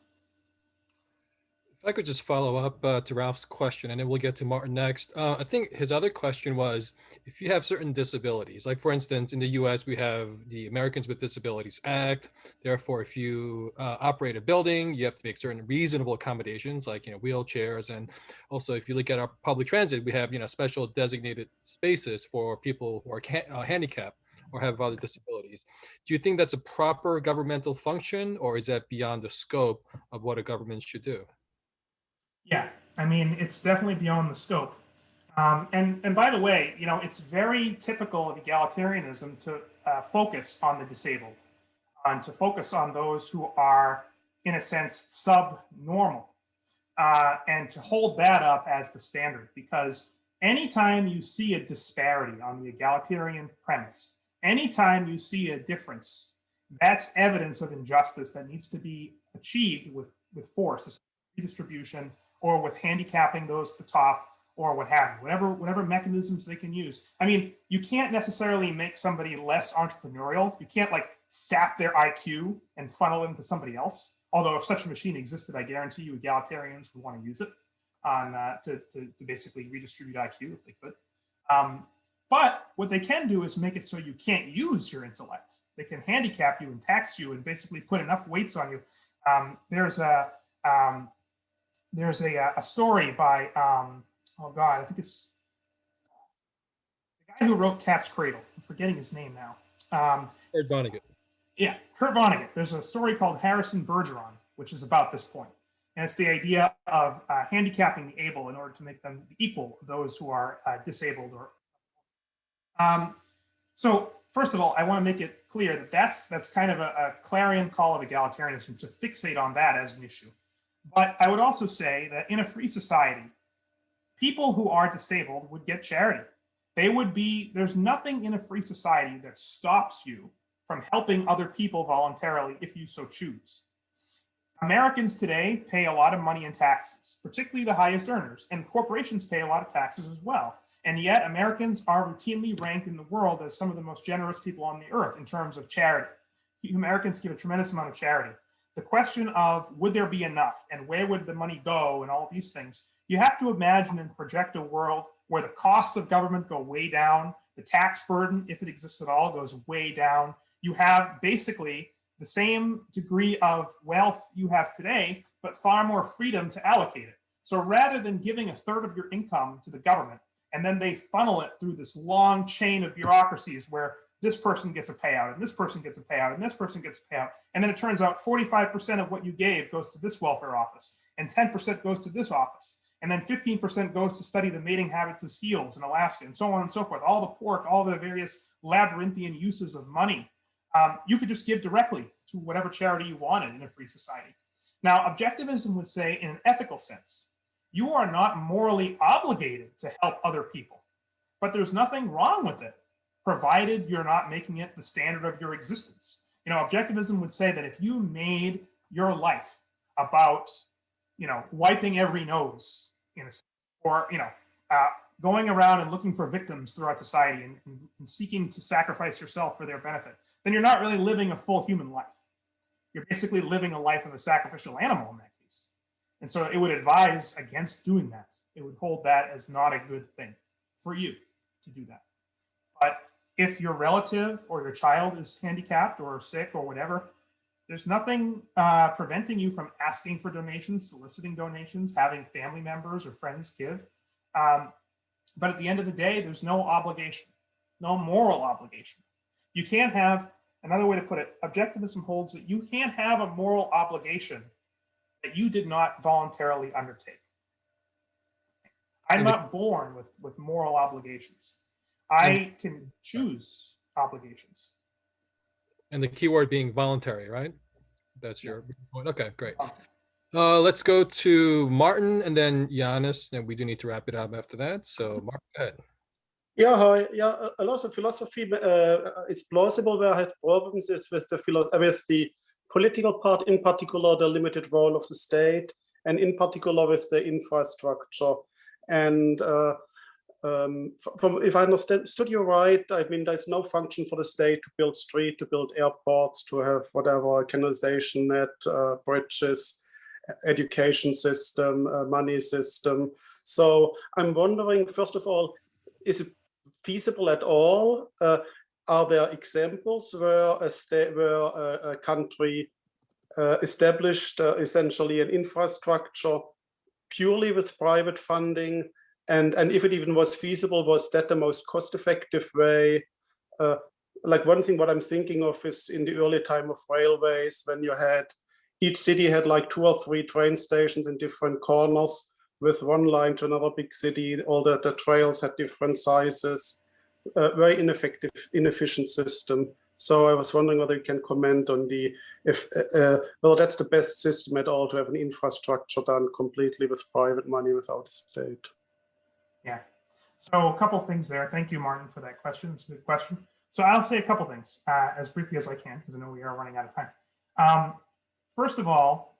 If I could just follow up to Ralph's question, and then we'll get to Martin next. I think his other question was, if you have certain disabilities, like for instance, in the US, we have the Americans with Disabilities Act. Therefore, if you operate a building, you have to make certain reasonable accommodations, like wheelchairs. And also, if you look at our public transit, we have special designated spaces for people who are handicapped or have other disabilities. Do you think that's a proper governmental function, or is that beyond the scope of what a government should do? Yeah, I mean, it's definitely beyond the scope. And by the way, it's very typical of egalitarianism to focus on the disabled, and to focus on those who are, in a sense, subnormal, and to hold that up as the standard. Because anytime you see a disparity on the egalitarian premise, anytime you see a difference, that's evidence of injustice that needs to be achieved with force, redistribution, or with handicapping those at the top, or what have you, whatever mechanisms they can use. I mean, you can't necessarily make somebody less entrepreneurial. You can't sap their IQ and funnel it into somebody else. Although if such a machine existed, I guarantee you egalitarians would want to use it to basically redistribute IQ if they could. But what they can do is make it so you can't use your intellect. They can handicap you and tax you and basically put enough weights on you. There's a story by, oh God, I think it's the guy who wrote Cat's Cradle. I'm forgetting his name now. Kurt Vonnegut. Yeah, Kurt Vonnegut. There's a story called Harrison Bergeron, which is about this point. And it's the idea of handicapping the able in order to make them equal to those who are disabled. So first of all, I want to make it clear that that's kind of a clarion call of egalitarianism, to fixate on that as an issue. But I would also say that in a free society, people who are disabled would get charity. There's nothing in a free society that stops you from helping other people voluntarily if you so choose. Americans today pay a lot of money in taxes, particularly the highest earners, and corporations pay a lot of taxes as well. And yet Americans are routinely ranked in the world as some of the most generous people on the earth in terms of charity. Americans give a tremendous amount of charity. The question of would there be enough and where would the money go and all these things, you have to imagine and project a world where the costs of government go way down, the tax burden, if it exists at all, goes way down. You have basically the same degree of wealth you have today, but far more freedom to allocate it. So rather than giving a third of your income to the government, and then they funnel it through this long chain of bureaucracies where this person gets a payout, and this person gets a payout, and this person gets a payout. And then it turns out 45% of what you gave goes to this welfare office, and 10% goes to this office. And then 15% goes to study the mating habits of seals in Alaska, and so on and so forth. All the pork, all the various labyrinthian uses of money. You could just give directly to whatever charity you wanted in a free society. Now, objectivism would say, in an ethical sense, you are not morally obligated to help other people, but there's nothing wrong with it, provided you're not making it the standard of your existence. You know, objectivism would say that if you made your life about, you know, wiping every nose, in a sense, or, you know, going around and looking for victims throughout society and seeking to sacrifice yourself for their benefit, then you're not really living a full human life. You're basically living a life of a sacrificial animal in that case. And so it would advise against doing that. It would hold that as not a good thing for you to do that. But if your relative or your child is handicapped or sick or whatever, there's nothing preventing you from asking for donations, soliciting donations, having family members or friends give. But at the end of the day, there's no obligation, no moral obligation. You can't have, another way to put it, objectivism holds that you can't have a moral obligation that you did not voluntarily undertake. I'm not born with moral obligations. I can choose obligations. And the key word being voluntary, right? That's your point. Okay, great. Let's go to Martin and then Giannis, and we do need to wrap it up after that. So Martin, go ahead. Yeah, hi. Yeah, a lot of philosophy is plausible. Where I have problems is with the political part, in particular the limited role of the state, and in particular with the infrastructure. And from if I understood you right, I mean, there's no function for the state to build streets, to build airports, to have whatever canalization net, bridges, education system, money system. So I'm wondering, first of all, is it feasible at all? Are there examples where a country established essentially an infrastructure purely with private funding? And if it even was feasible, was that the most cost-effective way? Like one thing what I'm thinking of is in the early time of railways, when you had, each city had like 2 or 3 train stations in different corners with one line to another big city. All the trails had different sizes, very inefficient system. So I was wondering whether you can comment on whether that's the best system at all, to have an infrastructure done completely with private money without the state. Yeah. So a couple things there. Thank you, Martin, for that question. It's a good question. So I'll say a couple things as briefly as I can, because I know we are running out of time. First of all,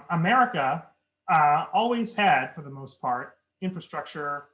America always had, for the most part, infrastructure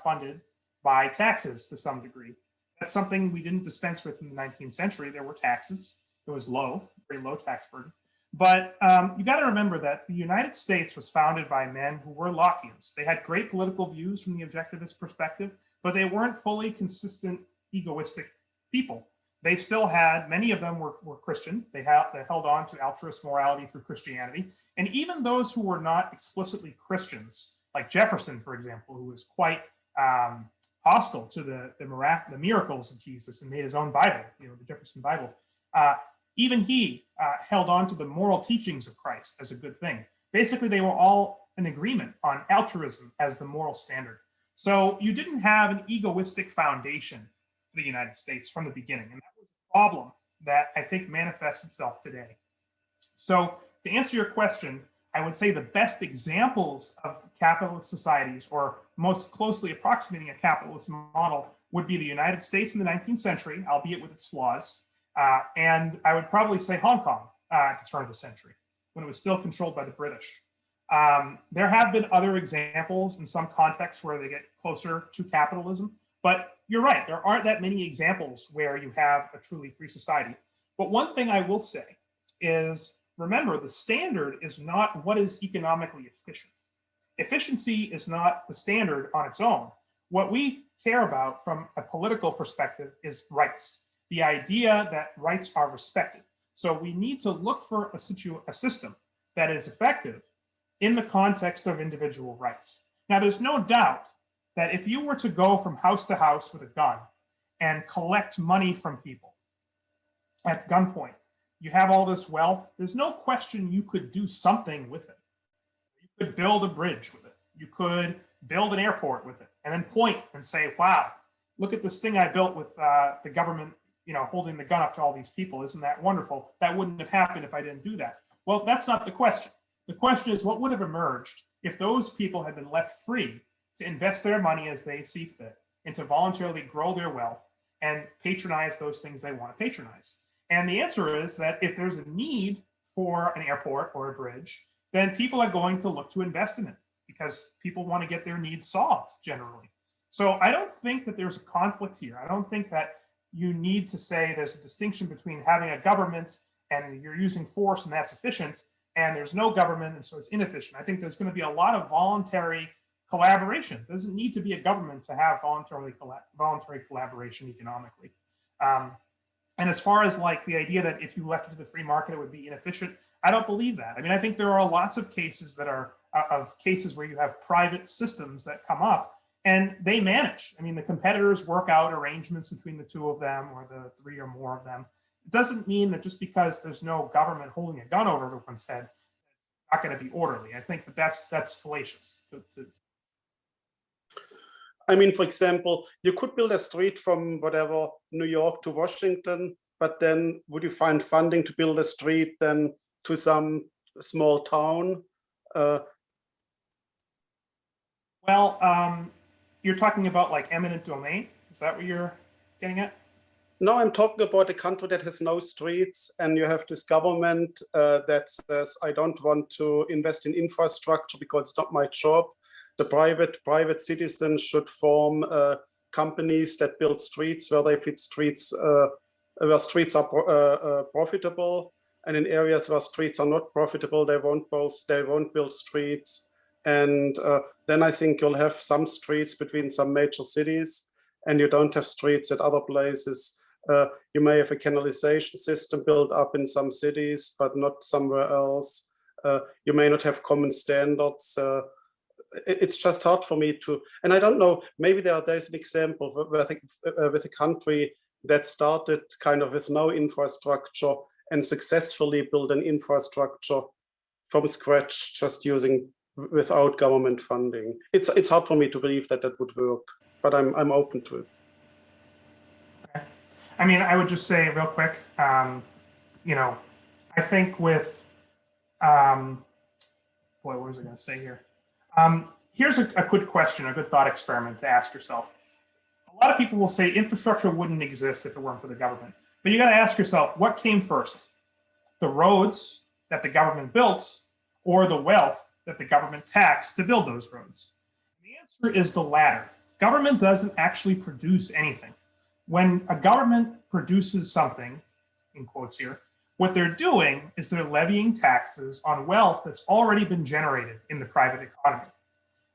funded by taxes to some degree. That's something we didn't dispense with in the 19th century. There were taxes. It was low, very low tax burden. But you got to remember that the United States was founded by men who were Lockeans. They had great political views from the objectivist perspective, but they weren't fully consistent, egoistic people. They still had, many of them were Christian. They held on to altruist morality through Christianity. And even those who were not explicitly Christians, like Jefferson, for example, who was quite hostile to the miracles of Jesus and made his own Bible, the Jefferson Bible. Even he held on to the moral teachings of Christ as a good thing. Basically, they were all in agreement on altruism as the moral standard. So you didn't have an egoistic foundation for the United States from the beginning. And that was a problem that I think manifests itself today. So to answer your question, I would say the best examples of capitalist societies, or most closely approximating a capitalist model, would be the United States in the 19th century, albeit with its flaws. And I would probably say Hong Kong at the turn of the century, when it was still controlled by the British. There have been other examples in some contexts where they get closer to capitalism, But you're right, there aren't that many examples where you have a truly free society. But one thing I will say is, remember, the standard is not what is economically efficient. Efficiency is not the standard on its own. What we care about from a political perspective is rights, the idea that rights are respected. So we need to look for a system that is effective in the context of individual rights. Now, there's no doubt that if you were to go from house to house with a gun and collect money from people at gunpoint, you have all this wealth, there's no question you could do something with it. You could build a bridge with it. You could build an airport with it, and then point and say, wow, look at this thing I built with the government, holding the gun up to all these people. Isn't that wonderful? That wouldn't have happened if I didn't do that. Well, that's not the question. The question is, what would have emerged if those people had been left free to invest their money as they see fit and to voluntarily grow their wealth and patronize those things they want to patronize? And the answer is that if there's a need for an airport or a bridge, then people are going to look to invest in it because people want to get their needs solved generally. So I don't think that there's a conflict here. I don't think that you need to say there's a distinction between having a government and you're using force and that's efficient, and there's no government and so it's inefficient. I think there's going to be a lot of voluntary collaboration. There doesn't need to be a government to have voluntary collaboration economically. And as far as like the idea that if you left it to the free market, it would be inefficient, I don't believe that. I mean, I think there are lots of cases that are cases where you have private systems that come up and they manage. I mean, the competitors work out arrangements between the two of them or the three or more of them. It doesn't mean that just because there's no government holding a gun over everyone's head, it's not going to be orderly. I think that that's fallacious. I mean, for example, you could build a street from whatever, New York to Washington, but then would you find funding to build a street then to some small town? Well, you're talking about like eminent domain. Is that what you're getting at? No, I'm talking about a country that has no streets, and you have this government that says, I don't want to invest in infrastructure because it's not my job. The private citizens should form companies that build streets where they fit streets, where streets are profitable, and in areas where streets are not profitable, they won't build streets. And then I think you'll have some streets between some major cities, and you don't have streets at other places. You may have a canalization system built up in some cities, but not somewhere else. You may not have common standards. It's just hard for me to, and I don't know, maybe there's an example where I think with a country that started kind of with no infrastructure and successfully built an infrastructure from scratch, just without government funding. It's hard for me to believe that would work, but I'm open to it. Okay. I mean, I would just say real quick, I think with, what was I going to say here? Here's a good question, a good thought experiment to ask yourself. A lot of people will say infrastructure wouldn't exist if it weren't for the government. But you got to ask yourself, what came first? The roads that the government built or the wealth that the government taxed to build those roads? And the answer is the latter. Government doesn't actually produce anything. When a government produces something, in quotes here, what they're doing is they're levying taxes on wealth that's already been generated in the private economy.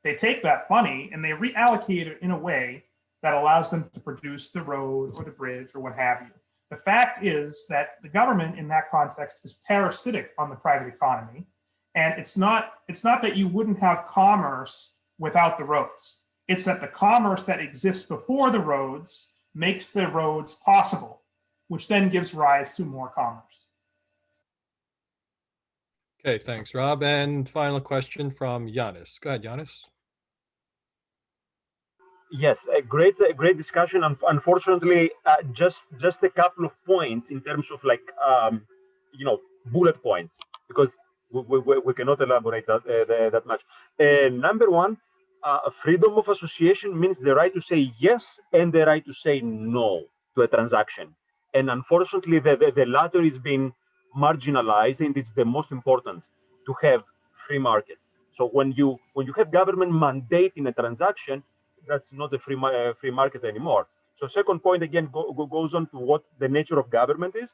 They take that money and they reallocate it in a way that allows them to produce the road or the bridge or what have you. The fact is that the government in that context is parasitic on the private economy. And it's not that you wouldn't have commerce without the roads. It's that the commerce that exists before the roads makes the roads possible, which then gives rise to more commerce. Okay, thanks, Rob. And final question from Yanis. Go ahead, Yanis. Yes, a great discussion. Unfortunately, just a couple of points in terms of bullet points, because we cannot elaborate that much. Number one, freedom of association means the right to say yes and the right to say no to a transaction. And unfortunately, the latter is being marginalized, and it's the most important to have free markets. So when you have government mandate in a transaction, that's not a free market anymore. So second point again goes on to what the nature of government is.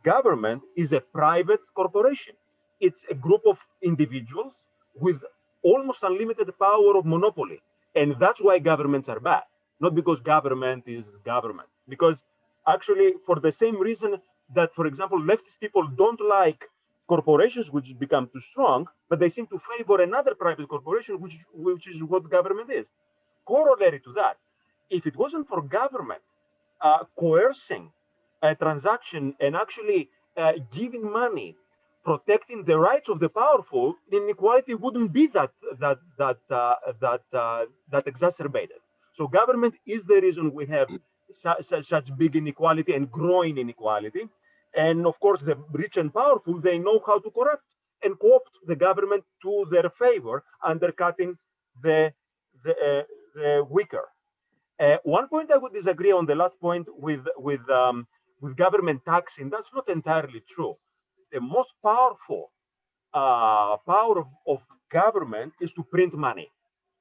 Government is a private corporation. It's a group of individuals with almost unlimited power of monopoly. And that's why governments are bad. Not because government is government. Because actually, for the same reason that, for example, leftist people don't like corporations which become too strong, but they seem to favor another private corporation, which is what government is. Corollary to that, if it wasn't for government coercing a transaction and actually giving money, protecting the rights of the powerful, inequality wouldn't be that exacerbated. So government is the reason we have such big inequality and growing inequality. And of course, the rich and powerful, they know how to corrupt and co-opt the government to their favor, undercutting the weaker. One point I would disagree on the last point with government taxing. That's not entirely true. The most powerful power of government is to print money,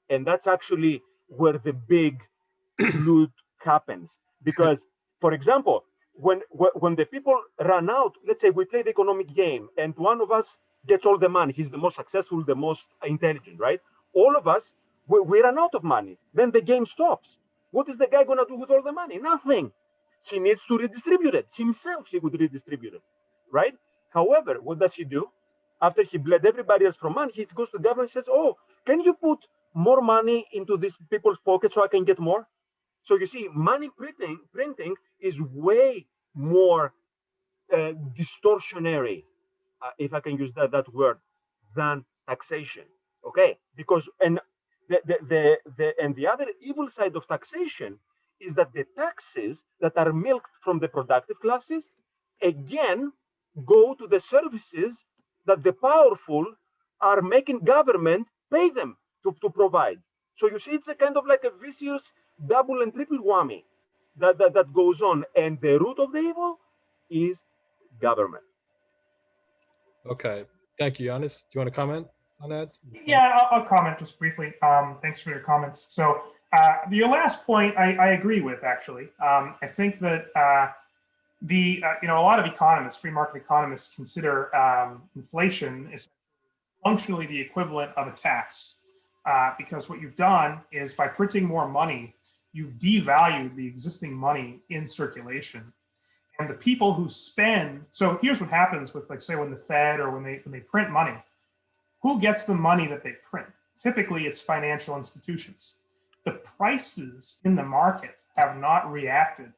and that's actually where the big loot happens. Because, for example, when the people run out, let's say we play the economic game, and one of us gets all the money. He's the most successful, the most intelligent, right? All of us, we run out of money. Then the game stops. What is the guy going to do with all the money? Nothing. He needs to redistribute it. Himself, he would redistribute it, right? However, what does he do? After he bled everybody else from money, he goes to the government and says, oh, can you put more money into these people's pockets so I can get more? So you see, money printing is way more distortionary, if I can use that word, than taxation. Okay, because and the other evil side of taxation is that the taxes that are milked from the productive classes again go to the services that the powerful are making government pay them to provide. So you see, it's a kind of like a vicious double and triple whammy that goes on, and the root of the evil is government. Okay, thank you, Yannis. Do you want to comment on that? Yeah, I'll comment just briefly. Thanks for your comments. So your last point, I agree with, actually. I think that a lot of economists, free market economists, consider inflation is functionally the equivalent of a tax, because what you've done is by printing more money, you've devalued the existing money in circulation. And the people who spend, so here's what happens with, like, say, when the Fed or when they print money, who gets the money that they print? Typically, it's financial institutions. The prices in the market have not reacted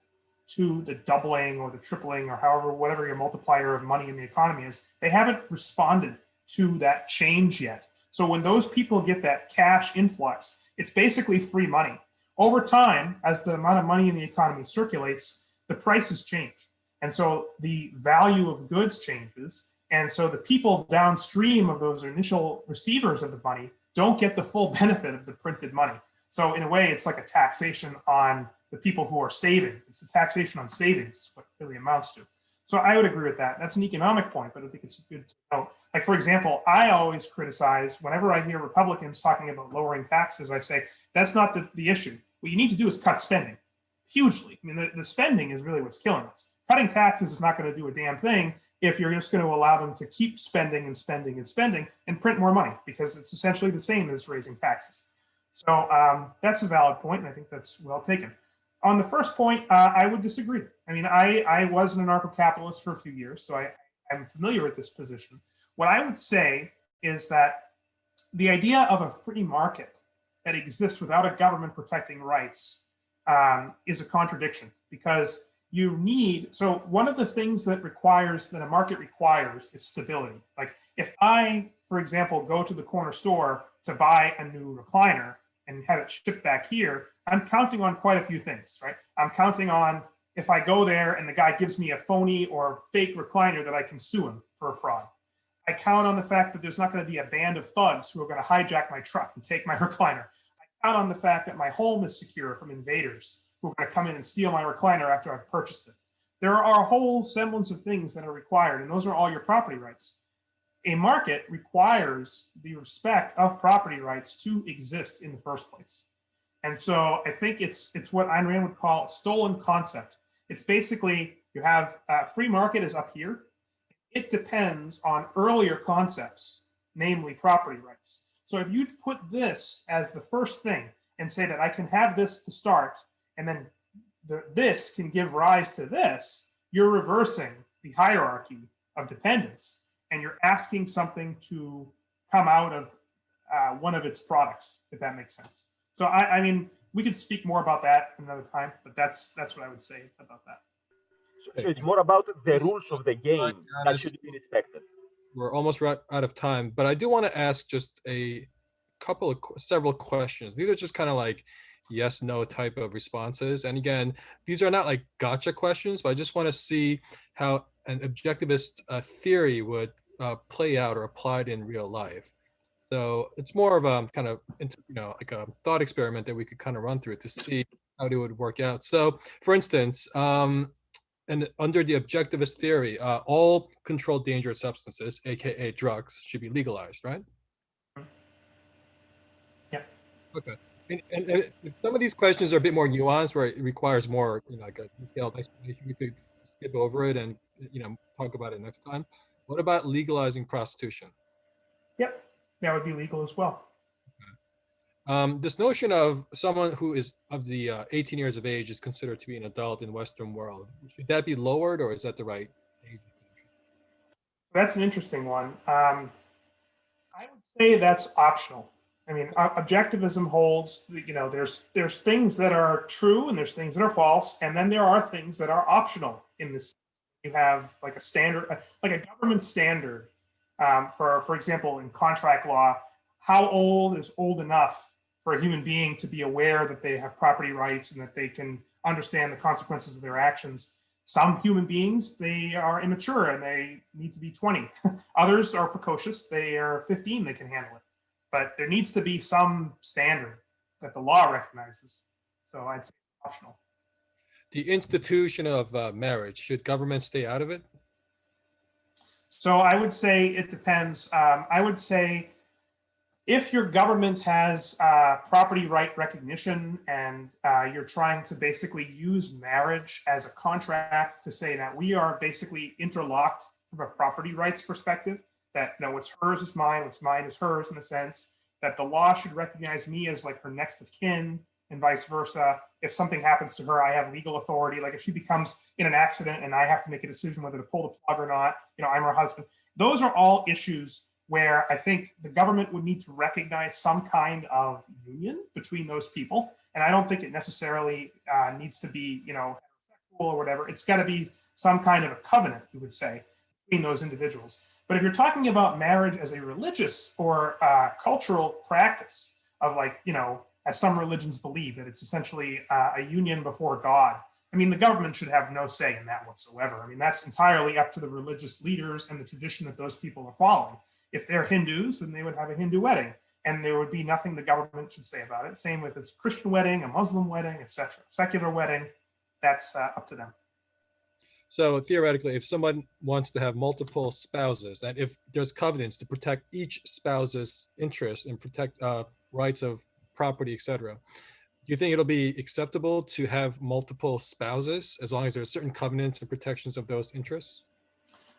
to the doubling or the tripling or whatever your multiplier of money in the economy is. They haven't responded to that change yet. So when those people get that cash influx, it's basically free money. Over time, as the amount of money in the economy circulates, the prices change. And so the value of goods changes. And so the people downstream of those initial receivers of the money don't get the full benefit of the printed money. So in a way, it's like a taxation on the people who are saving. It's a taxation on savings, is what it really amounts to. So I would agree with that. That's an economic point, but I think it's good to know. Like, for example, I always criticize, whenever I hear Republicans talking about lowering taxes, I say, that's not the issue. What you need to do is cut spending hugely. I mean, the spending is really what's killing us. Cutting taxes is not going to do a damn thing if you're just going to allow them to keep spending and spending and spending and print more money, because it's essentially the same as raising taxes. So that's a valid point, and I think that's well taken. On the first point, I would disagree. I mean, I was an anarcho-capitalist for a few years, so I'm familiar with this position. What I would say is that the idea of a free market that exists without a government protecting rights is a contradiction, because you need, so one of the things that a market requires is stability. Like, if I, for example, go to the corner store to buy a new recliner and have it shipped back here, I'm counting on quite a few things, right? I'm counting on, if I go there and the guy gives me a phony or fake recliner, that I can sue him for a fraud. I count on the fact that there's not going to be a band of thugs who are going to hijack my truck and take my recliner. I count on the fact that my home is secure from invaders who are going to come in and steal my recliner after I've purchased it. There are a whole semblance of things that are required, and those are all your property rights. A market requires the respect of property rights to exist in the first place. And so I think it's what Ayn Rand would call a stolen concept. It's basically, you have free market is up here. It depends on earlier concepts, namely property rights. So if you put this as the first thing and say that I can have this to start, and then this can give rise to this, you're reversing the hierarchy of dependence, and you're asking something to come out of one of its products, if that makes sense. So I mean, we could speak more about that another time, but that's what I would say about that. So it's more about the rules of the game that should be respected. We're almost out of time, but I do want to ask just several questions. These are just kind of like yes, no type of responses. And again, these are not like gotcha questions, but I just want to see how an objectivist theory would play out or applied in real life. So it's more of a kind of, like a thought experiment that we could kind of run through to see how it would work out. So for instance, and under the objectivist theory, all controlled dangerous substances, aka drugs, should be legalized, right? Yeah. Okay. And some of these questions are a bit more nuanced, where it requires more, like a detailed explanation. We could skip over it and talk about it next time. What about legalizing prostitution? Yep, that would be legal as well. Okay. This notion of someone who is of the 18 years of age is considered to be an adult in Western world. Should that be lowered, or is that the right age? That's an interesting one. I would say that's optional. I mean, objectivism holds, there's things that are true and there's things that are false, and then there are things that are optional in this. You have like a standard, like a government standard, for example, in contract law, how old is old enough for a human being to be aware that they have property rights and that they can understand the consequences of their actions. Some human beings, they are immature and they need to be 20. Others are precocious, they are 15, they can handle it. But there needs to be some standard that the law recognizes. So I'd say optional. The institution of marriage, should government stay out of it? So I would say it depends. I would say if your government has property right recognition and you're trying to basically use marriage as a contract to say that we are basically interlocked from a property rights perspective, that what's hers is mine, what's mine is hers, in a sense, that the law should recognize me as like her next of kin and vice versa. If something happens to her, I have legal authority. Like if she becomes in an accident and I have to make a decision whether to pull the plug or not, I'm her husband. Those are all issues where I think the government would need to recognize some kind of union between those people. And I don't think it necessarily needs to be, heterosexual or whatever. It's got to be some kind of a covenant, you would say, between those individuals. But if you're talking about marriage as a religious or cultural practice of as some religions believe, that it's essentially a union before God, I mean, the government should have no say in that whatsoever. I mean, that's entirely up to the religious leaders and the tradition that those people are following. If they're Hindus, then they would have a Hindu wedding, and there would be nothing the government should say about it. Same with a Christian wedding, a Muslim wedding, etc. Secular wedding, that's up to them. So theoretically, if someone wants to have multiple spouses, and if there's covenants to protect each spouse's interests and protect rights of property, etc., do you think it'll be acceptable to have multiple spouses as long as there are certain covenants and protections of those interests?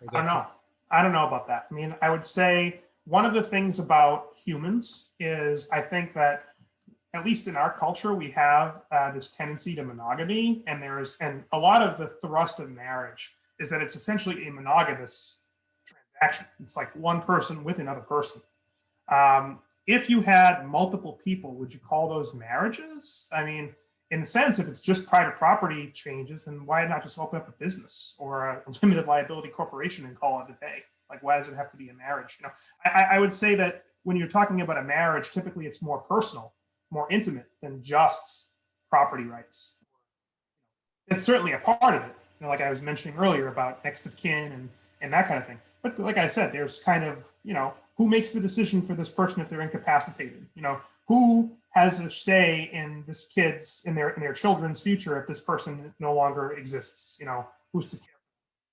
I don't know. I don't know about that. I mean, I would say one of the things about humans is I think that, at least in our culture, we have this tendency to monogamy, and a lot of the thrust of marriage is that it's essentially a monogamous transaction. It's like one person with another person. If you had multiple people, would you call those marriages? I mean, in a sense, if it's just private property changes, then why not just open up a business or a limited liability corporation and call it a day? Like, why does it have to be a marriage? I would say that when you're talking about a marriage, typically it's more personal, more intimate than just property rights. It's certainly a part of it, like I was mentioning earlier about next of kin and that kind of thing. But like I said, there's kind of, who makes the decision for this person if they're incapacitated? Who has a say in this in their children's future if this person no longer exists? Who's to care?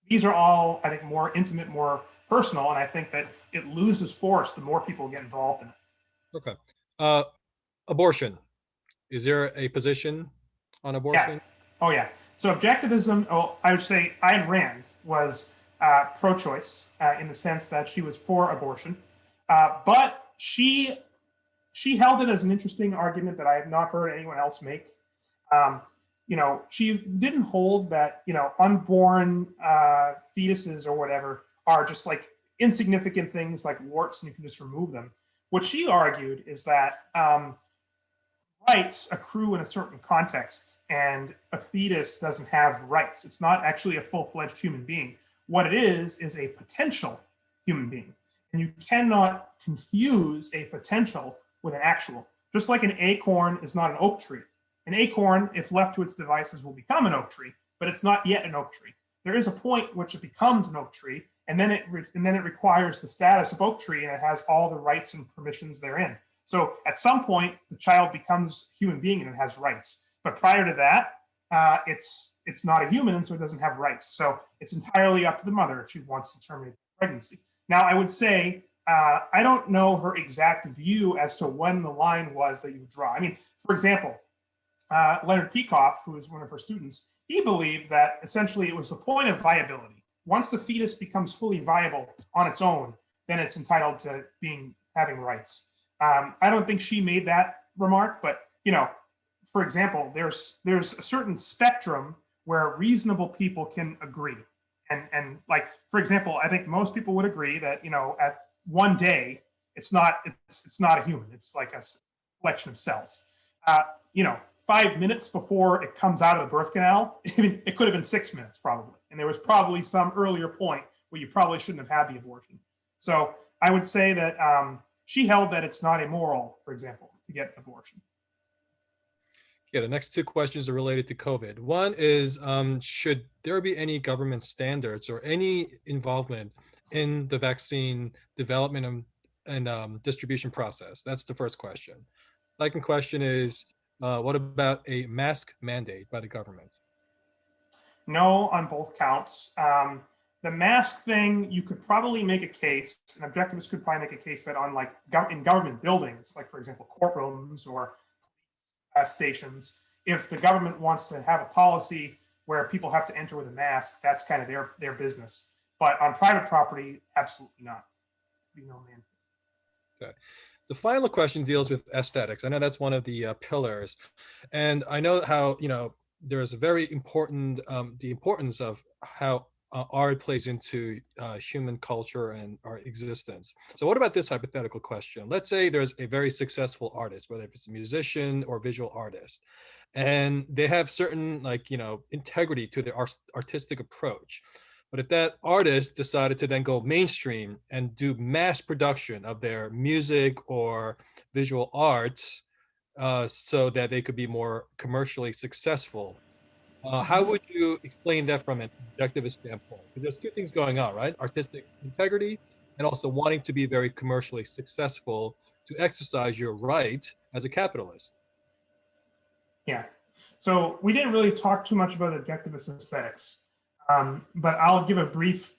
These are all, I think, more intimate, more personal, and I think that it loses force the more people get involved in it. Okay. Abortion. is there a position on abortion? Yeah. Oh, yeah. So objectivism, I would say Ayn Rand was pro-choice in the sense that she was for abortion, but she held it as an interesting argument that I have not heard anyone else make. She didn't hold that, unborn fetuses or whatever are just like insignificant things like warts and you can just remove them. What she argued is that rights accrue in a certain context, and a fetus doesn't have rights. It's not actually a full-fledged human being. What it is a potential human being. And you cannot confuse a potential with an actual. Just like an acorn is not an oak tree. An acorn, if left to its devices, will become an oak tree, but it's not yet an oak tree. There is a point at which it becomes an oak tree, and then it requires the status of oak tree, and it has all the rights and permissions therein. So at some point, the child becomes a human being and it has rights. But prior to that, it's not a human, and so it doesn't have rights. So it's entirely up to the mother if she wants to terminate the pregnancy. Now, I would say, I don't know her exact view as to when the line was that you would draw. I mean, for example, Leonard Peikoff, who is one of her students, he believed that essentially it was the point of viability. Once the fetus becomes fully viable on its own, then it's entitled to having rights. I don't think she made that remark, but for example, there's a certain spectrum where reasonable people can agree. And like, for example, I think most people would agree that, at one day, it's not a human. It's like a collection of cells. 5 minutes before it comes out of the birth canal, it could have been 6 minutes probably. And there was probably some earlier point where you probably shouldn't have had the abortion. So I would say that she held that it's not immoral, for example, to get an abortion. Yeah, the next two questions are related to COVID. One is, should there be any government standards or any involvement in the vaccine development and distribution process? That's the first question. Second question is, what about a mask mandate by the government? No, on both counts. The mask thing, you could probably make a case, and objectivists could probably make a case that on in government buildings, like for example, courtrooms or stations, if the government wants to have a policy where people have to enter with a mask, that's kind of their business. But on private property, absolutely not. No, man. Okay. The final question deals with aesthetics. I know that's one of the pillars, and I know how there's a very important the importance of how art plays into human culture and our existence. So what about this hypothetical question? Let's say there's a very successful artist, whether it's a musician or visual artist, and they have certain integrity to their artistic approach. But if that artist decided to then go mainstream and do mass production of their music or visual arts so that they could be more commercially successful, how would you explain that from an objectivist standpoint? Because there's two things going on, right? Artistic integrity and also wanting to be very commercially successful to exercise your right as a capitalist. Yeah. So we didn't really talk too much about objectivist aesthetics, but I'll give a brief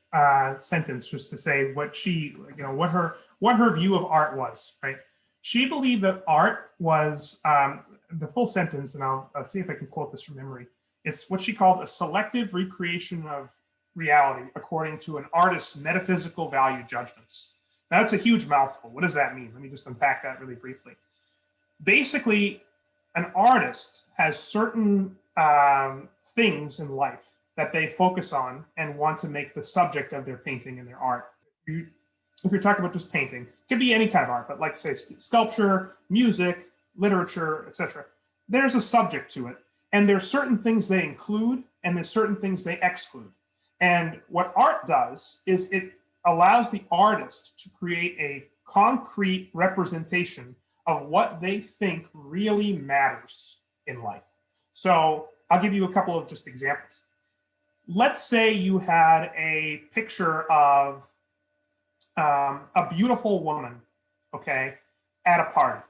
sentence just to say what she, what her view of art was, right? She believed that art was the full sentence, and I'll see if I can quote this from memory. It's what she called a selective recreation of reality according to an artist's metaphysical value judgments. Now, that's a huge mouthful. What does that mean? Let me just unpack that really briefly. Basically, an artist has certain things in life that they focus on and want to make the subject of their painting and their art. If you're talking about just painting, it could be any kind of art, but like say sculpture, music, literature, etc. There's a subject to it. And there's certain things they include and there's certain things they exclude. And what art does is it allows the artist to create a concrete representation of what they think really matters in life. So I'll give you a couple of just examples. Let's say you had a picture of a beautiful woman, okay, at a party.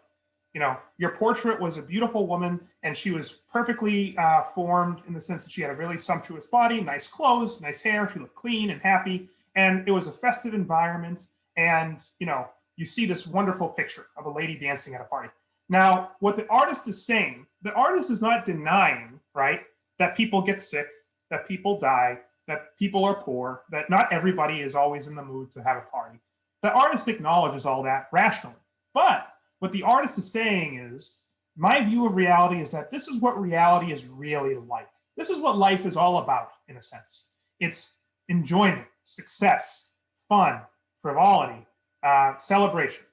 Your portrait was a beautiful woman and she was perfectly formed in the sense that she had a really sumptuous body, nice clothes, nice hair, she looked clean and happy, and it was a festive environment, and you see this wonderful picture of a lady dancing at a party. Now, what the artist is saying, the artist is not denying, right, that people get sick, that people die, that people are poor, that not everybody is always in the mood to have a party. The artist acknowledges all that rationally. But what the artist is saying is, my view of reality is that this is what reality is really like. This is what life is all about, in a sense. It's enjoyment, success, fun, frivolity, celebration.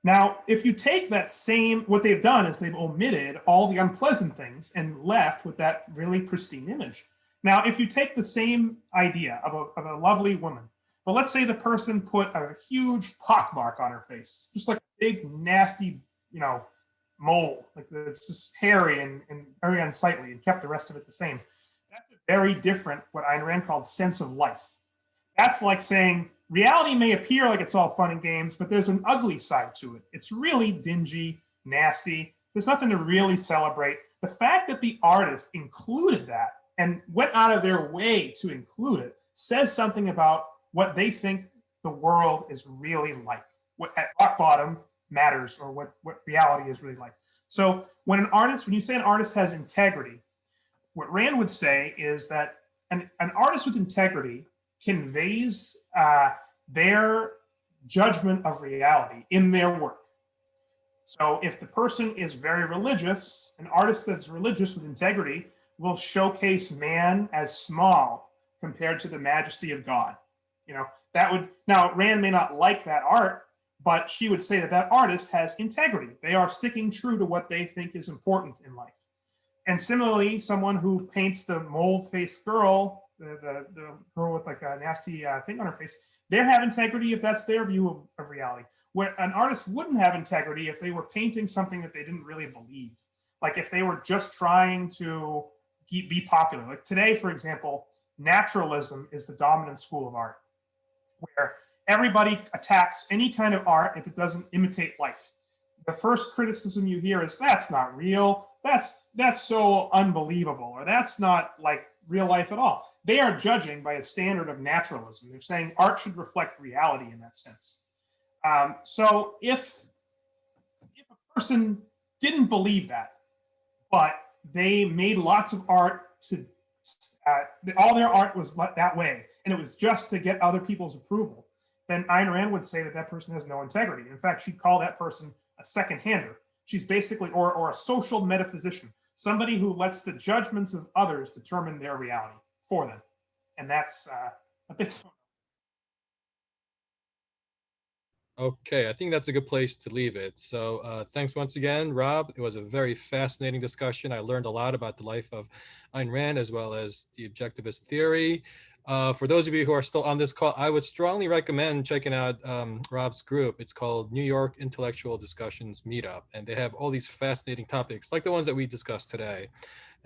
Now, if you take that same, what they've done is they've omitted all the unpleasant things and left with that really pristine image. Now, if you take the same idea of a lovely woman, but let's say the person put a huge pockmark on her face, just like a big, nasty, mole, like it's just hairy and very unsightly, and kept the rest of it the same. That's a very different, what Ayn Rand called sense of life. That's like saying, reality may appear like it's all fun and games, but there's an ugly side to it. It's really dingy, nasty. There's nothing to really celebrate. The fact that the artist included that and went out of their way to include it says something about what they think the world is really like, what at rock bottom matters, or what reality is really like. So when you say an artist has integrity, what Rand would say is that an artist with integrity conveys their judgment of reality in their work. So if the person is very religious, an artist that's religious with integrity will showcase man as small compared to the majesty of God. Now Rand may not like that art, but she would say that artist has integrity. They are sticking true to what they think is important in life. And similarly, someone who paints the mold-faced girl, the girl with like a nasty thing on her face, they have integrity if that's their view of reality. Where an artist wouldn't have integrity if they were painting something that they didn't really believe. Like if they were just trying to be popular. Like today, for example, naturalism is the dominant school of art, where everybody attacks any kind of art if it doesn't imitate life. The first criticism you hear is, that's not real, that's so unbelievable, or that's not like real life at all. They are judging by a standard of naturalism. They're saying art should reflect reality in that sense. So if a person didn't believe that, but they made lots of art to, all their art was that way, and it was just to get other people's approval, then Ayn Rand would say that person has no integrity. In fact, she'd call that person a second-hander. She's basically, or a social metaphysician, somebody who lets the judgments of others determine their reality for them. And that's a big. Okay, I think that's a good place to leave it. So thanks once again, Rob. It was a very fascinating discussion. I learned a lot about the life of Ayn Rand as well as the objectivist theory. For those of you who are still on this call, I would strongly recommend checking out Rob's group. It's called New York Intellectual Discussions Meetup, and they have all these fascinating topics like the ones that we discussed today.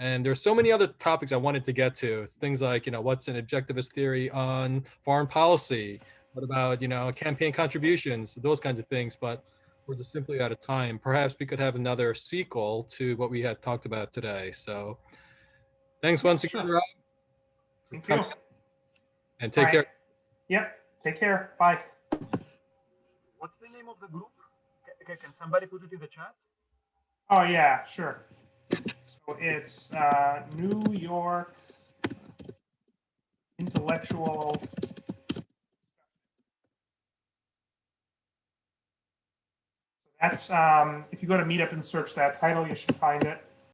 And there's so many other topics I wanted to get to. Things like, what's an objectivist theory on foreign policy? What about, campaign contributions, those kinds of things, but we're just simply out of time. Perhaps we could have another sequel to what we had talked about today. So thanks once again, Rob. Thank you. And take care. Yep, take care. Bye. What's the name of the group? Can somebody put it in the chat? Oh, yeah, sure. So it's New York Intellectual. That's, if you go to Meetup and search that title, you should find it.